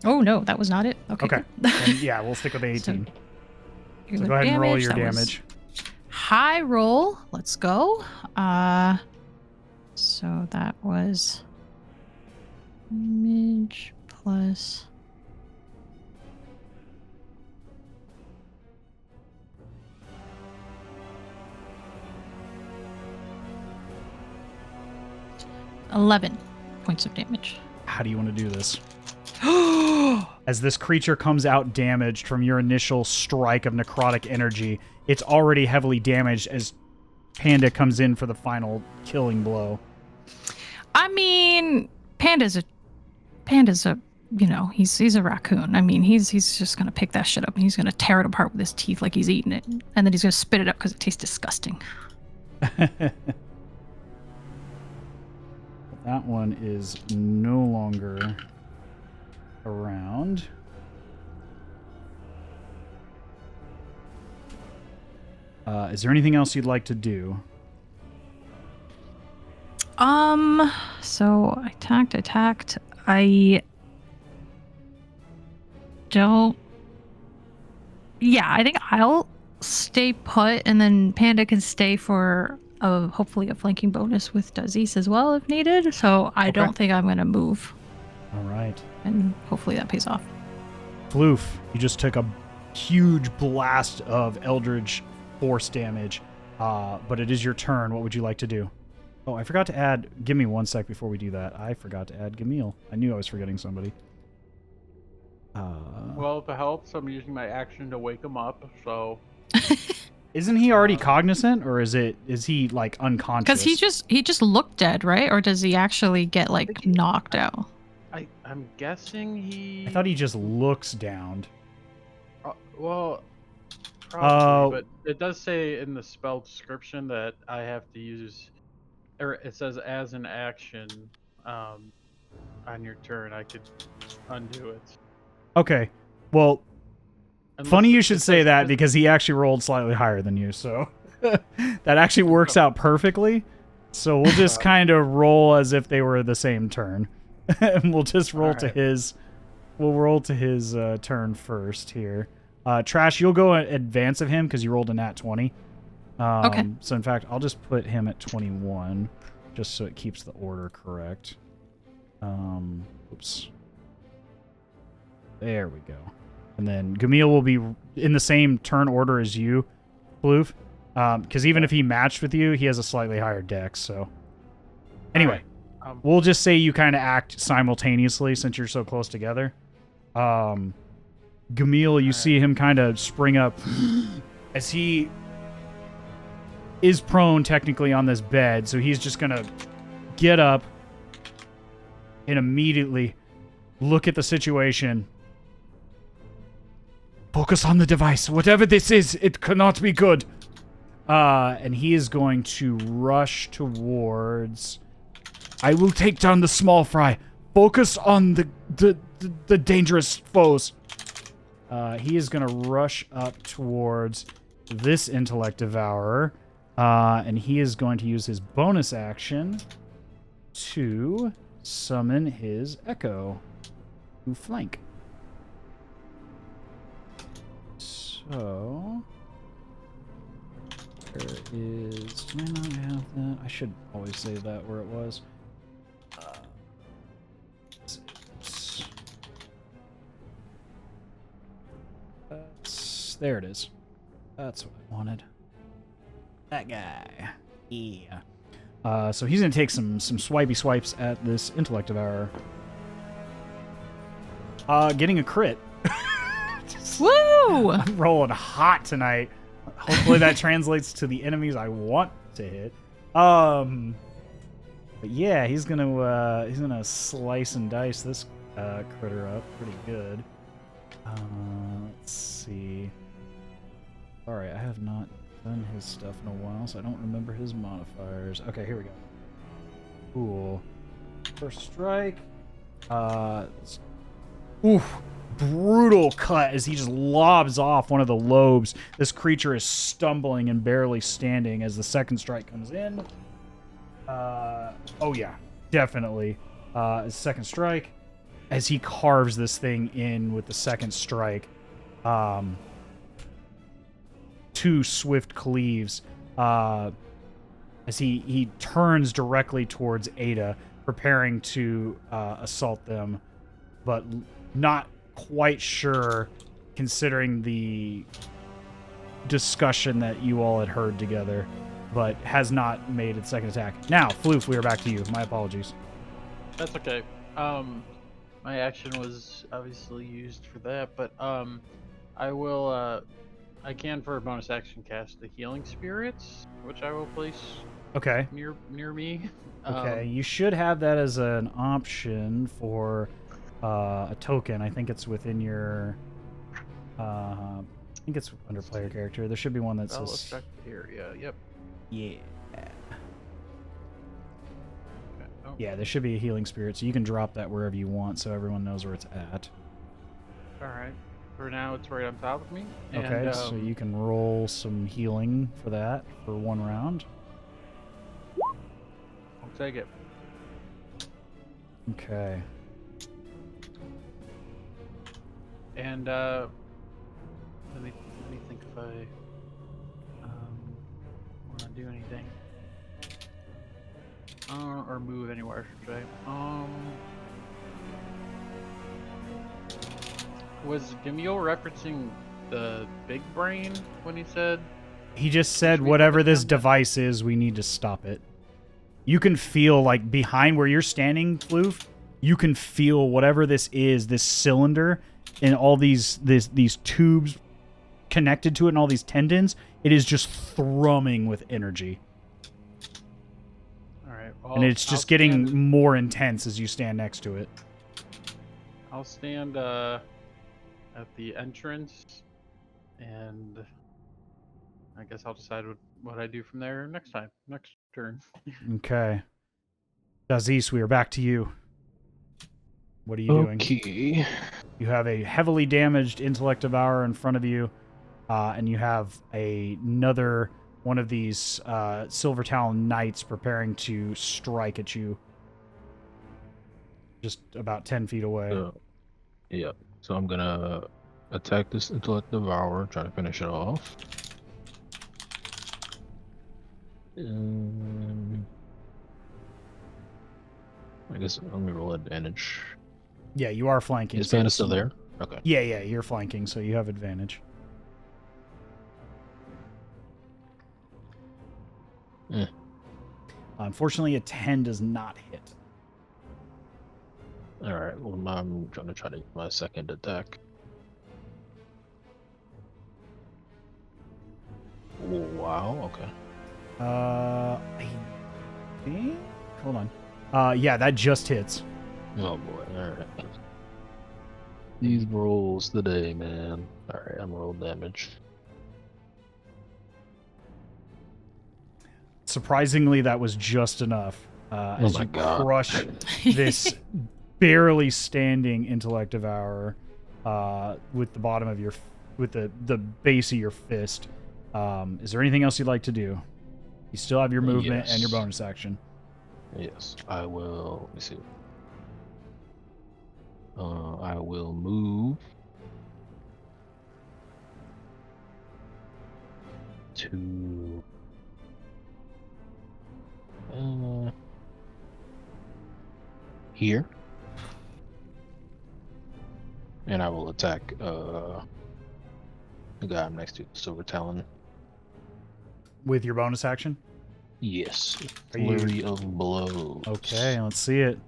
Oh no, that was not it. Okay. Okay. Then, yeah, we'll stick with the 18. So So go ahead and roll your that was damage. High roll. Let's go. So that was damage plus. $11 points of damage. How do you want to do this? As this creature comes out damaged from your initial strike of necrotic energy, it's already heavily damaged as Panda comes in for the final killing blow. I mean, Panda's a, you know, he's a raccoon. I mean, he's just gonna pick that shit up and he's gonna tear it apart with his teeth like he's eating it, and then he's gonna spit it up because it tastes disgusting. That one is no longer around. Is there anything else you'd like to do? So I attacked. I don't. Yeah, I think I'll stay put, and then Panda can stay for hopefully a flanking bonus with Dazes as well if needed. So I don't think I'm gonna move. All right. And hopefully that pays off. Floof, you just took a huge blast of Eldritch force damage, but it is your turn. What would you like to do? Oh, I forgot to add... Give me 1 sec before we do that. I forgot to add Gamil. I knew I was forgetting somebody. Well, if it helps, I'm using my action to wake him up, so... Isn't he already cognizant, or is he, like, unconscious? Because he just looked dead, right? Or does he actually get, like, knocked out? I'm guessing he... I thought he just looks downed. Well... Probably, but it does say in the spell description that I have to use... Or it says as an action on your turn, I could undo it. Okay. Well, Unless funny you should say that because he actually rolled slightly higher than you, so that actually works out perfectly. So we'll just kind of roll as if they were the same turn. And we'll just roll to his... We'll roll to his turn first here. Trash, you'll go in advance of him because you rolled a nat 20. Okay. So in fact, I'll just put him at 21, just so it keeps the order correct. Oops. There we go. And then Gamil will be in the same turn order as you, Floof. Because even if he matched with you, he has a slightly higher dex, so... Anyway, we'll just say you kind of act simultaneously since you're so close together. Gamil, you see him kind of spring up as he is prone technically on this bed, so he's just gonna get up and immediately look at the situation. Focus on the device. Whatever this is, it cannot be good. And he is going to rush towards... I will take down the small fry. Focus on the dangerous foes. He is going to rush up towards this Intellect Devourer. And he is going to use his bonus action to summon his Echo to flank. So... There is... Do I not have that? I should always say that where it was. There it is. That's what I wanted. That guy. Yeah. So he's going to take some swipey swipes at this Intellect Devourer. Getting a crit. Woo! I'm rolling hot tonight. Hopefully that translates to the enemies I want to hit. But yeah, he's gonna slice and dice this critter up pretty good. Let's see. Alright, I have not done his stuff in a while, so I don't remember his modifiers. Okay, here we go. Cool. First strike. Oof. Brutal cut as he just lobs off one of the lobes. This creature is stumbling and barely standing as the second strike comes in. Oh yeah, definitely. Second strike as he carves this thing in with the second strike. Two swift cleaves as he turns directly towards Ada, preparing to assault them, but not quite sure, considering the discussion that you all had heard together, but has not made its second attack. Now, Floof, we are back to you. My apologies. That's okay. My action was obviously used for that, but I will I can, for a bonus action, cast the Healing Spirits, which I will place Okay. near me. Okay. You should have that as an option for a token. I think it's within your. I think it's under player character. There should be one that Spell says. effect area. Yep. Yeah. Okay. Oh, Yeah, there should be a healing spirit, so you can drop that wherever you want, so everyone knows where it's at. all right. For now, it's right on top of me. Okay, And, so you can roll some healing for that for 1 round. I'll take it. Okay. And let me think if I want to do anything or move anywhere, should I say? Was Gamil referencing the big brain when he said? He just said, Should we whatever focus this on that? device is, we need to stop it. You can feel, like, behind where you're standing, Floof, you can feel whatever this is, this cylinder, and all these tubes connected to it and all these tendons. It is just thrumming with energy. All right. Well, And it's just I'll getting stand- more intense as you stand next to it. I'll stand at the entrance, and I guess I'll decide what I do from there next turn. Okay. Dazes, we are back to you. What are you doing? Okay. You have a heavily damaged intellect devourer in front of you, and you have another one of these Silver Talon Knights preparing to strike at you just about 10 feet away. Yeah. So I'm gonna attack this intellect devourer, try to finish it off. I guess let me roll advantage. Yeah, you are flanking. Is so Panda it's- still there? Okay. Yeah, you're flanking, so you have advantage. Eh. Unfortunately, a 10 does not hit. Alright, well now I'm trying to do my second attack. Oh, wow, okay. I think... Hold on. Yeah, that just hits. Oh boy, alright. These rolls today, man. Alright, I'm roll damage. Surprisingly, that was just enough. As my you God. crush this barely standing intellect devourer with the bottom of your, with the base of your fist. Is there anything else you'd like to do? You still have your movement and your Yes. bonus action. Yes, I will. Let me see. I will move to here, and I will attack the guy I'm next to, Silver Talon. With your bonus action? Yes, Are you- flurry of blows. Okay, let's see it.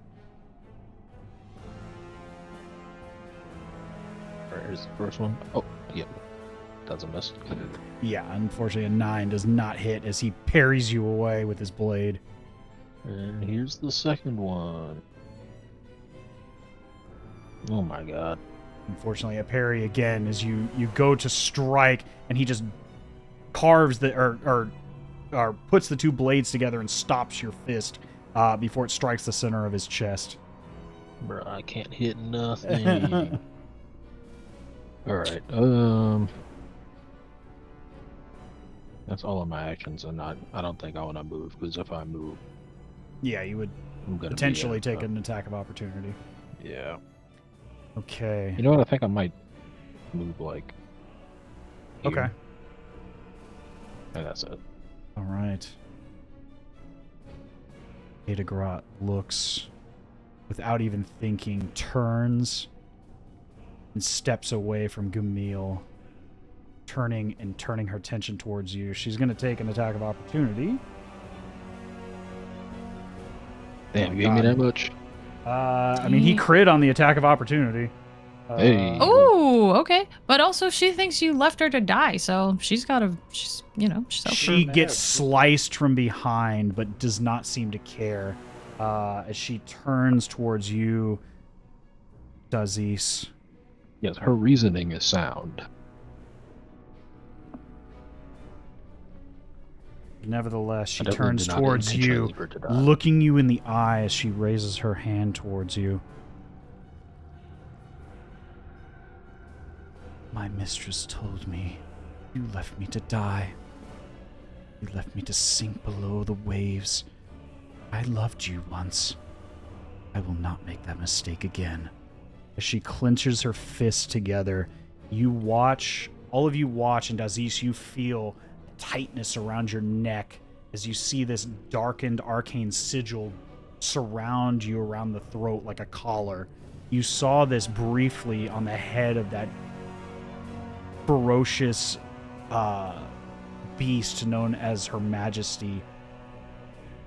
Alright, here's the first one. Oh, yep, doesn't miss. Yeah, unfortunately, a 9 does not hit as he parries you away with his blade. And here's the second one. Oh my god. Unfortunately, a parry again as you go to strike, and he just carves the or puts the two blades together and stops your fist before it strikes the center of his chest. Bro, I can't hit nothing. Alright, that's all of my actions, and I don't think I want to move, because if I move, Yeah, you would I'm gonna potentially be, take an attack of opportunity. Yeah. Okay. You know what? I think I might move like. Here. Okay. And that's it. All right. Adagrat looks, without even thinking, turns and steps away from Gamil, turning her attention towards you. She's going to take an attack of opportunity. Damn, my you gave me God. that much? I mean, he crit on the attack of opportunity. Hey. Oh, okay. But also, she thinks you left her to die, so she's she's She mad. gets sliced from behind, but does not seem to care as she turns towards you, Dazes. Yes, her reasoning is sound. Nevertheless, she I definitely turns did not towards intentionally you, leave her to die. looking you in the eye as she raises her hand towards you. My mistress told me you left me to die. You left me to sink below the waves. I loved you once. I will not make that mistake again. As she clenches her fists together, you watch, all of you watch, and Dazes, you feel tightness around your neck as you see this darkened arcane sigil surround you around the throat like a collar. You saw this briefly on the head of that ferocious beast known as Her Majesty,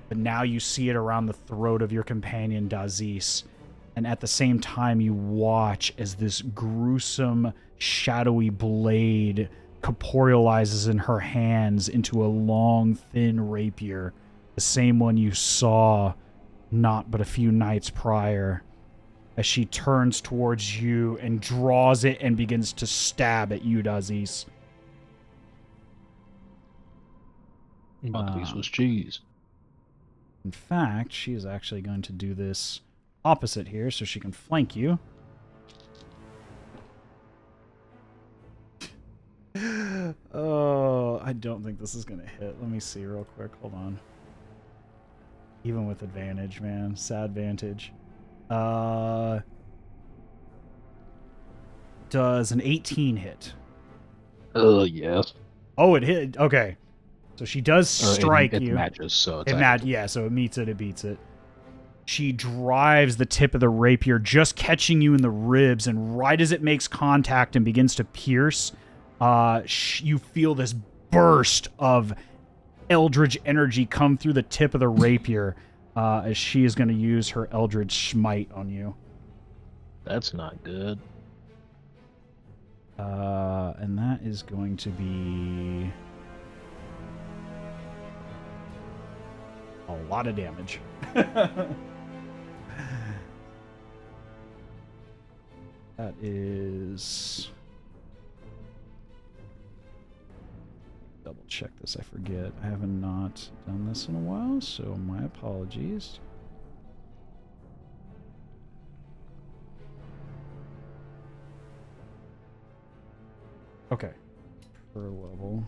but now you see it around the throat of your companion Dazes, and at the same time you watch as this gruesome shadowy blade corporealizes in her hands into a long thin rapier, the same one you saw not but a few nights prior, as she turns towards you and draws it and begins to stab at you, Dazes. About to be Swiss cheese. In fact, she is actually going to do this opposite here so she can flank you. Oh, I don't think this is going to hit. Let me see real quick. Hold on. Even with advantage, man. Sad vantage. Does an 18 hit? Yes. Oh, it hit. Okay. So she does strike it you. matches, so it's Yeah, so it meets it, it beats it. She drives the tip of the rapier, just catching you in the ribs, and right as it makes contact and begins to pierce, you feel this burst of eldritch energy come through the tip of the rapier as she is going to use her eldritch smite on you. That's not good. And that is going to be a lot of damage. That is... Double check this, I forget. I have not done this in a while, so my apologies. Okay. Per level.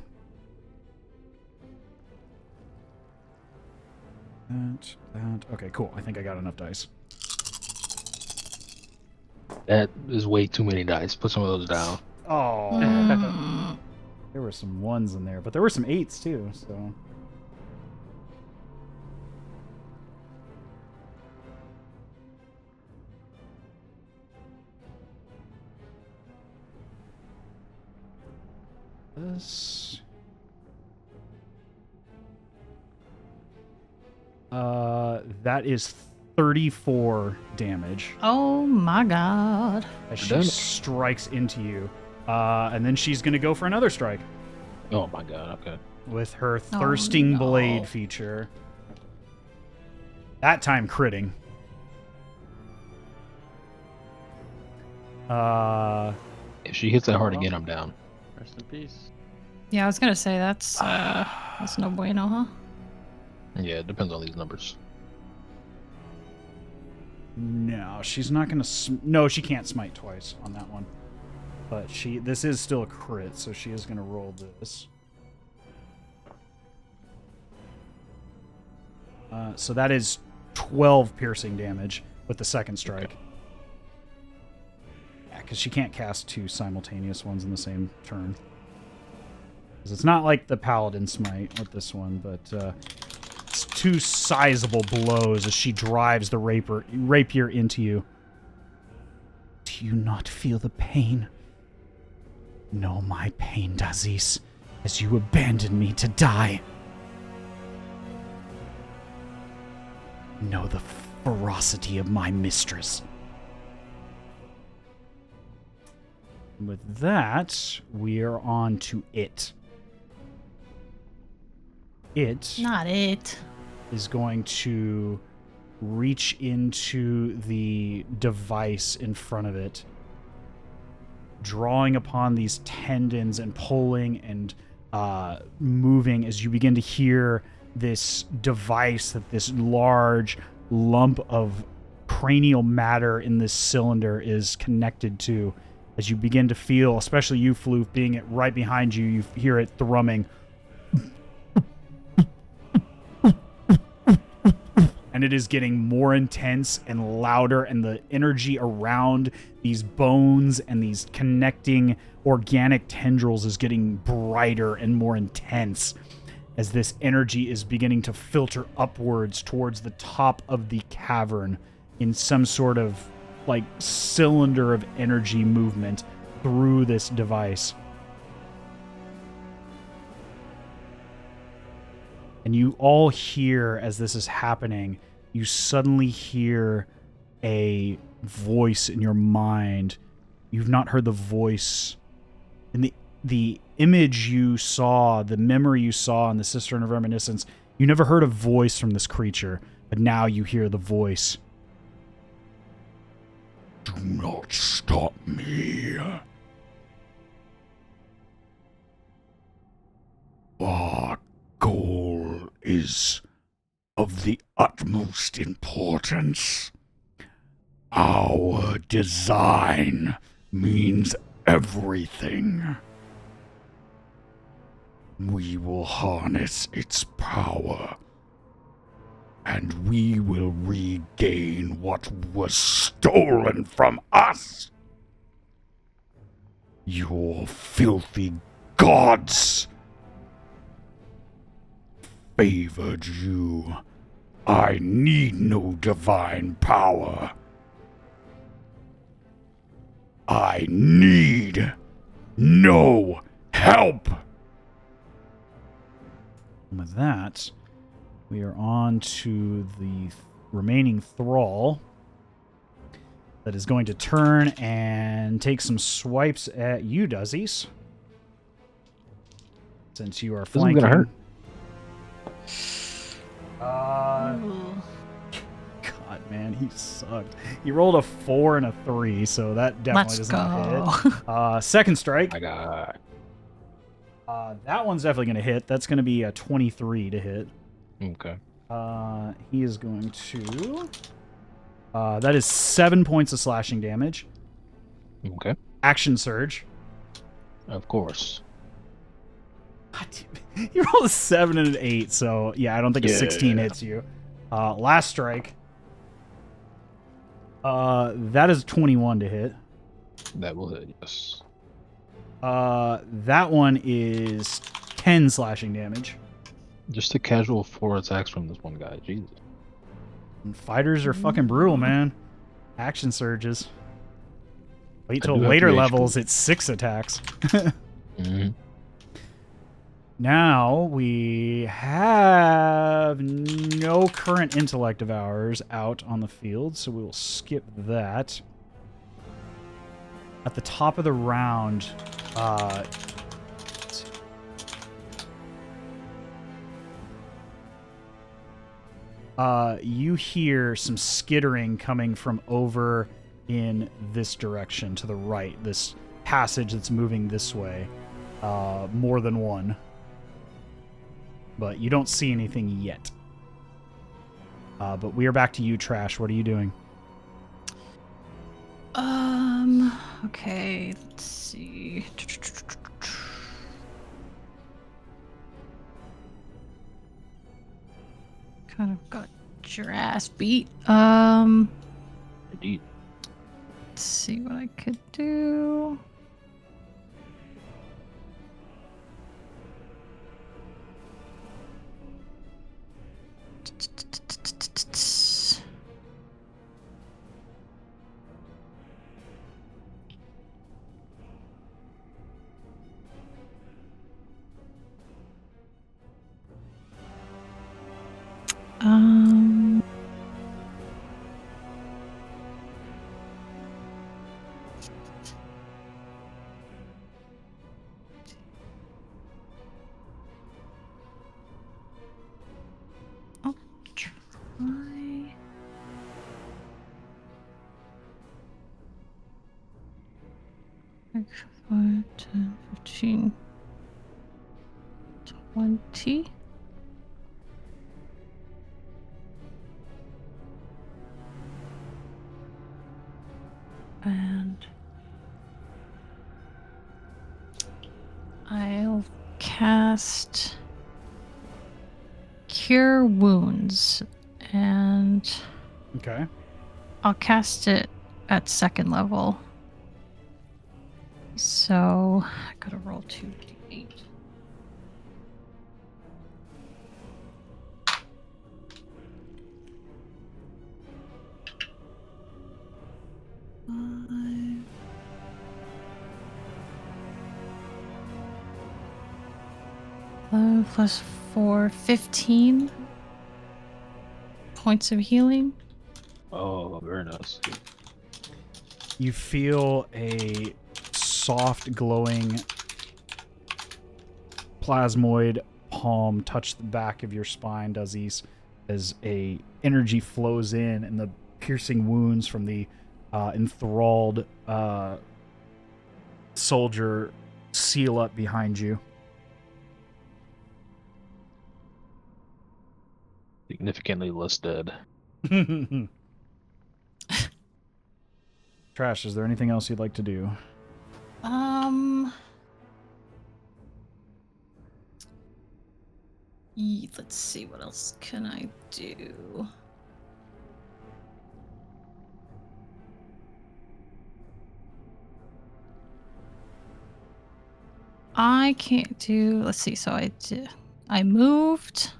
That. Okay, cool. I think I got enough dice. That is way too many dice. Put some of those down. Oh. There were some ones in there, but there were some 8s too, so. This. That is 34 damage Oh my god. as she Done. strikes into you. And then she's going to go for another strike Oh my god, okay. with her Thirsting no. Blade feature. That time critting. If she hits that hard again, I'm down. Rest in peace. Yeah, I was gonna say that's no bueno, huh? Yeah, it depends on these numbers. No, she's not going to... No, she can't smite twice on that one. But this is still a crit, so she is going to roll this. So that is 12 piercing damage with the second strike. Okay. Yeah, because she can't cast 2 simultaneous ones in the same turn. Because it's not like the Paladin Smite with this one, but it's 2 sizable blows as she drives the rapier into you. Do you not feel the pain? Know my pain, Dazes, as you abandon me to die. Know the ferocity of my mistress. With that, we are on to it. It Not it. is going to reach into the device in front of it, drawing upon these tendons and pulling and moving as you begin to hear this device that this large lump of cranial matter in this cylinder is connected to. As you begin to feel, especially you, Floof, being it right behind you, you hear it thrumming. And it is getting more intense and louder, and the energy around these bones and these connecting organic tendrils is getting brighter and more intense as this energy is beginning to filter upwards towards the top of the cavern in some sort of like cylinder of energy movement through this device. And you all hear, as this is happening, you suddenly hear a voice in your mind. You've not heard the voice. In the image you saw, the memory you saw in the Cistern of Reminiscence, you never heard a voice from this creature, but now you hear the voice. Do not stop me. Our goal is of the utmost importance. Our design means everything. We will harness its power, and we will regain what was stolen from us. Your filthy gods favored you. I need no divine power. I need no help. And with that, we are on to the remaining thrall that is going to turn and take some swipes at you, Dazes. Since you are flanking. This is gonna hurt. God, man, he sucked. He rolled a 4 and a 3, so that definitely does not hit. Second strike. I got. That one's definitely going to hit. That's going to be a 23 to hit. Okay. He is going to... that is 7 points of slashing damage. Okay. Action surge. Of course. You rolled a 7 and an 8, so yeah, I don't think a 16 hits you. Last strike. That is 21 to hit. That will hit, yes. That one is 10 slashing damage. Just a casual 4 attacks from this one guy. Jesus. And fighters are fucking brutal, man. Action surges. Wait till do have later 3 HP. levels, it's 6 attacks. Mm-hmm. Now we have no current intellect of ours out on the field, so we will skip that. At the top of the round, you hear some skittering coming from over in this direction to the right, this passage that's moving this way. More than one. But you don't see anything yet. But we are back to you, Trash. What are you doing? Okay, let's see. Kind of got your ass beat. Indeed. Let's see what I could do. 5, 10, 15, 20. And I'll cast Cure Wounds, and Okay. I'll cast it at 2nd level. So I gotta roll 2d8. Plus 4, 15 points of healing. Oh, very nice. You feel a soft, glowing plasmoid palm touch the back of your spine, Dazes, as a energy flows in and the piercing wounds from the enthralled soldier seal up behind you. Significantly less dead. Trash, is there anything else you'd like to do? Let's see, what else can I do? I can't do, let's see, so I moved.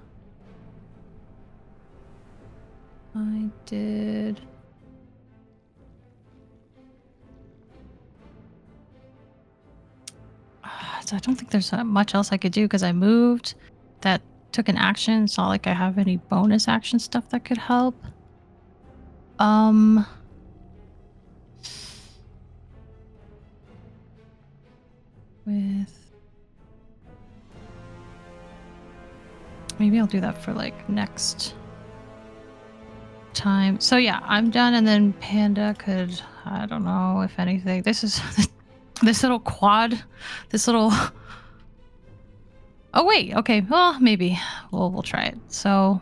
I did. I don't think there's much else I could do because I moved. That took an action. It's not like I have any bonus action stuff that could help. Maybe I'll do that for like next time. So yeah, I'm done, and then Panda could, I don't know if anything. This is this little quad, this little. Oh wait, okay. Well, maybe we'll try it. So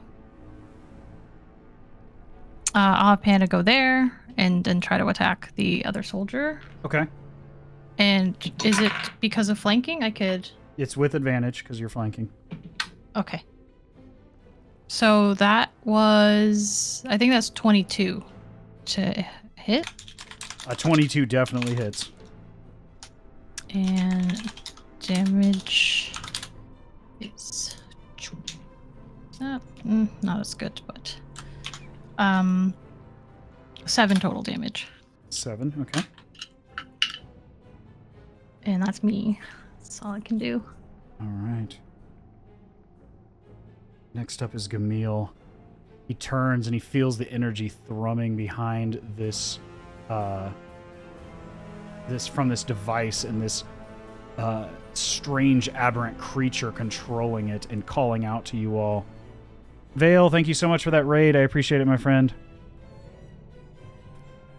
I'll have Panda go there and then try to attack the other soldier. Okay. And is it because of flanking? I could. It's with advantage because you're flanking. Okay. So that was, I think that's 22 to hit. A 22 definitely hits. And damage is not as good, but 7 total damage. 7, okay. And that's me. That's all I can do. All right. Next up is Gamil. He turns and he feels the energy thrumming behind this, from this device and this strange aberrant creature controlling it and calling out to you all. Vale, thank you so much for that raid. I appreciate it, my friend.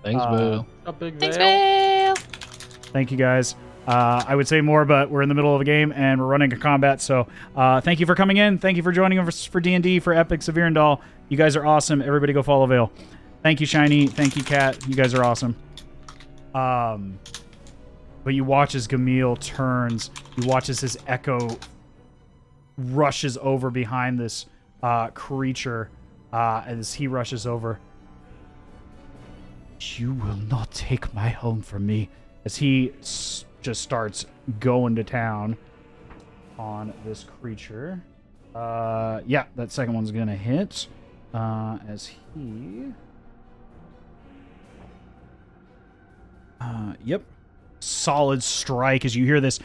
Thanks, Bill. A big Thanks, veil. Bill! Thank you, guys. I would say more, but we're in the middle of a game and we're running a combat, so thank you for coming in. Thank you for joining us for D&D, for Epics of Virendal. You guys are awesome. Everybody go follow Vale. Thank you, Shiny. Thank you, Cat. You guys are awesome. But you watch as Gamil turns. You watch as his echo rushes over behind this creature as he rushes over. You will not take my home from me. As he just starts going to town on this creature. Yeah, that second one's going to hit. As he... Yep. Solid strike as you hear this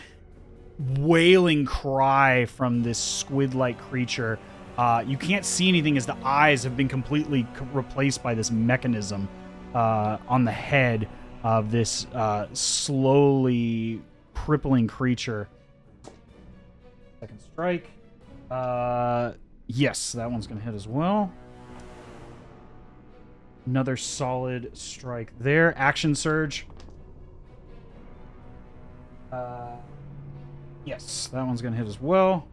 wailing cry from this squid-like creature. You can't see anything as the eyes have been completely replaced by this mechanism on the head of this slowly crippling creature. Second strike. Yes, that one's going to hit as well. Another solid strike there. Action surge. Yes, that one's going to hit as well.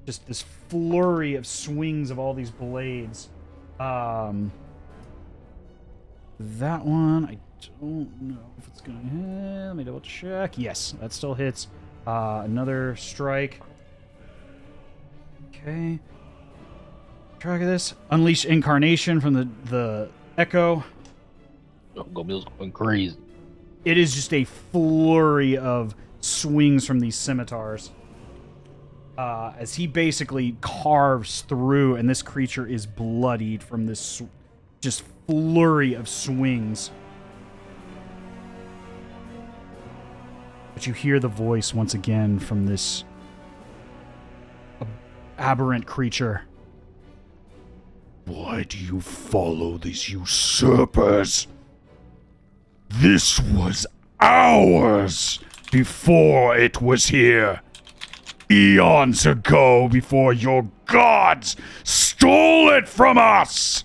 Just this flurry of swings of all these blades. That one, I don't know if it's going to hit. Let me double check. Yes, that still hits. Another strike. Okay. Track of this. Unleash Incarnation from the Echo. Gomil's going crazy. It is just a flurry of swings from these scimitars. As he basically carves through, and this creature is bloodied from this just flurry of swings. But you hear the voice once again from this aberrant creature. Why do you follow these usurpers? This was ours before it was here. Eons ago, before your gods stole it from us.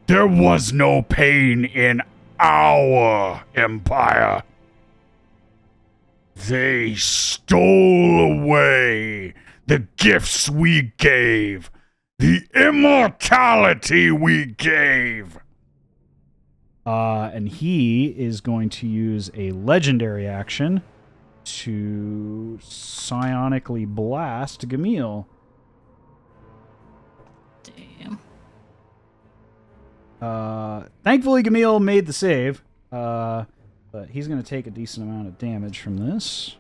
There was no pain in our empire. They stole away the gifts we gave, the immortality we gave. And he is going to use a legendary action to psionically blast Gamil. Damn. Thankfully, Gamil made the save, but he's going to take a decent amount of damage from this.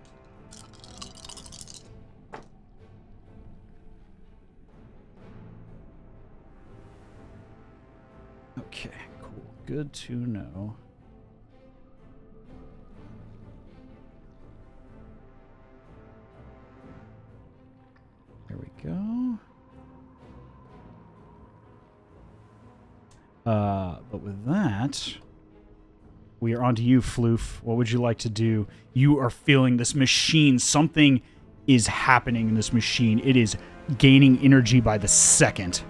Okay, cool. Good to know. There we go. But with that, we are on to you, Floof. What would you like to do? You are feeling this machine. Something is happening in this machine. It is gaining energy by the second.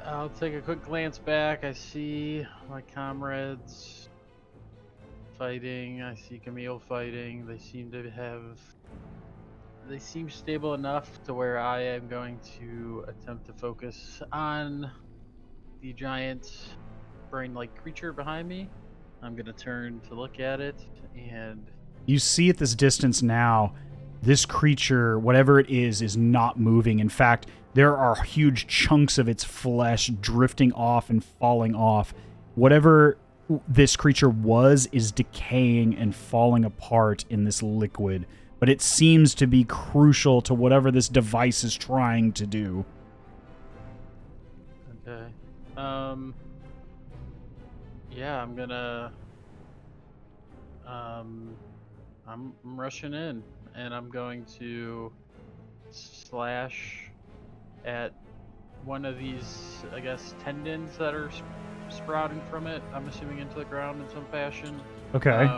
I'll take a quick glance back. I see my comrades fighting. I see Camille fighting. They seem stable enough to where I am going to attempt to focus on the giant brain-like creature behind me. I'm going to turn to look at it, and You see at this distance now, this creature, whatever it is not moving. In fact, there are huge chunks of its flesh drifting off and falling off. Whatever this creature was is decaying and falling apart in this liquid. But it seems to be crucial to whatever this device is trying to do. okay. Yeah, I'm gonna I'm rushing in, and I'm going to slash at one of these, I guess, tendons that are sprouting from it. I'm assuming into the ground in some fashion. Okay.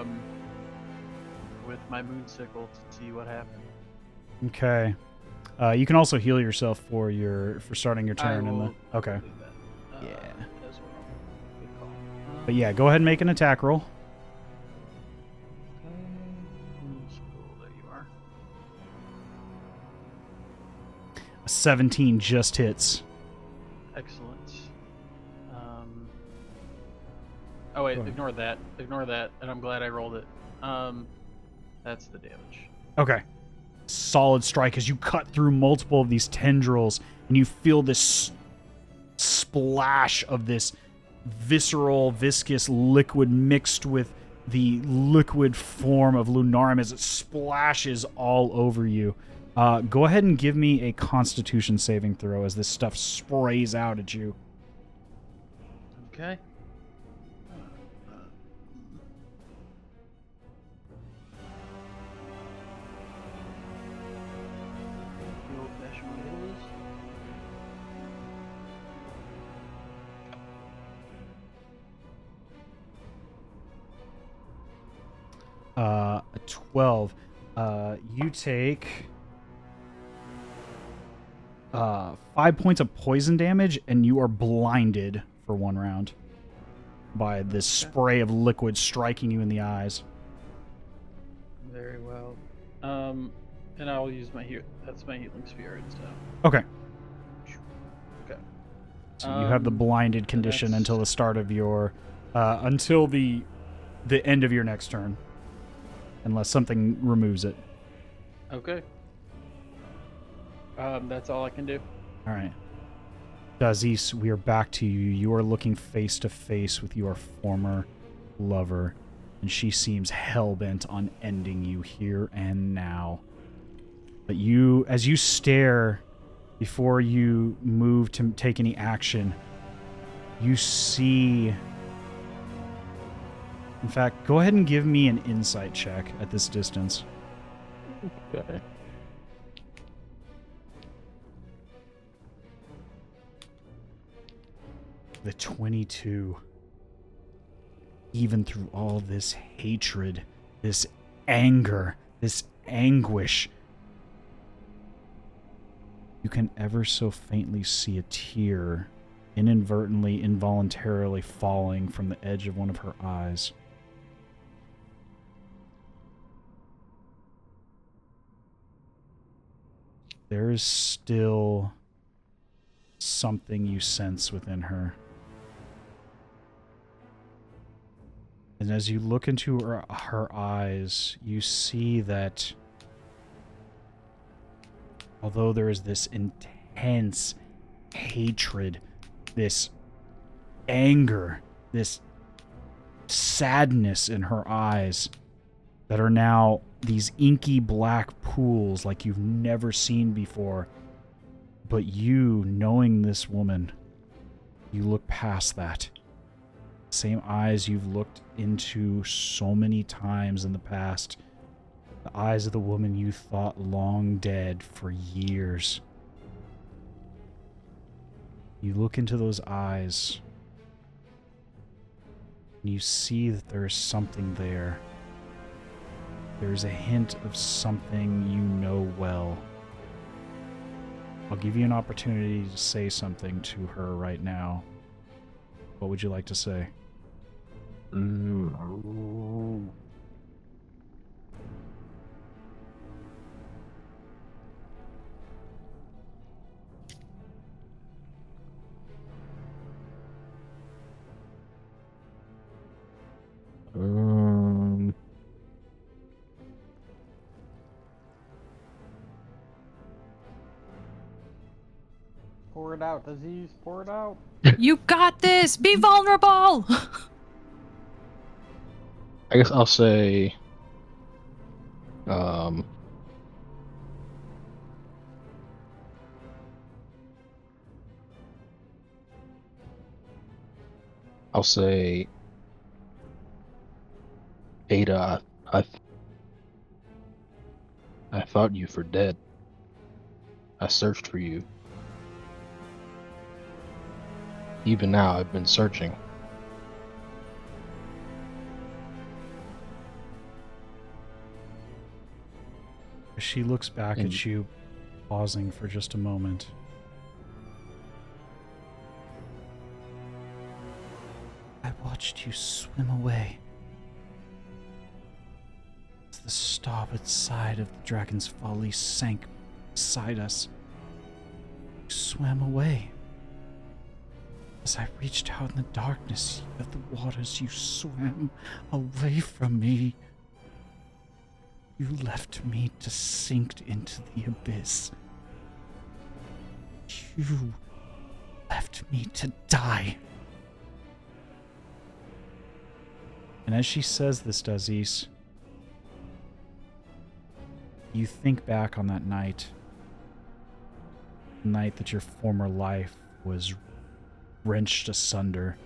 With my moon sickle to see what happens. Okay. You can also heal yourself for starting your turn in the. Okay. Do that, Yeah. as well. Good call. But yeah, go ahead and make an attack roll. Okay. Moon sickle, there you are. A 17 just hits. Excellent. Oh wait, Go ahead. ignore that. Ignore that, and I'm glad I rolled it. That's the damage. Okay. Solid strike as you cut through multiple of these tendrils, and you feel this splash of this visceral, viscous liquid mixed with the liquid form of Lunarum as it splashes all over you. Go ahead and give me a Constitution saving throw as this stuff sprays out at you. Okay. The old-fashioned way it is. A 12. You take 5 points of poison damage, and you are blinded for 1 round by this spray of liquid striking you in the eyes. Very well. And I'll use my that's my healing spirit. So. Okay. Okay. So you have the blinded condition until the start of your, until the end of your next turn, unless something removes it. Okay. That's all I can do. All right. Dazes, we are back to you. You are looking face to face with your former lover, and she seems hell-bent on ending you here and now. But you, as you stare before you move to take any action, you see... In fact, go ahead and give me an insight check at this distance. Okay. The 22. Even through all this hatred, this anger, this anguish, you can ever so faintly see a tear inadvertently, involuntarily falling from the edge of one of her eyes. There is still something you sense within her. And as you look into her eyes, you see that although there is this intense hatred, this anger, this sadness in her eyes that are now these inky black pools like you've never seen before. But you, knowing this woman, you look past that. Same eyes you've looked into so many times in the past. The eyes of the woman you thought long dead for years. You look into those eyes, and you see that there is something there. There's a hint of something you know well. I'll give you an opportunity to say something to her right now. What would you like to say? Pour it out, Dazes. Pour it out. You got this! Be vulnerable! I guess I'll say, Ada, I thought you for dead. I searched for you. Even now, I've been searching. She looks back at you, pausing for just a moment. I watched you swim away. As the starboard side of the Dragon's Folly sank beside us, you swam away. As I reached out in the darkness of the waters, you swam away from me. You left me to sink into the abyss. You left me to die. And as she says this, Dazes, you think back on that night. The night that your former life was wrenched asunder.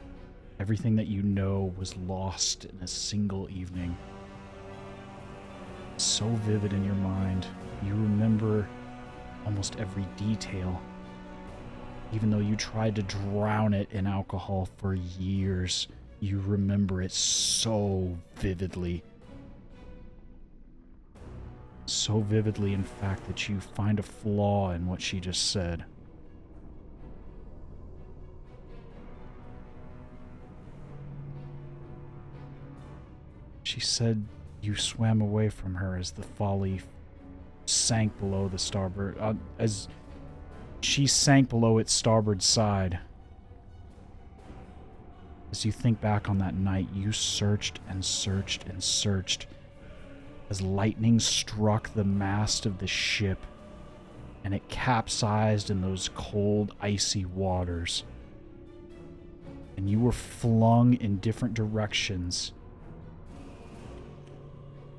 Everything that you know was lost in a single evening. So vivid in your mind, you remember almost every detail, even though you tried to drown it in alcohol for years. You remember it so vividly. So vividly, in fact, that you find a flaw in what she just said. She said you swam away from her as the folly sank below the starboard, as she sank below its starboard side. As you think back on that night, you searched and searched and searched as lightning struck the mast of the ship and it capsized in those cold, icy waters. And you were flung in different directions.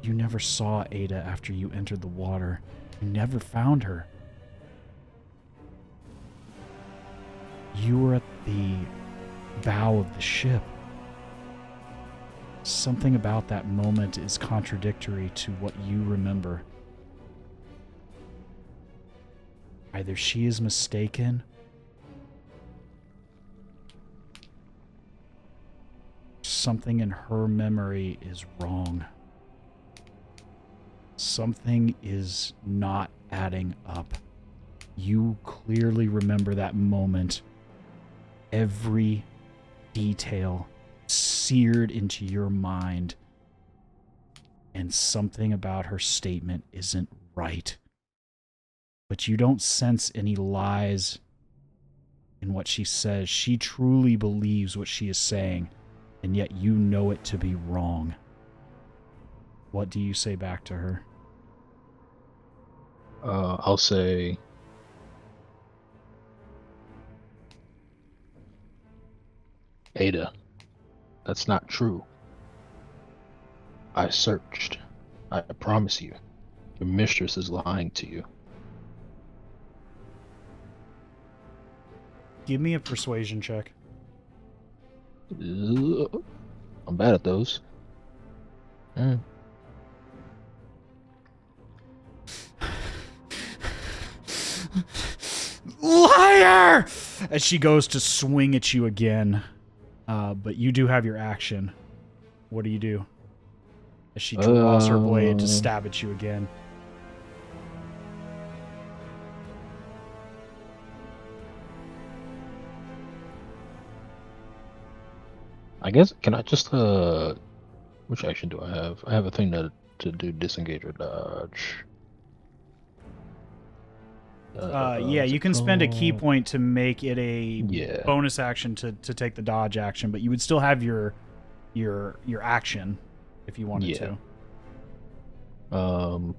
You never saw Ada after you entered the water. You never found her. You were at the bow of the ship. Something about that moment is contradictory to what you remember. Either she is mistaken, something in her memory is wrong. Something is not adding up. You clearly remember that moment. Every detail seared into your mind. And something about her statement isn't right. But you don't sense any lies in what she says. She truly believes what she is saying, and yet you know it to be wrong. What do you say back to her? I'll say, Ada, that's not true. I searched. I promise you, your mistress is lying to you. Give me a persuasion check. I'm bad at those. Liar! As she goes to swing at you again. But you do have your action. What do you do? As she draws her blade to stab at you again. I guess, can I just, which action do I have? I have a thing to do disengage or dodge. Yeah, you can spend a key point to make it a Yeah. bonus action to take the dodge action, but you would still have your action if you wanted to.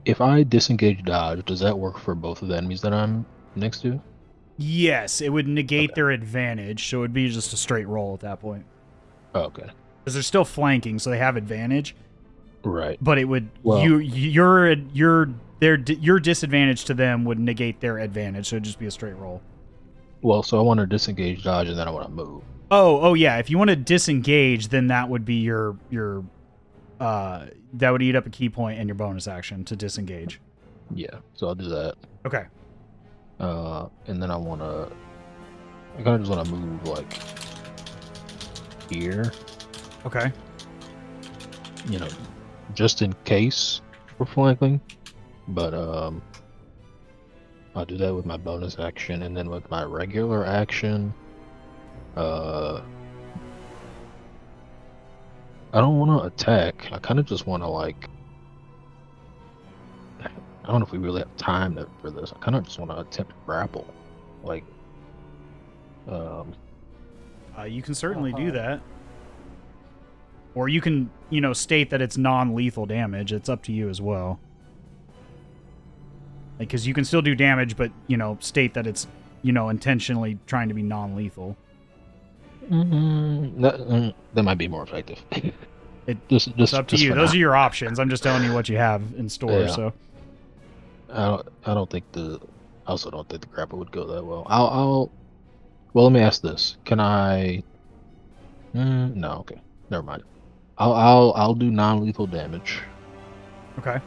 If I disengage dodge, does that work for both of the enemies that I'm next to? Yes, it would negate their advantage, so it would be just a straight roll at that point. Oh, okay. Because they're still flanking, so they have advantage. Right. But it would your disadvantage to them would negate their advantage, so it'd just be a straight roll. Well, so I want to disengage dodge and then I want to move. Oh yeah. If you want to disengage, then that would be your that would eat up a key point and your bonus action to disengage. Yeah, so I'll do that. Okay. And then I kind of just want to move like here. Okay. You know, just in case we're flanking. But I'll do that with my bonus action, and then with my regular action, I don't want to attack. I kind of just want to, like, I don't know if we really have time for this. I kind of just want to attempt to grapple, like, you can certainly do that, or you can, state that it's non-lethal damage. It's up to you as well. Because you can still do damage, but, state that it's, intentionally trying to be non-lethal. that might be more effective. It's up to you. Those are your options. I'm just telling you what you have in store. Yeah. So I don't think I also don't think the grapple would go that well. Well, let me ask this. Can I? No. Okay. Never mind. I'll do non-lethal damage. Okay.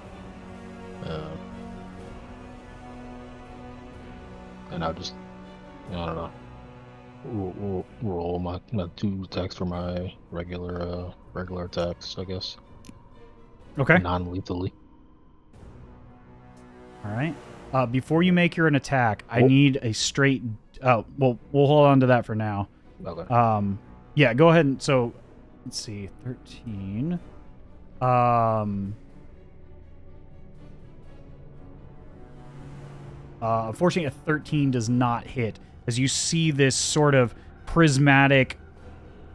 And I'll just, I don't know, roll my 2 attacks for my regular attacks, I guess. Okay. Non-lethally. All right. Before you make an attack, I need a straight. Oh, well, we'll hold on to that for now. Okay. Yeah. Go ahead and let's see, 13. Unfortunately, a 13 does not hit, as you see this sort of prismatic,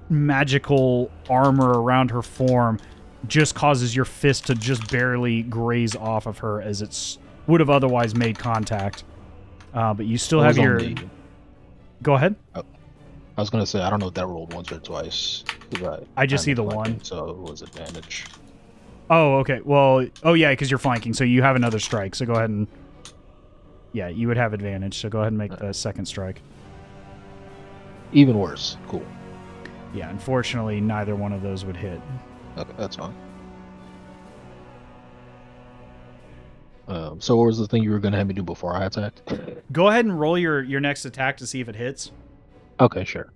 magical armor around her form just causes your fist to just barely graze off of her as it would have otherwise made contact. But you still have your... Go ahead. I was going to say, I don't know if that rolled once or twice. I just see the one. So it was advantage. Oh, okay. Well, oh yeah, because you're flanking, so you have another strike. So go ahead and... Yeah, you would have advantage, so go ahead and make the second strike. Even worse. Cool. Yeah, unfortunately, neither one of those would hit. Okay, that's fine. So what was the thing you were going to have me do before I attacked? Go ahead and roll your next attack to see if it hits. Okay, sure.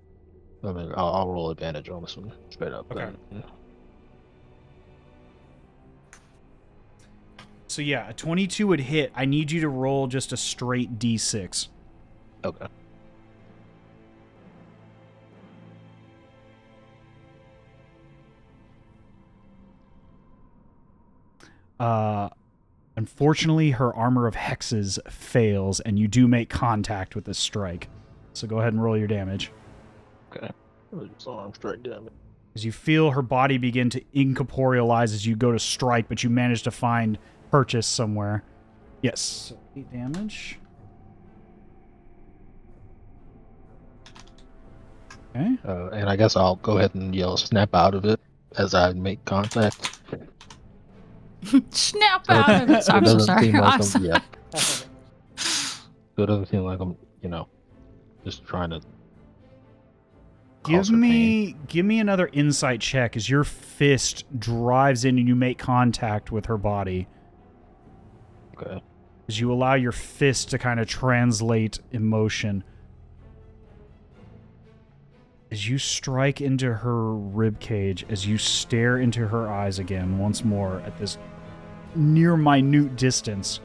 I mean, I'll roll advantage on this one, straight up. Okay. Then. So yeah, a 22 would hit. I need you to roll just a straight D6. Okay. Unfortunately, her armor of hexes fails, and you do make contact with this strike. So go ahead and roll your damage. Okay. It's arm strike damage. As you feel her body begin to incorporealize as you go to strike, but you manage to find purchase somewhere. Yes. So 8 damage. Okay. And I guess I'll go ahead and yell snap out of it as I make contact. Snap out of it. I'm so sorry. I'm sorry. Yeah. So it doesn't seem like I'm, just trying to Give me another insight check as your fist drives in and you make contact with her body. Okay. As you allow your fist to kind of translate emotion. As you strike into her rib cage, as you stare into her eyes again once more at this near minute distance,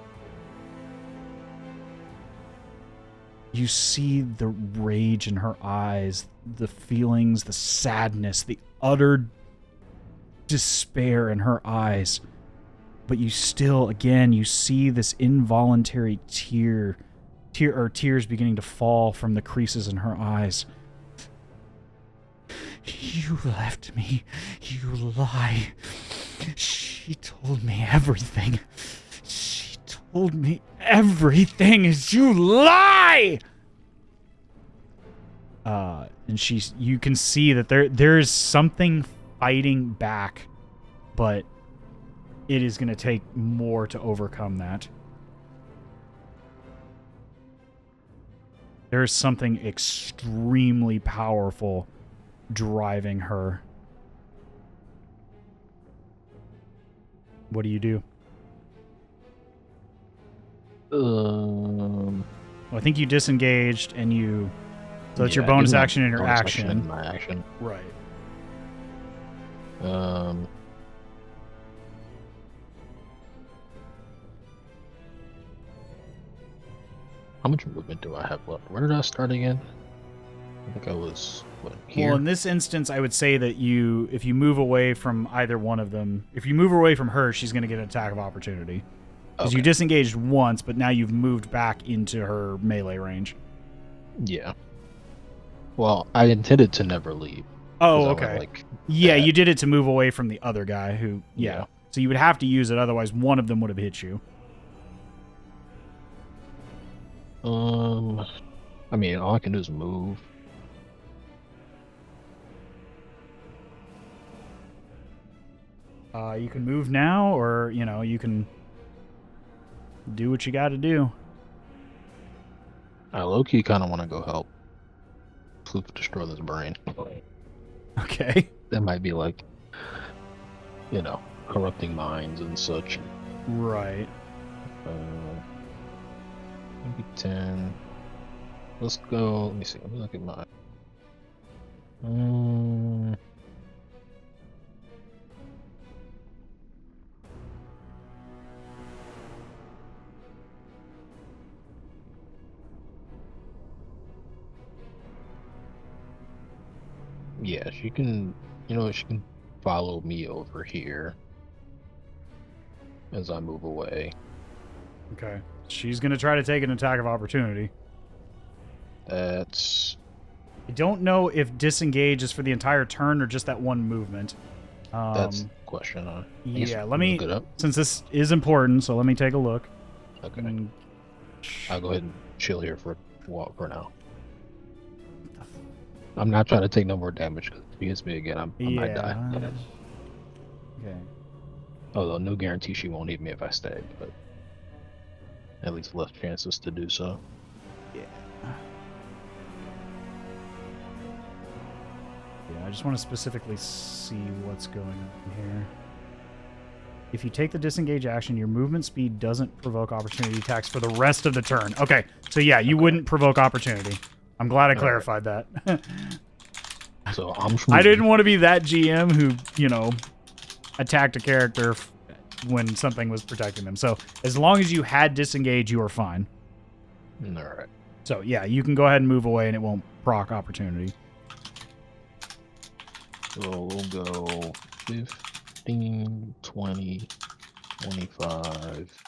you see the rage in her eyes, the feelings, the sadness, the utter despair in her eyes. But you still, again, you see this involuntary tears beginning to fall from the creases in her eyes. You left me. You lie. She told me everything. She told me everything. You lie! And you can see that there's something fighting back, but it is going to take more to overcome that. There's something extremely powerful driving her. What do you do? Well, I think you disengaged and you... So that's your bonus action and your action. And my action. Right. How much movement do I have left? Where did I start again? I think I was, here? Well, in this instance, I would say that if you move away from either one of them, if you move away from her, she's going to get an attack of opportunity. Because you disengaged once, but now you've moved back into her melee range. Yeah. Well, I intended to never leave. Oh, okay. Yeah, you did it to move away from the other guy who... Yeah. So you would have to use it, otherwise one of them would have hit you. I mean, all I can do is move. You can move now, or, you can do what you got to do. I low-key kind of want to go help Floof destroy this brain. Okay. That might be like, corrupting minds and such. Right. Maybe 10. Let's go. Let me see. Let me look at mine. Yes, you can You know what? She can follow me over here as I move away. Okay. She's going to try to take an attack of opportunity. That's I don't know if disengage is for the entire turn or just that one movement. the question. Yeah, let me, look it up. since this is important, so let me take a look. Okay. Mm, I'll go ahead and chill here for now. I'm not trying to take no more damage because if he hits me again, I might die. Okay. Although no guarantee she won't hit me if I stay, but at least less chances to do so. Yeah. Yeah, I just want to specifically see what's going on here. If you take the disengage action, your movement speed doesn't provoke opportunity attacks for the rest of the turn. Okay, so yeah, you wouldn't provoke opportunity. I'm glad I clarified that. So I'm. I didn't want to be that GM who, you know, attacked a character when something was protecting them. So as long as you had disengage, you are fine. All right. So yeah, you can go ahead and move away, and it won't proc opportunity. So we'll go 15, 20, 25.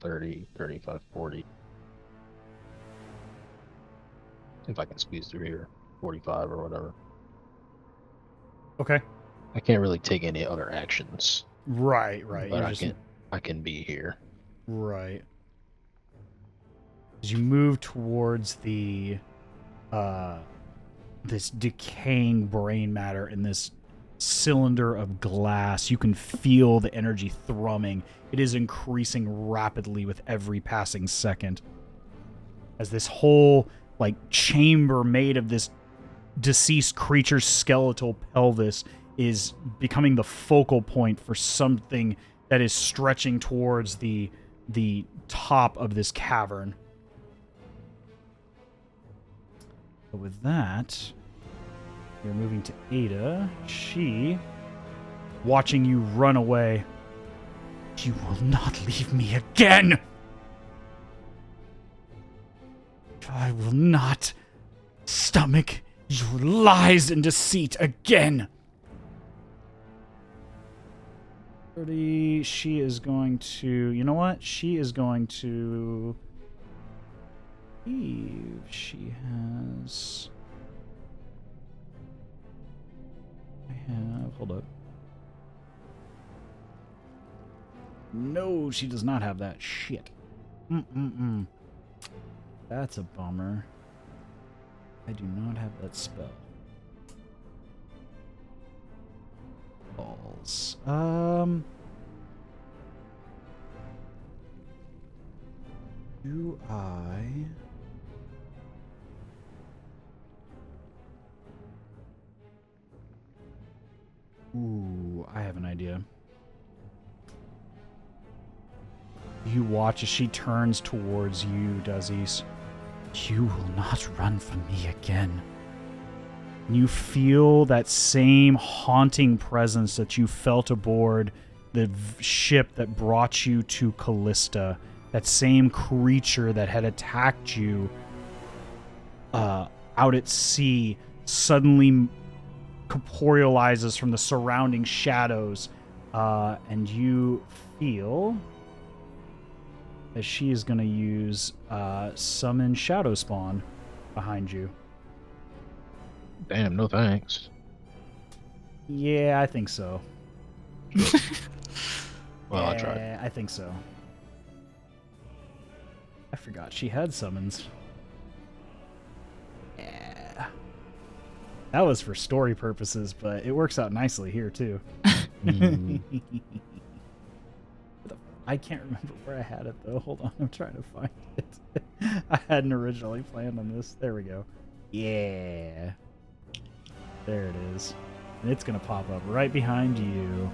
30, 35, 40. If I can squeeze through here, 45 or whatever. Okay. I can't really take any other actions, Right. but I can be here. Right. As you move towards the this decaying brain matter in this cylinder of glass, you can feel the energy thrumming. It is increasing rapidly with every passing second. As this whole like chamber made of this deceased creature's skeletal pelvis is becoming the focal point for something that is stretching towards the top of this cavern. So with that, you're moving to Ada. She, watching you run away, you will not leave me again! I will not stomach your lies and deceit again! 30, she is going to... You know what? She is going to... She has... Hold up. No, she does not have that shit. That's a bummer. I do not have that spell. Balls. Do I... Ooh, I have an idea. You watch as she turns towards you, Dazes. You will not run from me again. You feel that same haunting presence that you felt aboard the ship that brought you to Callista. That same creature that had attacked you out at sea suddenly corporealizes from the surrounding shadows, and you feel as she is going to use summon Shadow Spawn behind you. Damn, no thanks. Yeah, I think so. Well, I'll try. I think so. I forgot she had summons. Yeah. That was for story purposes, but it works out nicely here, too. I can't remember where I had it, though. Hold on, I'm trying to find it. I hadn't originally planned on this. There we go. Yeah. There it is. And it's going to pop up right behind you.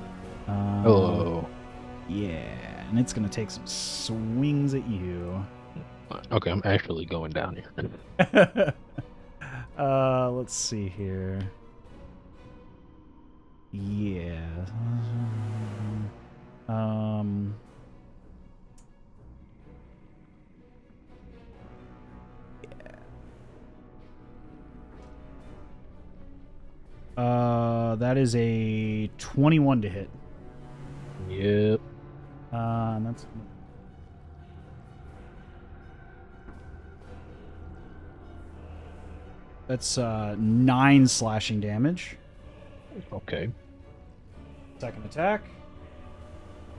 Hello. Yeah, and it's going to take some swings at you. Okay, I'm actually going down here. Let's see here. Yeah. Yeah. That is a 21 to hit. Yep. And that's 9 slashing damage. Okay. Second attack.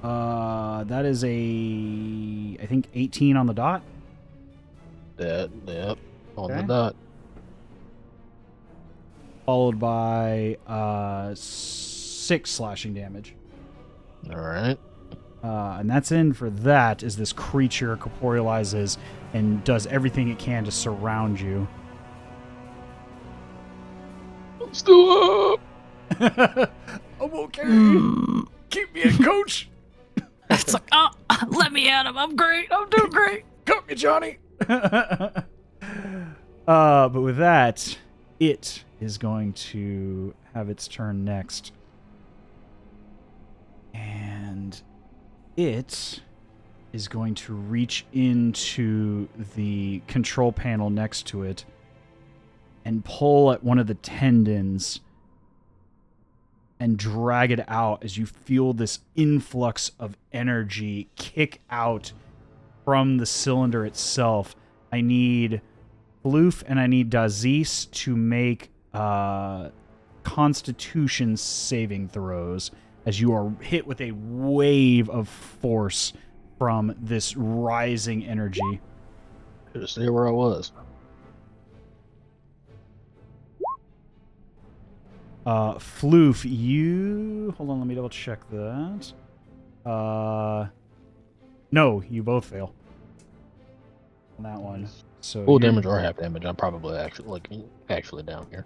That is I think 18 on the dot. Yep. On the Okay. dot. Followed by 6 slashing damage. All right. And that's in for that as this creature corporealizes and does everything it can to surround you. Still up. I'm okay. Mm. Keep me in, coach. It's like, oh, let me at him. I'm great. I'm doing great. Cut me, Johnny. But with that, it is going to have its turn next. And it is going to reach into the control panel next to it and pull at one of the tendons and drag it out as you feel this influx of energy kick out from the cylinder itself. I need Floof and I need Dazes to make Constitution saving throws as you are hit with a wave of force from this rising energy. Just stay where I was. Floof, you... Hold on, let me double check that. No, you both fail on that one. So Full you're- damage or half damage. I'm probably actually down here.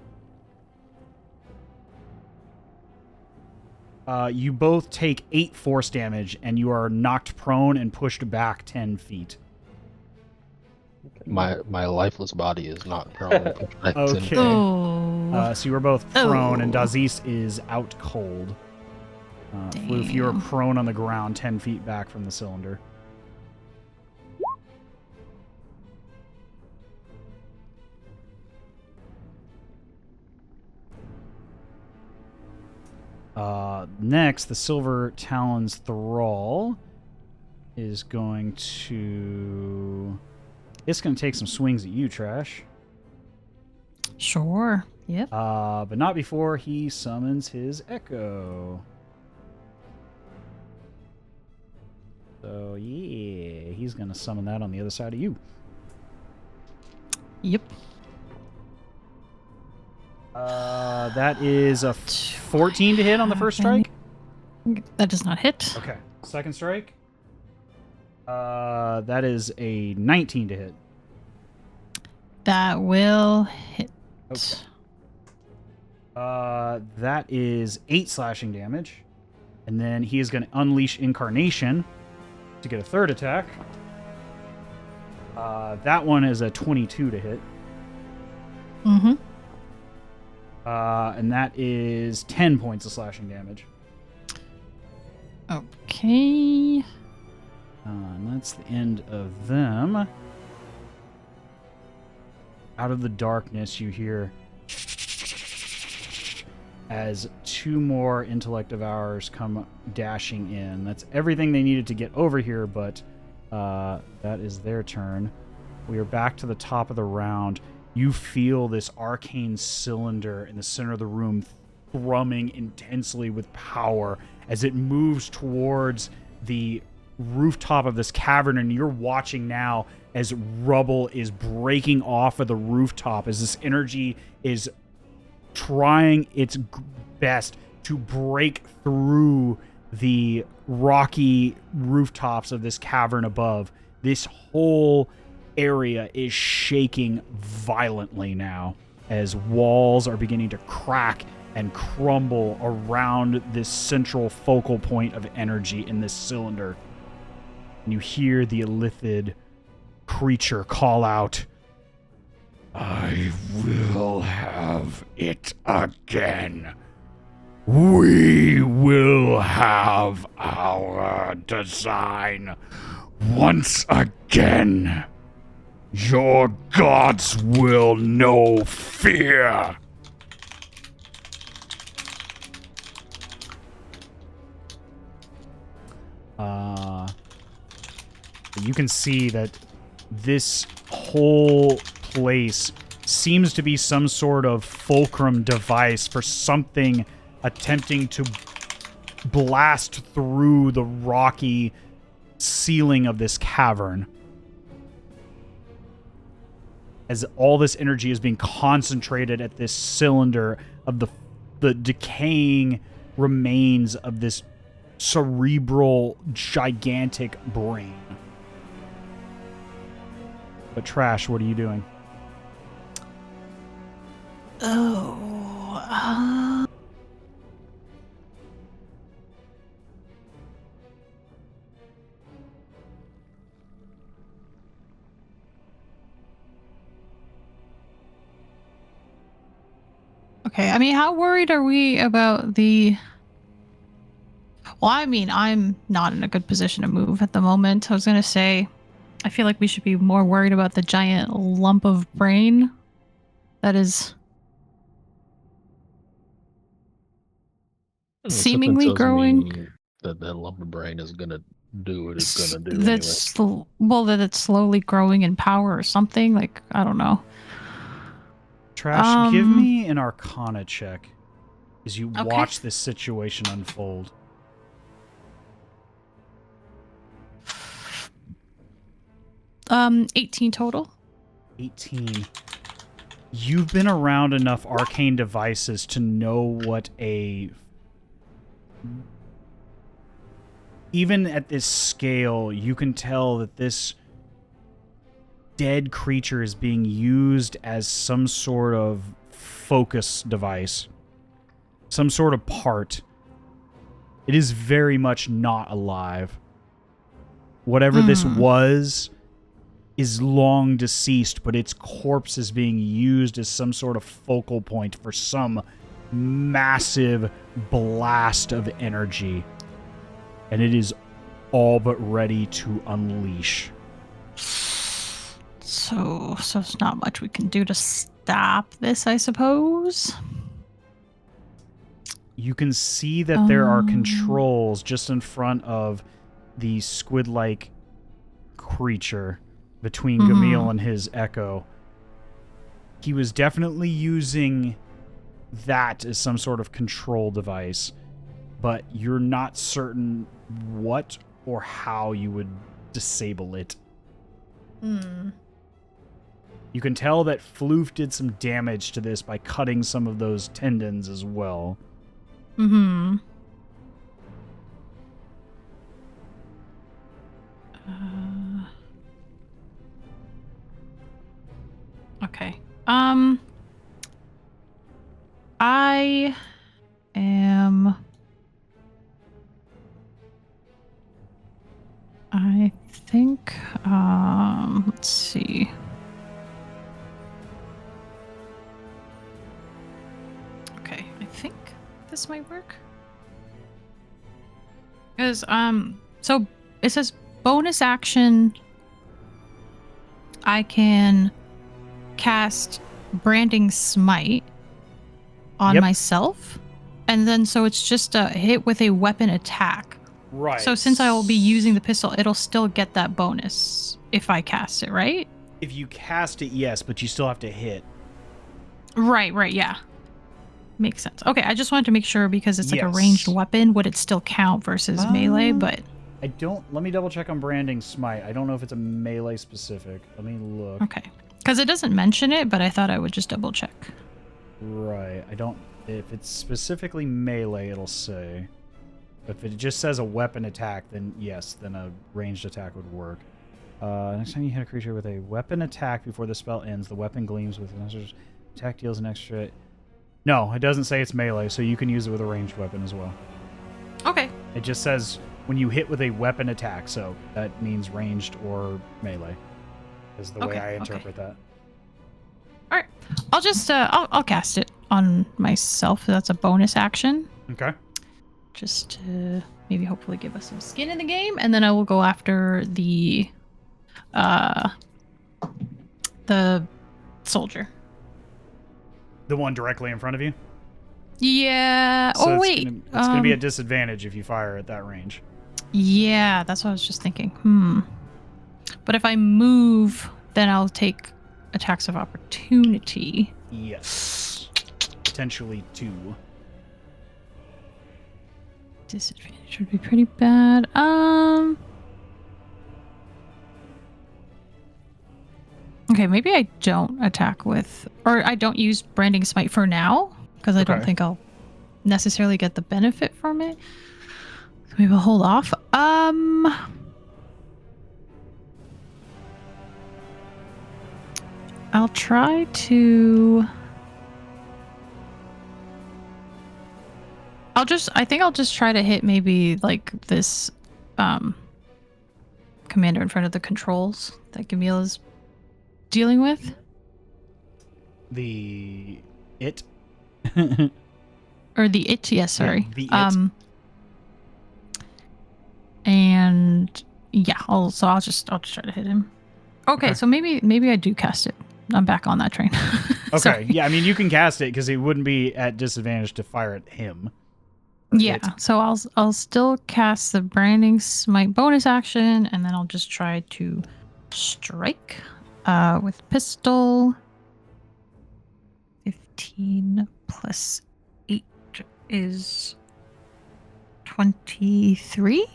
You both take 8 force damage, and you are knocked prone and pushed back 10 feet. My lifeless body is not prone. Okay. Oh. So you are both prone, and Oh. Dazes is out cold. Floof, you are Damn. prone on the ground 10 feet back from the cylinder. Next, the Silver Talon's Thrall is going to... It's going to take some swings at you, Trash. Sure. Yep. But not before he summons his Echo. So, yeah, he's going to summon that on the other side of you. Yep. That is a 14 to hit on the first strike. That does not hit. Okay. Second strike. That is a 19 to hit. That will hit. Okay. That is 8 slashing damage. And then he is going to unleash Incarnation to get a third attack. That one is a 22 to hit. Mm-hmm. And that is 10 points of slashing damage. Okay. And that's the end of them. Out of the darkness, you hear as 2 more Intellect Devourers come dashing in. That's everything they needed to get over here, but that is their turn. We are back to the top of the round. You feel this arcane cylinder in the center of the room thrumming intensely with power as it moves towards the rooftop of this cavern, and you're watching now as rubble is breaking off of the rooftop as this energy is trying its best to break through the rocky rooftops of this cavern above. This whole area is shaking violently now as walls are beginning to crack and crumble around this central focal point of energy in this cylinder. And you hear the Illithid creature call out, I will have it again. We will have our design once again. Your gods will know fear. You can see that this whole place seems to be some sort of fulcrum device for something attempting to blast through the rocky ceiling of this cavern. As all this energy is being concentrated at this cylinder of the decaying remains of this cerebral, gigantic brain. But Trash, what are you doing? Oh, okay, I mean, how worried are we about the... Well, I mean, I'm not in a good position to move at the moment. I was going to say, I feel like we should be more worried about the giant lump of brain that is seemingly Something tells growing. me that lump of brain is gonna do what it's gonna do That's anyway. that it's slowly growing in power or something. Like, I don't know. Trash, give me an Arcana check as you Okay. watch this situation unfold. 18 total. 18. You've been around enough arcane devices to know what a... Even at this scale, you can tell that this dead creature is being used as some sort of focus device. Some sort of part. It is very much not alive. Whatever this was is long deceased, but its corpse is being used as some sort of focal point for some massive blast of energy. And it is all but ready to unleash. So there's not much we can do to stop this, I suppose. You can see that there are controls just in front of the squid-like creature between Gamil and his echo. He was definitely using that as some sort of control device, but you're not certain what or how you would disable it. You can tell that Floof did some damage to this by cutting some of those tendons as well. Okay. I think, let's see. Okay, I think this might work. Because, so it says bonus action. I can cast Branding Smite on myself. And then, so it's just a hit with a weapon attack. Right. So since I will be using the pistol, it'll still get that bonus if I cast it, right? If you cast it, yes, but you still have to hit. Right, yeah. Makes sense. Okay, I just wanted to make sure because it's like a Yes. ranged weapon, would it still count versus melee? But I don't... Let me double check on Branding Smite. I don't know if it's a melee specific. Let me look. okay. Because it doesn't mention it, but I thought I would just double check. Right. I don't... If it's specifically melee, it'll say. But if it just says a weapon attack, then yes, then a ranged attack would work. Next time you hit a creature with a weapon attack before the spell ends, the weapon gleams with an attack deals an extra... No, it doesn't say it's melee, so you can use it with a ranged weapon as well. Okay. It just says when you hit with a weapon attack, so that means ranged or melee, is the way I interpret that. All right. I'll just I'll cast it on myself. That's a bonus action. Okay. Just to maybe hopefully give us some skin in the game, and then I will go after the soldier. The one directly in front of you? Yeah. So oh it's wait. It's going to be a disadvantage if you fire at that range. Yeah, that's what I was just thinking. But if I move, then I'll take attacks of opportunity. Yes. Potentially 2. Disadvantage would be pretty bad. Okay, maybe I don't attack with, or I don't use Branding Smite for now, because I don't Okay. think I'll necessarily get the benefit from it. So maybe I'll hold off. I'll try to... I think I'll just try to hit maybe like this commander in front of the controls that Gamil is dealing with. It. Or the it, yes, sorry. Yeah, the it. And yeah, I'll just try to hit him. Okay, so maybe I do cast it. I'm back on that train. Okay, Sorry. yeah, I mean, you can cast it because it wouldn't be at disadvantage to fire at him. Yeah, so I'll still cast the Branding Smite bonus action, and then I'll just try to strike with pistol. 15 plus 8 is 23.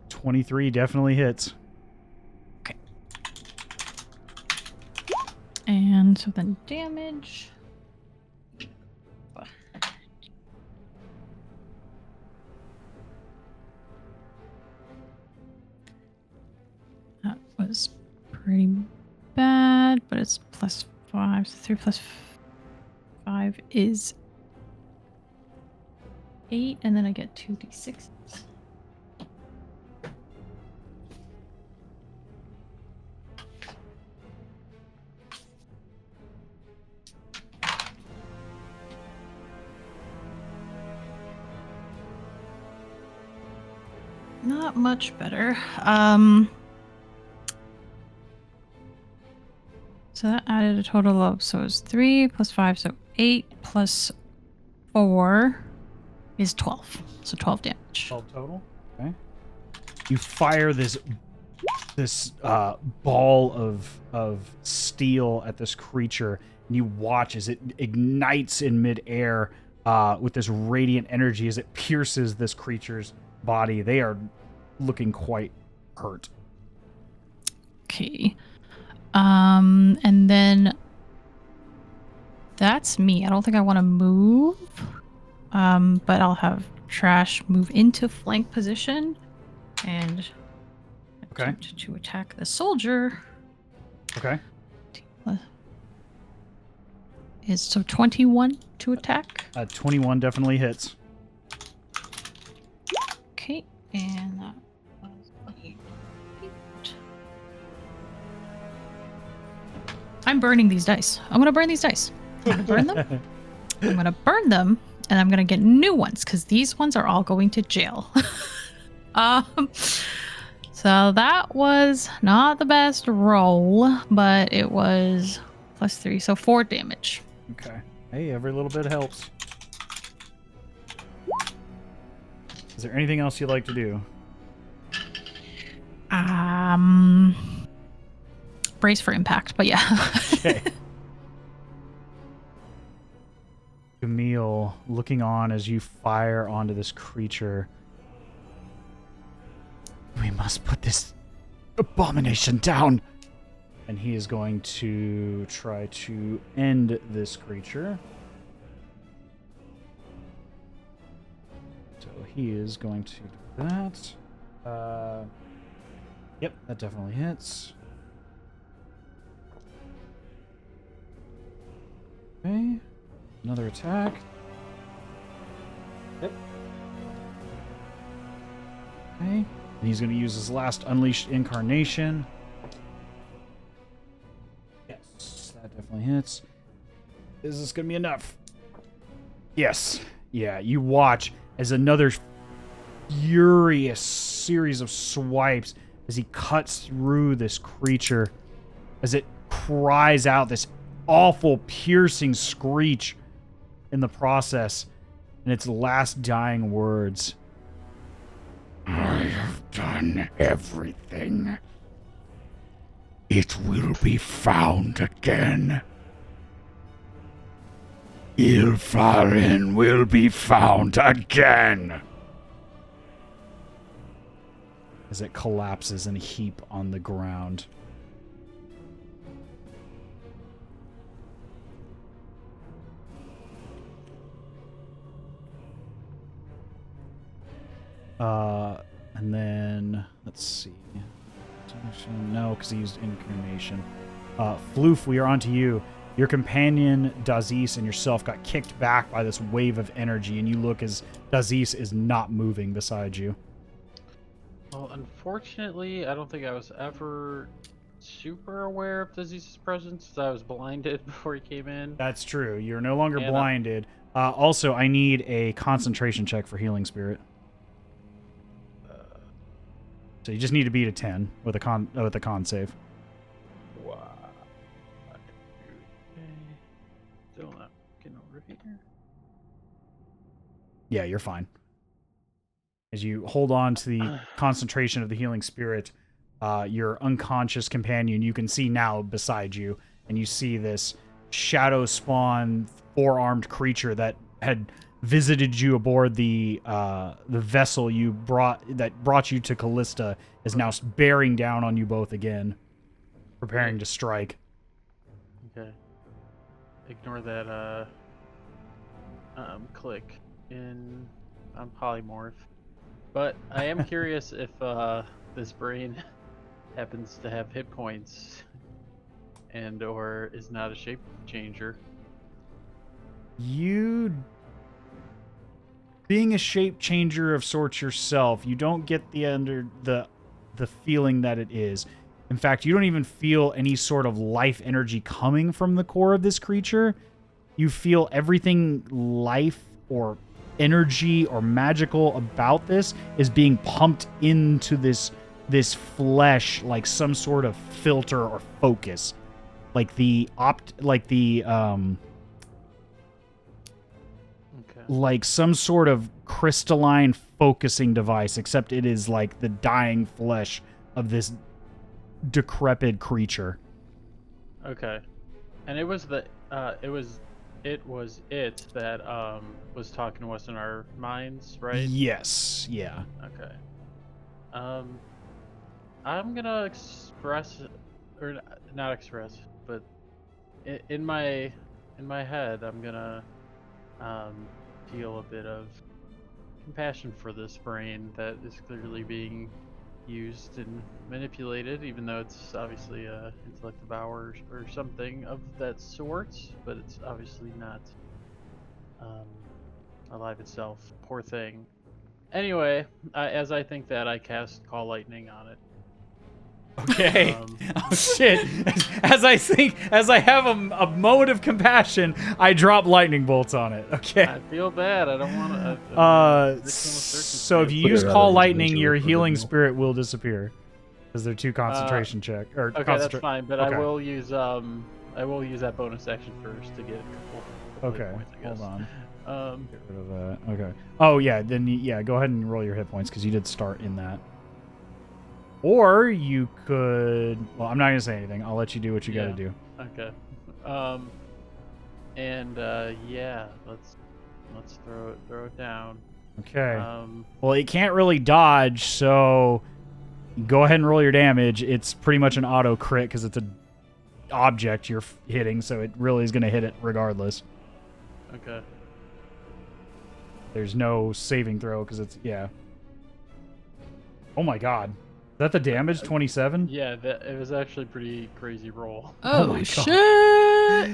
23 definitely hits. Okay. And so then damage. That was pretty bad, but it's plus 5. So 3 plus 5 is 8, and then I get 2d6. Not much better. So that added a total of, so it's 3 plus 5, so 8 plus 4 is 12. So 12 damage. 12 total. Okay. You fire this ball of steel at this creature, and you watch as it ignites in midair with this radiant energy as it pierces this creature's body. They are looking quite hurt. Okay. And then that's me. I don't think I want to move. But I'll have Trash move into flank position and attempt to attack the soldier. Okay. Is so 21 to attack. 21 definitely hits. Okay, and that was 8. I'm burning these dice. I'm gonna burn these dice. I'm gonna burn them. I'm gonna burn them, and I'm gonna get new ones because these ones are all going to jail. So that was not the best roll, but it was plus 3, so 4 damage. Okay. Hey, every little bit helps. Is there anything else you'd like to do? Brace for impact, but yeah. Okay. Camille, looking on as you fire onto this creature. We must put this abomination down. And he is going to try to end this creature. So he is going to do that. Yep, that definitely hits. Okay. Another attack. Yep. Okay. And he's going to use his last Unleashed Incarnation. Yes, that definitely hits. Is this going to be enough? Yes. Yeah, you watch as another furious series of swipes as he cuts through this creature, as it cries out this awful piercing screech in the process, and its last dying words. I have done everything. It will be found again. Ilfarin will be found again. As it collapses in a heap on the ground. And then, let's see. No, because he used Incarnation. Floof, we are on to you. Your companion, Dazes, and yourself got kicked back by this wave of energy, and you look as Dazes is not moving beside you. Well, unfortunately, I don't think I was ever super aware of Dazes' presence, because I was blinded before he came in. That's true. You're no longer And, blinded. Also, I need a concentration check for Healing Spirit. So you just need to beat a 10 with a con save. Wow. Still not getting over here. Yeah, you're fine. As you hold on to the concentration of the Healing Spirit, your unconscious companion, you can see now beside you, and you see this shadow spawn 4-armed creature that had visited you aboard the vessel that brought you to Callista is now bearing down on you both again, preparing to strike. Okay. Ignore that click on polymorph. But I am curious if this brain happens to have hit points and or is not a shape changer. You, being a shape changer of sorts yourself, you don't get the feeling that it is. In fact, you don't even feel any sort of life energy coming from the core of this creature. You feel everything life or energy or magical about this is being pumped into this flesh like some sort of filter or focus, like some sort of crystalline focusing device, except it is like the dying flesh of this decrepit creature. Okay. And it was that was talking to us in our minds, right? Yes, yeah. Okay. I'm gonna express, or not express, but in my head, I'm gonna feel a bit of compassion for this brain that is clearly being used and manipulated, even though it's obviously a intellect devour or something of that sort, but it's obviously not alive itself. Poor thing. Anyway, as I think that, I cast Call Lightning on it. Okay. Oh shit! As I have a moment of compassion, I drop lightning bolts on it. Okay. I feel bad. I don't want to. So if you use Put it Call out of Lightning, his your misery for healing the spirit will disappear because they're 2 concentration check. Or Okay, that's fine. But okay. I will use that bonus action first to get a couple Okay. hit points, I guess. Hold on. Get rid of that. Okay. Oh yeah. Then go ahead and roll your hit points because you did start in that. Or you could. Well, I'm not gonna say anything. I'll let you do what you gotta do. Okay. Let's throw it down. Okay. Well, it can't really dodge, so go ahead and roll your damage. It's pretty much an auto crit because it's an object you're hitting, so it really is gonna hit it regardless. Okay. There's no saving throw because it's Oh my god. Is that the damage? 27? Yeah, it was actually a pretty crazy roll. Oh my shit!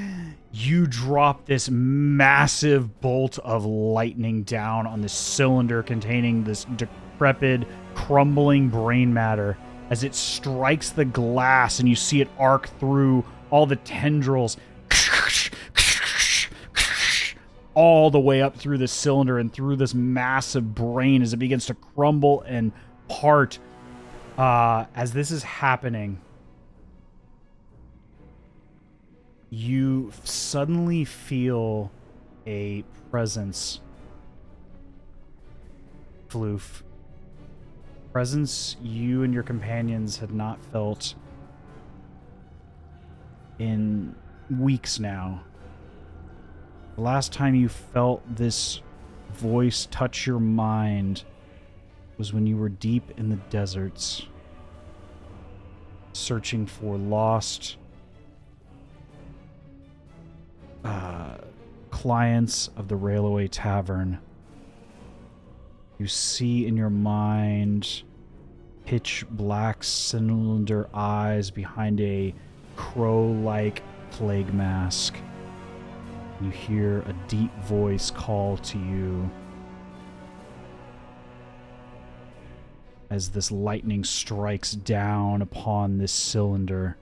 You drop this massive bolt of lightning down on this cylinder containing this decrepit, crumbling brain matter as it strikes the glass, and you see it arc through all the tendrils all the way up through the cylinder and through this massive brain as it begins to crumble and part. As this is happening, you suddenly feel a presence, Floof. Presence you and your companions had not felt in weeks now. The last time you felt this voice touch your mind was when you were deep in the deserts, searching for lost clients of the Railway Tavern. You see in your mind pitch black cylinder eyes behind a crow-like plague mask. You hear a deep voice call to you as this lightning strikes down upon this cylinder.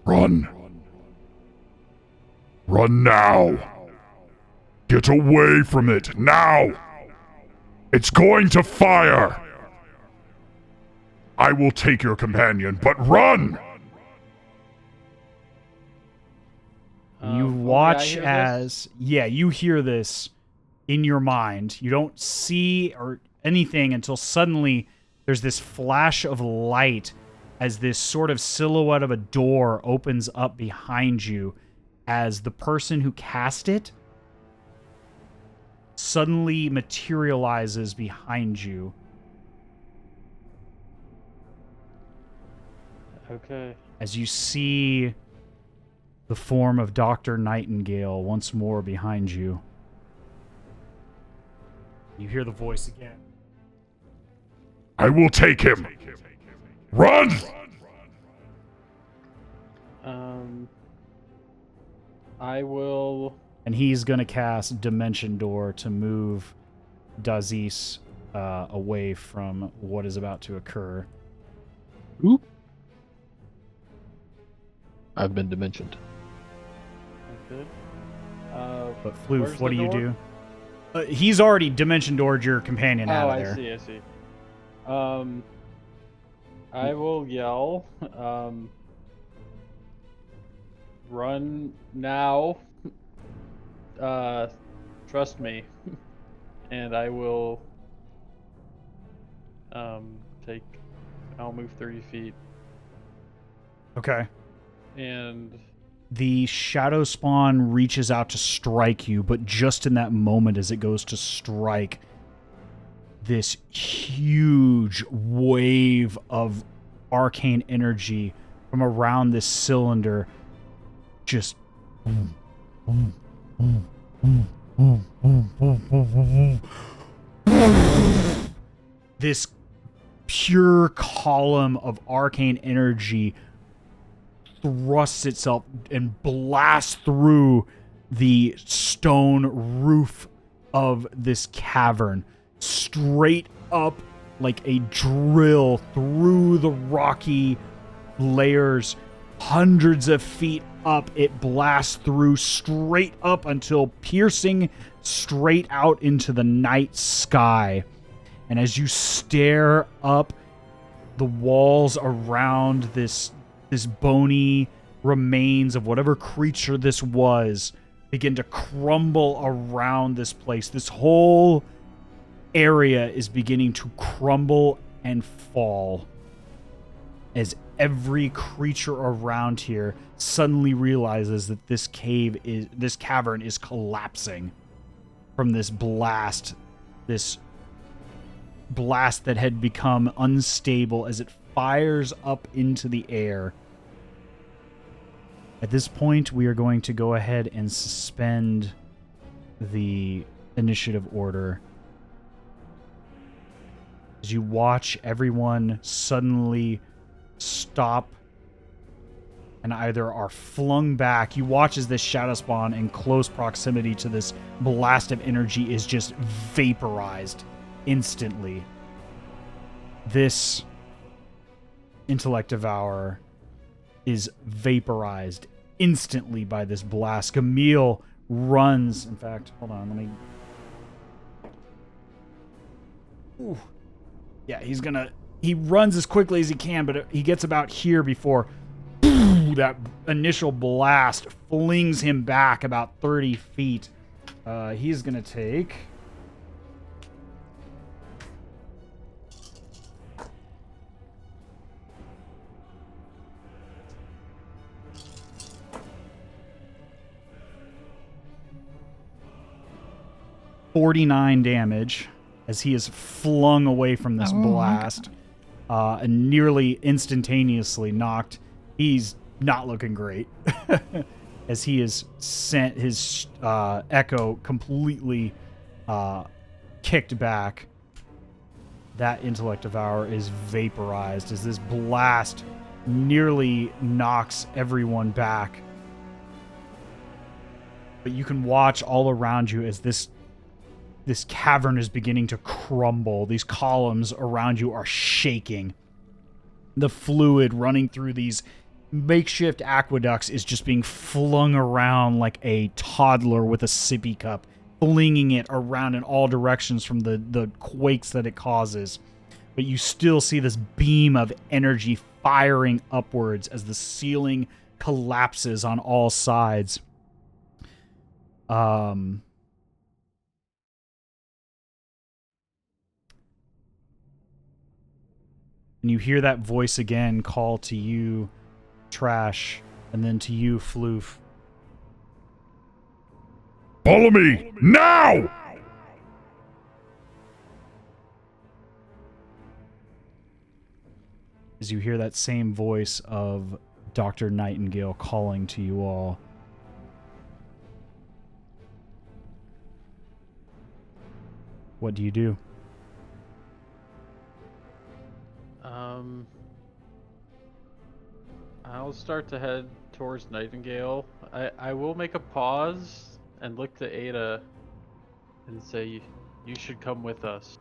Run. Run now. Get away from it now. It's going to fire. I will take your companion, but run. You watch as, you hear this in your mind. You don't see or anything until suddenly there's this flash of light as this sort of silhouette of a door opens up behind you as the person who cast it suddenly materializes behind you. Okay. As you see the form of Dr. Nightingale once more behind you. You hear the voice again. I will take him. Run! I will... And he's going to cast Dimension Door to move Dazes away from what is about to occur. Oop. I've been dimensioned. Okay. But Floof, what do you door? do? He's already Dimension Doored your companion out of there. I see. I will yell, run now, trust me, and I will, I'll move 30 feet. Okay. And the shadow spawn reaches out to strike you, but just in that moment as it goes to strike, this huge wave of arcane energy from around this cylinder just this pure column of arcane energy thrusts itself and blasts through the stone roof of this cavern, straight up like a drill through the rocky layers, hundreds of feet up. It blasts through straight up until piercing straight out into the night sky. And as you stare up, the walls around this bony remains of whatever creature this was begin to crumble around this place. This whole area is beginning to crumble and fall as every creature around here suddenly realizes that this cavern is collapsing from this blast that had become unstable as it fires up into the air. At this point, we are going to go ahead and suspend the initiative order. As you watch everyone suddenly stop and either are flung back. You watch as this shadow spawn in close proximity to this blast of energy is just vaporized instantly. This intellect devourer is vaporized instantly by this blast. Camille runs. In fact, hold on, let me... Ooh. Yeah, he runs as quickly as he can, but he gets about here before that initial blast flings him back about 30 feet. He's going to take... 49 damage as he is flung away from this blast and nearly instantaneously knocked. He's not looking great as he is sent his echo completely kicked back. That intellect devour is vaporized as this blast nearly knocks everyone back. But you can watch all around you as this cavern is beginning to crumble. These columns around you are shaking. The fluid running through these makeshift aqueducts is just being flung around like a toddler with a sippy cup, flinging it around in all directions from the quakes that it causes. But you still see this beam of energy firing upwards as the ceiling collapses on all sides. And you hear that voice again call to you, Trash, and then to you, Floof. Follow me now! As you hear that same voice of Dr. Nightingale calling to you all. What do you do? I'll start to head towards Nightingale. I will make a pause and look to Ada and say, you should come with us.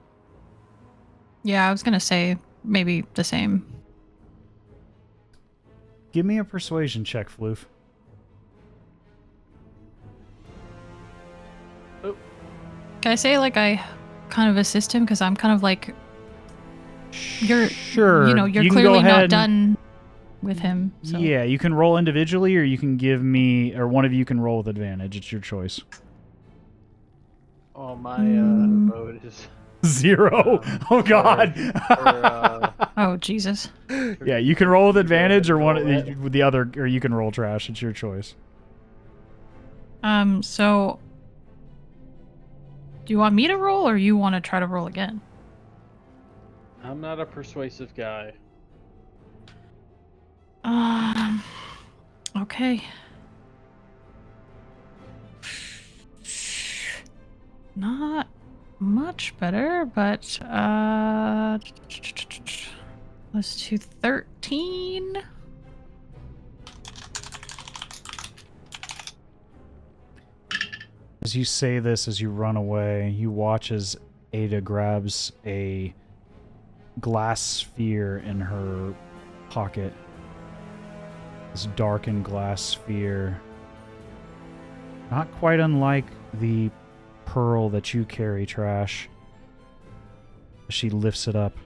Yeah, I was gonna say maybe the same. Give me a persuasion check, Floof. Oh. Can I say like I kind of assist him because I'm kind of like you're sure. You know, you're you clearly can go ahead not and, done with him. So. Yeah, you can roll individually, or you can give me, or one of you can roll with advantage. It's your choice. Oh, my vote is 0. Oh God. Oh Jesus. Yeah, you can roll with advantage, or one with the other, or you can roll Trash. It's your choice. So do you want me to roll, or you want to try to roll again? I'm not a persuasive guy. Okay. Not much better, but let's do 13. As you say this, as you run away, you watch as Ada grabs a glass sphere in her pocket. This darkened glass sphere. Not quite unlike the pearl that you carry, Trash. She lifts it up.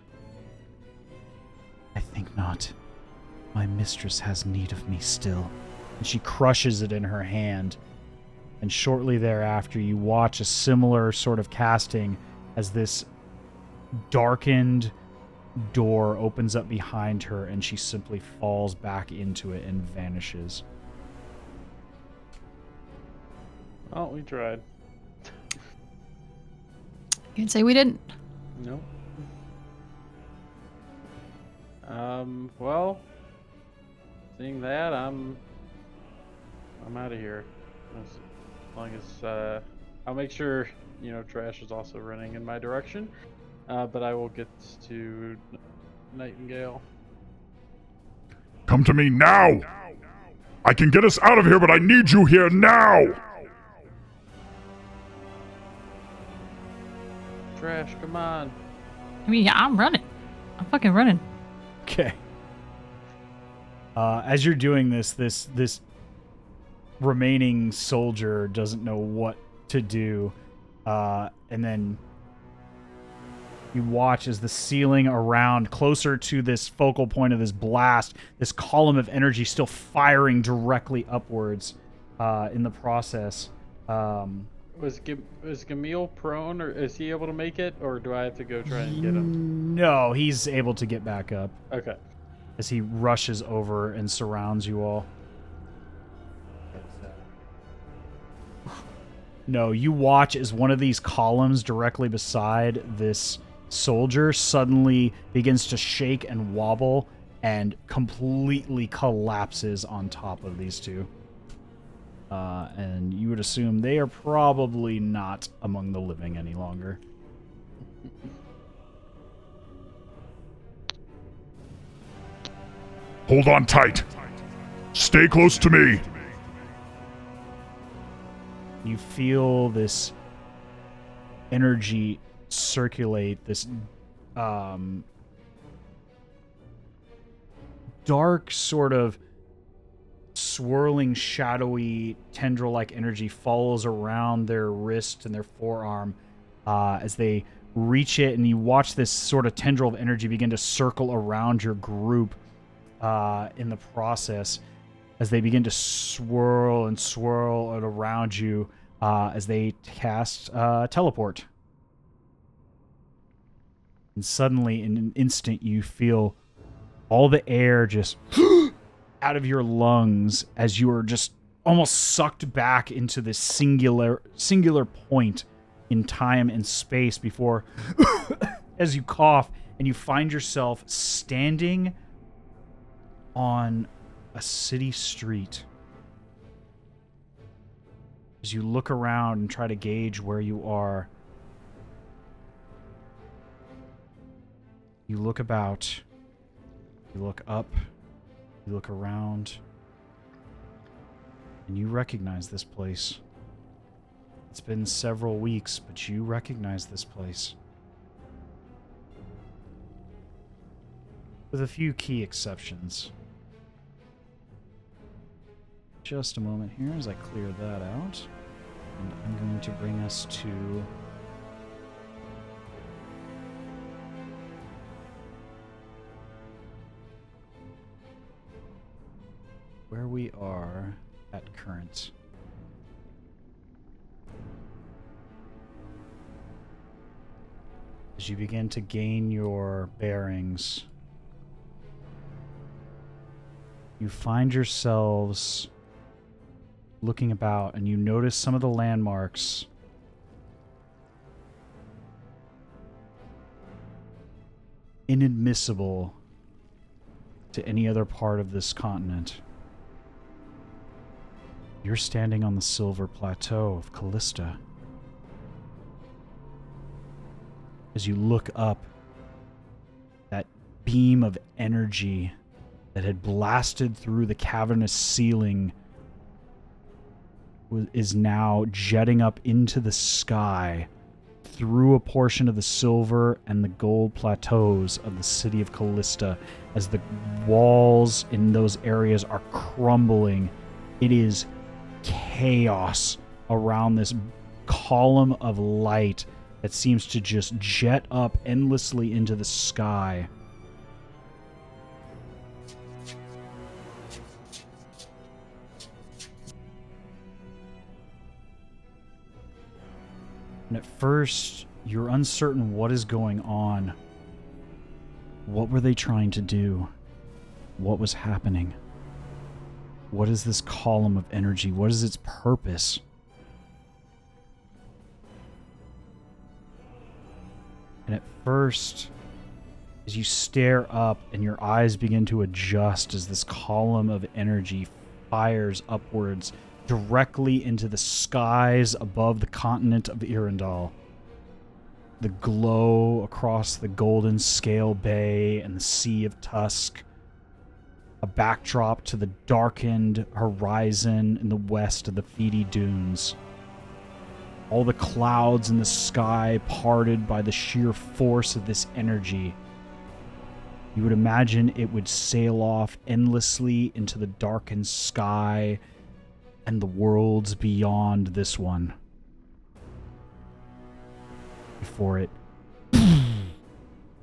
I think not. My mistress has need of me still. And she crushes it in her hand. And shortly thereafter, you watch a similar sort of casting as this darkened door opens up behind her and she simply falls back into it and vanishes. Oh, we tried. You can say we didn't. Nope. Well, seeing that, I'm out of here. As long as I'll make sure Trash is also running in my direction. But I will get to Nightingale. Come to me now! I can get us out of here, but I need you here now! Trash, come on. I mean, yeah, I'm running. I'm fucking running. Okay. As you're doing this remaining soldier doesn't know what to do, and then you watch as the ceiling around, closer to this focal point of this blast, this column of energy still firing directly upwards in the process. Was Gamil prone, or is he able to make it, or do I have to go try and get him? No, he's able to get back up. Okay. As he rushes over and surrounds you all. No, you watch as one of these columns directly beside this soldier suddenly begins to shake and wobble and completely collapses on top of these two. And you would assume they are probably not among the living any longer. Hold on tight. Stay close to me. You feel this energy circulate, this dark sort of swirling, shadowy, tendril-like energy follows around their wrist and their forearm as they reach it, and you watch this sort of tendril of energy begin to circle around your group in the process as they begin to swirl it around you as they cast teleport. And suddenly, in an instant, you feel all the air just out of your lungs as you are just almost sucked back into this singular point in time and space before, as you cough, and you find yourself standing on a city street. As you look around and try to gauge where you are, you look about, you look up, you look around, and you recognize this place. It's been several weeks, but you recognize this place. With a few key exceptions. Just a moment here as I clear that out. And I'm going to bring us to where we are at current. As you begin to gain your bearings, you find yourselves looking about, and you notice some of the landmarks inadmissible to any other part of this continent. You're standing on the silver plateau of Callista. As you look up, that beam of energy that had blasted through the cavernous ceiling is now jetting up into the sky through a portion of the silver and the gold plateaus of the city of Callista. As the walls in those areas are crumbling, it is chaos around this column of light that seems to just jet up endlessly into the sky. And at first, you're uncertain what is going on. What were they trying to do? What was happening? What is this column of energy? What is its purpose? And at first, as you stare up and your eyes begin to adjust as this column of energy fires upwards directly into the skies above the continent of Irindal. The glow across the golden scale bay and the Sea of Tusk. A backdrop to the darkened horizon in the west of the Fidi Dunes. All the clouds in the sky parted by the sheer force of this energy. You would imagine it would sail off endlessly into the darkened sky and the worlds beyond this one, before it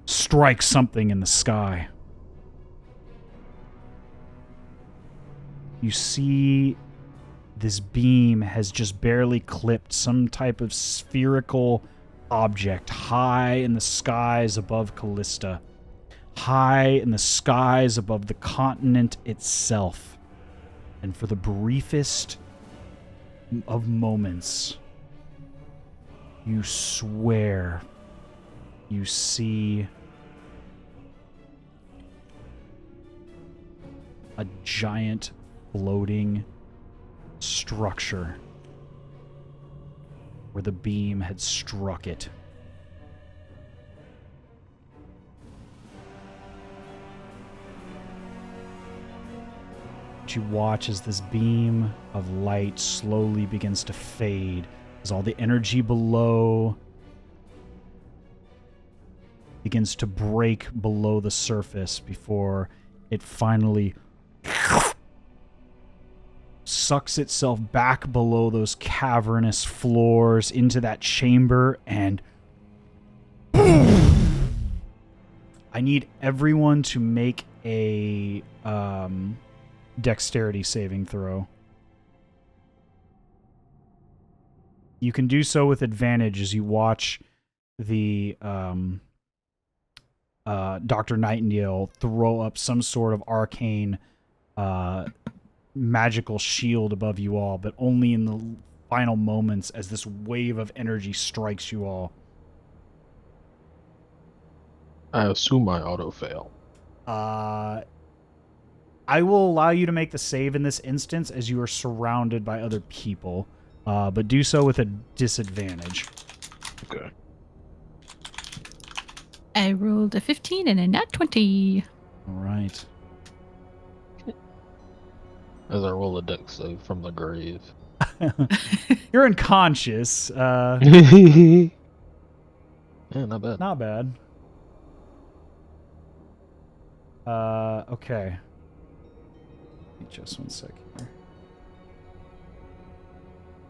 strikes something in the sky. You see this beam has just barely clipped some type of spherical object high in the skies above Callista, high in the skies above the continent itself. And for the briefest of moments, you swear you see a giant floating structure where the beam had struck it. You watch as this beam of light slowly begins to fade, as all the energy below begins to break below the surface before it finally sucks itself back below those cavernous floors into that chamber, and boom! I need everyone to make a dexterity saving throw. You can do so with advantage as you watch the Dr. Nightingale throw up some sort of arcane magical shield above you all, but only in the final moments as this wave of energy strikes you all. I assume I auto-fail. I will allow you to make the save in this instance as you are surrounded by other people, but do so with a disadvantage. Okay. I rolled a 15 and a nat 20. All right. As I roll a dex save from the grave. You're unconscious. Yeah, not bad. Not bad. Okay. Just one sec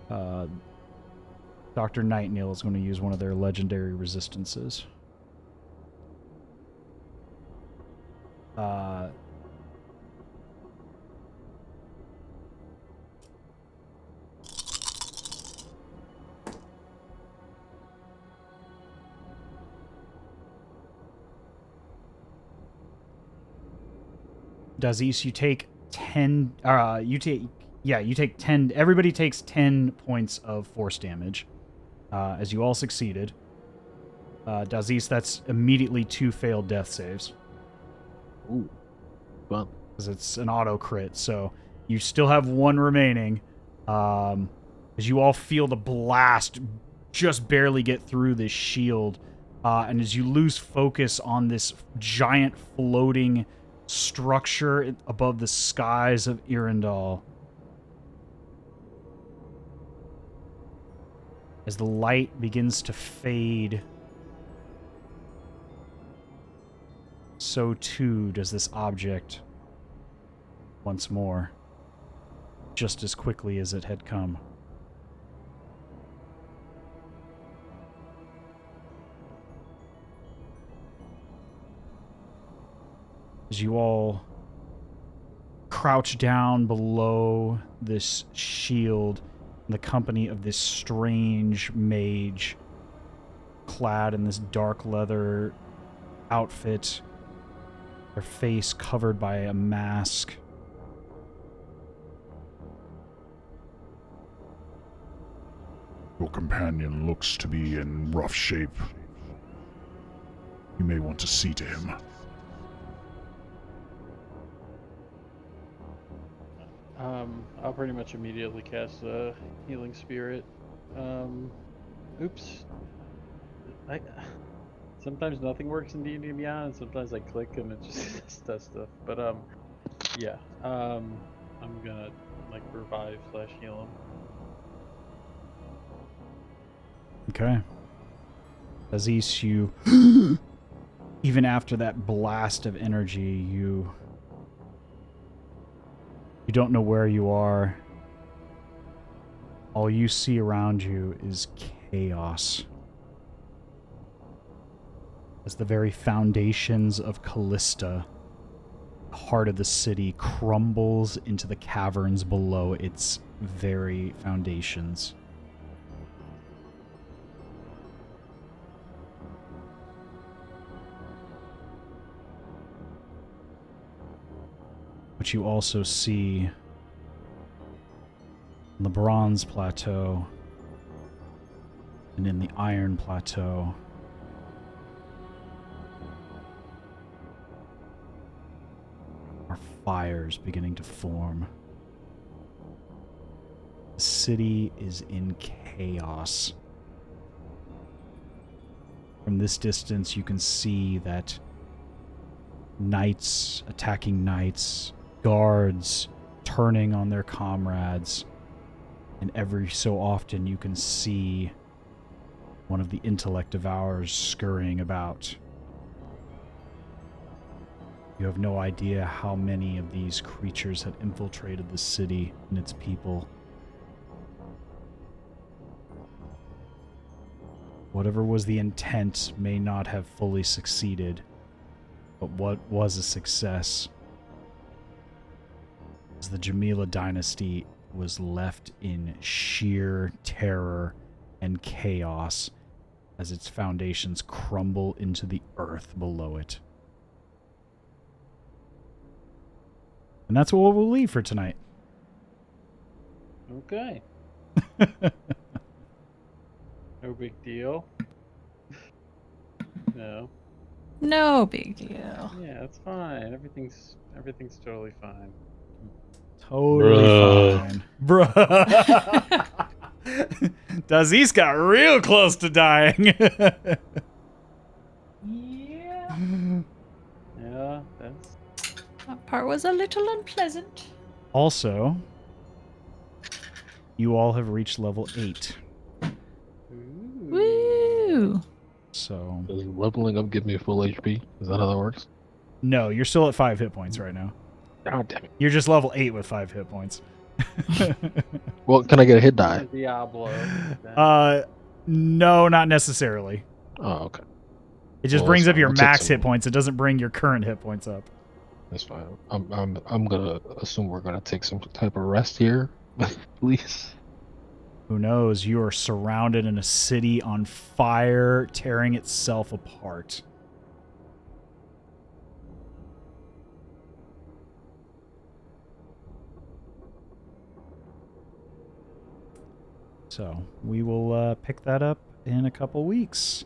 here. Dr. Nightingale is going to use one of their legendary resistances. Dazes, you take 10. You take 10. Everybody takes 10 points of force damage, as you all succeeded. Dazes, that's immediately 2 failed death saves. Ooh, fun. Because it's an auto crit, so you still have 1 remaining. As you all feel the blast just barely get through this shield, and as you lose focus on this giant floating structure above the skies of Irindal, as the light begins to fade, so too does this object once more, just as quickly as it had come. As you all crouch down below this shield in the company of this strange mage clad in this dark leather outfit, her face covered by a mask. Your companion looks to be in rough shape. You may want to see to him. I'll pretty much immediately cast a healing spirit. Oops. Sometimes nothing works in D&D Beyond, and sometimes I click and it just does stuff. But yeah. I'm gonna revive / heal him. Okay. Aziz, you even after that blast of energy, you don't know where you are. All you see around you is chaos. As the very foundations of Callista, the heart of the city, crumbles into the caverns below its very foundations. But you also see on the Bronze Plateau And in the Iron Plateau, are fires beginning to form. The city is in chaos. From this distance, you can see that knights attacking knights, guards turning on their comrades, and every so often you can see one of the intellect devourers scurrying about. You have no idea how many of these creatures had infiltrated the city and its people. Whatever was the intent may not have fully succeeded, but what was a success was the Jamila dynasty was left in sheer terror and chaos as its foundations crumble into the earth below it. And that's what we'll leave for tonight. Okay. No big deal. No. No big deal. Yeah, it's fine. Everything's totally fine. Totally Bruh. fine. Bruh. Dazes got real close to dying. Yeah. Yeah, that's That part was a little unpleasant. Also, you all have reached level 8. Woo! So, Does leveling up give me full HP? Is that how that works? no, you're still at 5 hit points right now. God damn it. You're just level 8 with 5 hit points. Well, can I get a hit die? Diablo. No, not necessarily. Oh, okay. It just Well, brings up so your we'll take max some- hit points. It doesn't bring your current hit points up. That's fine. I'm gonna assume we're gonna take some type of rest here, please. Who knows? You are surrounded in a city on fire, tearing itself apart. So, we will pick that up in a couple weeks.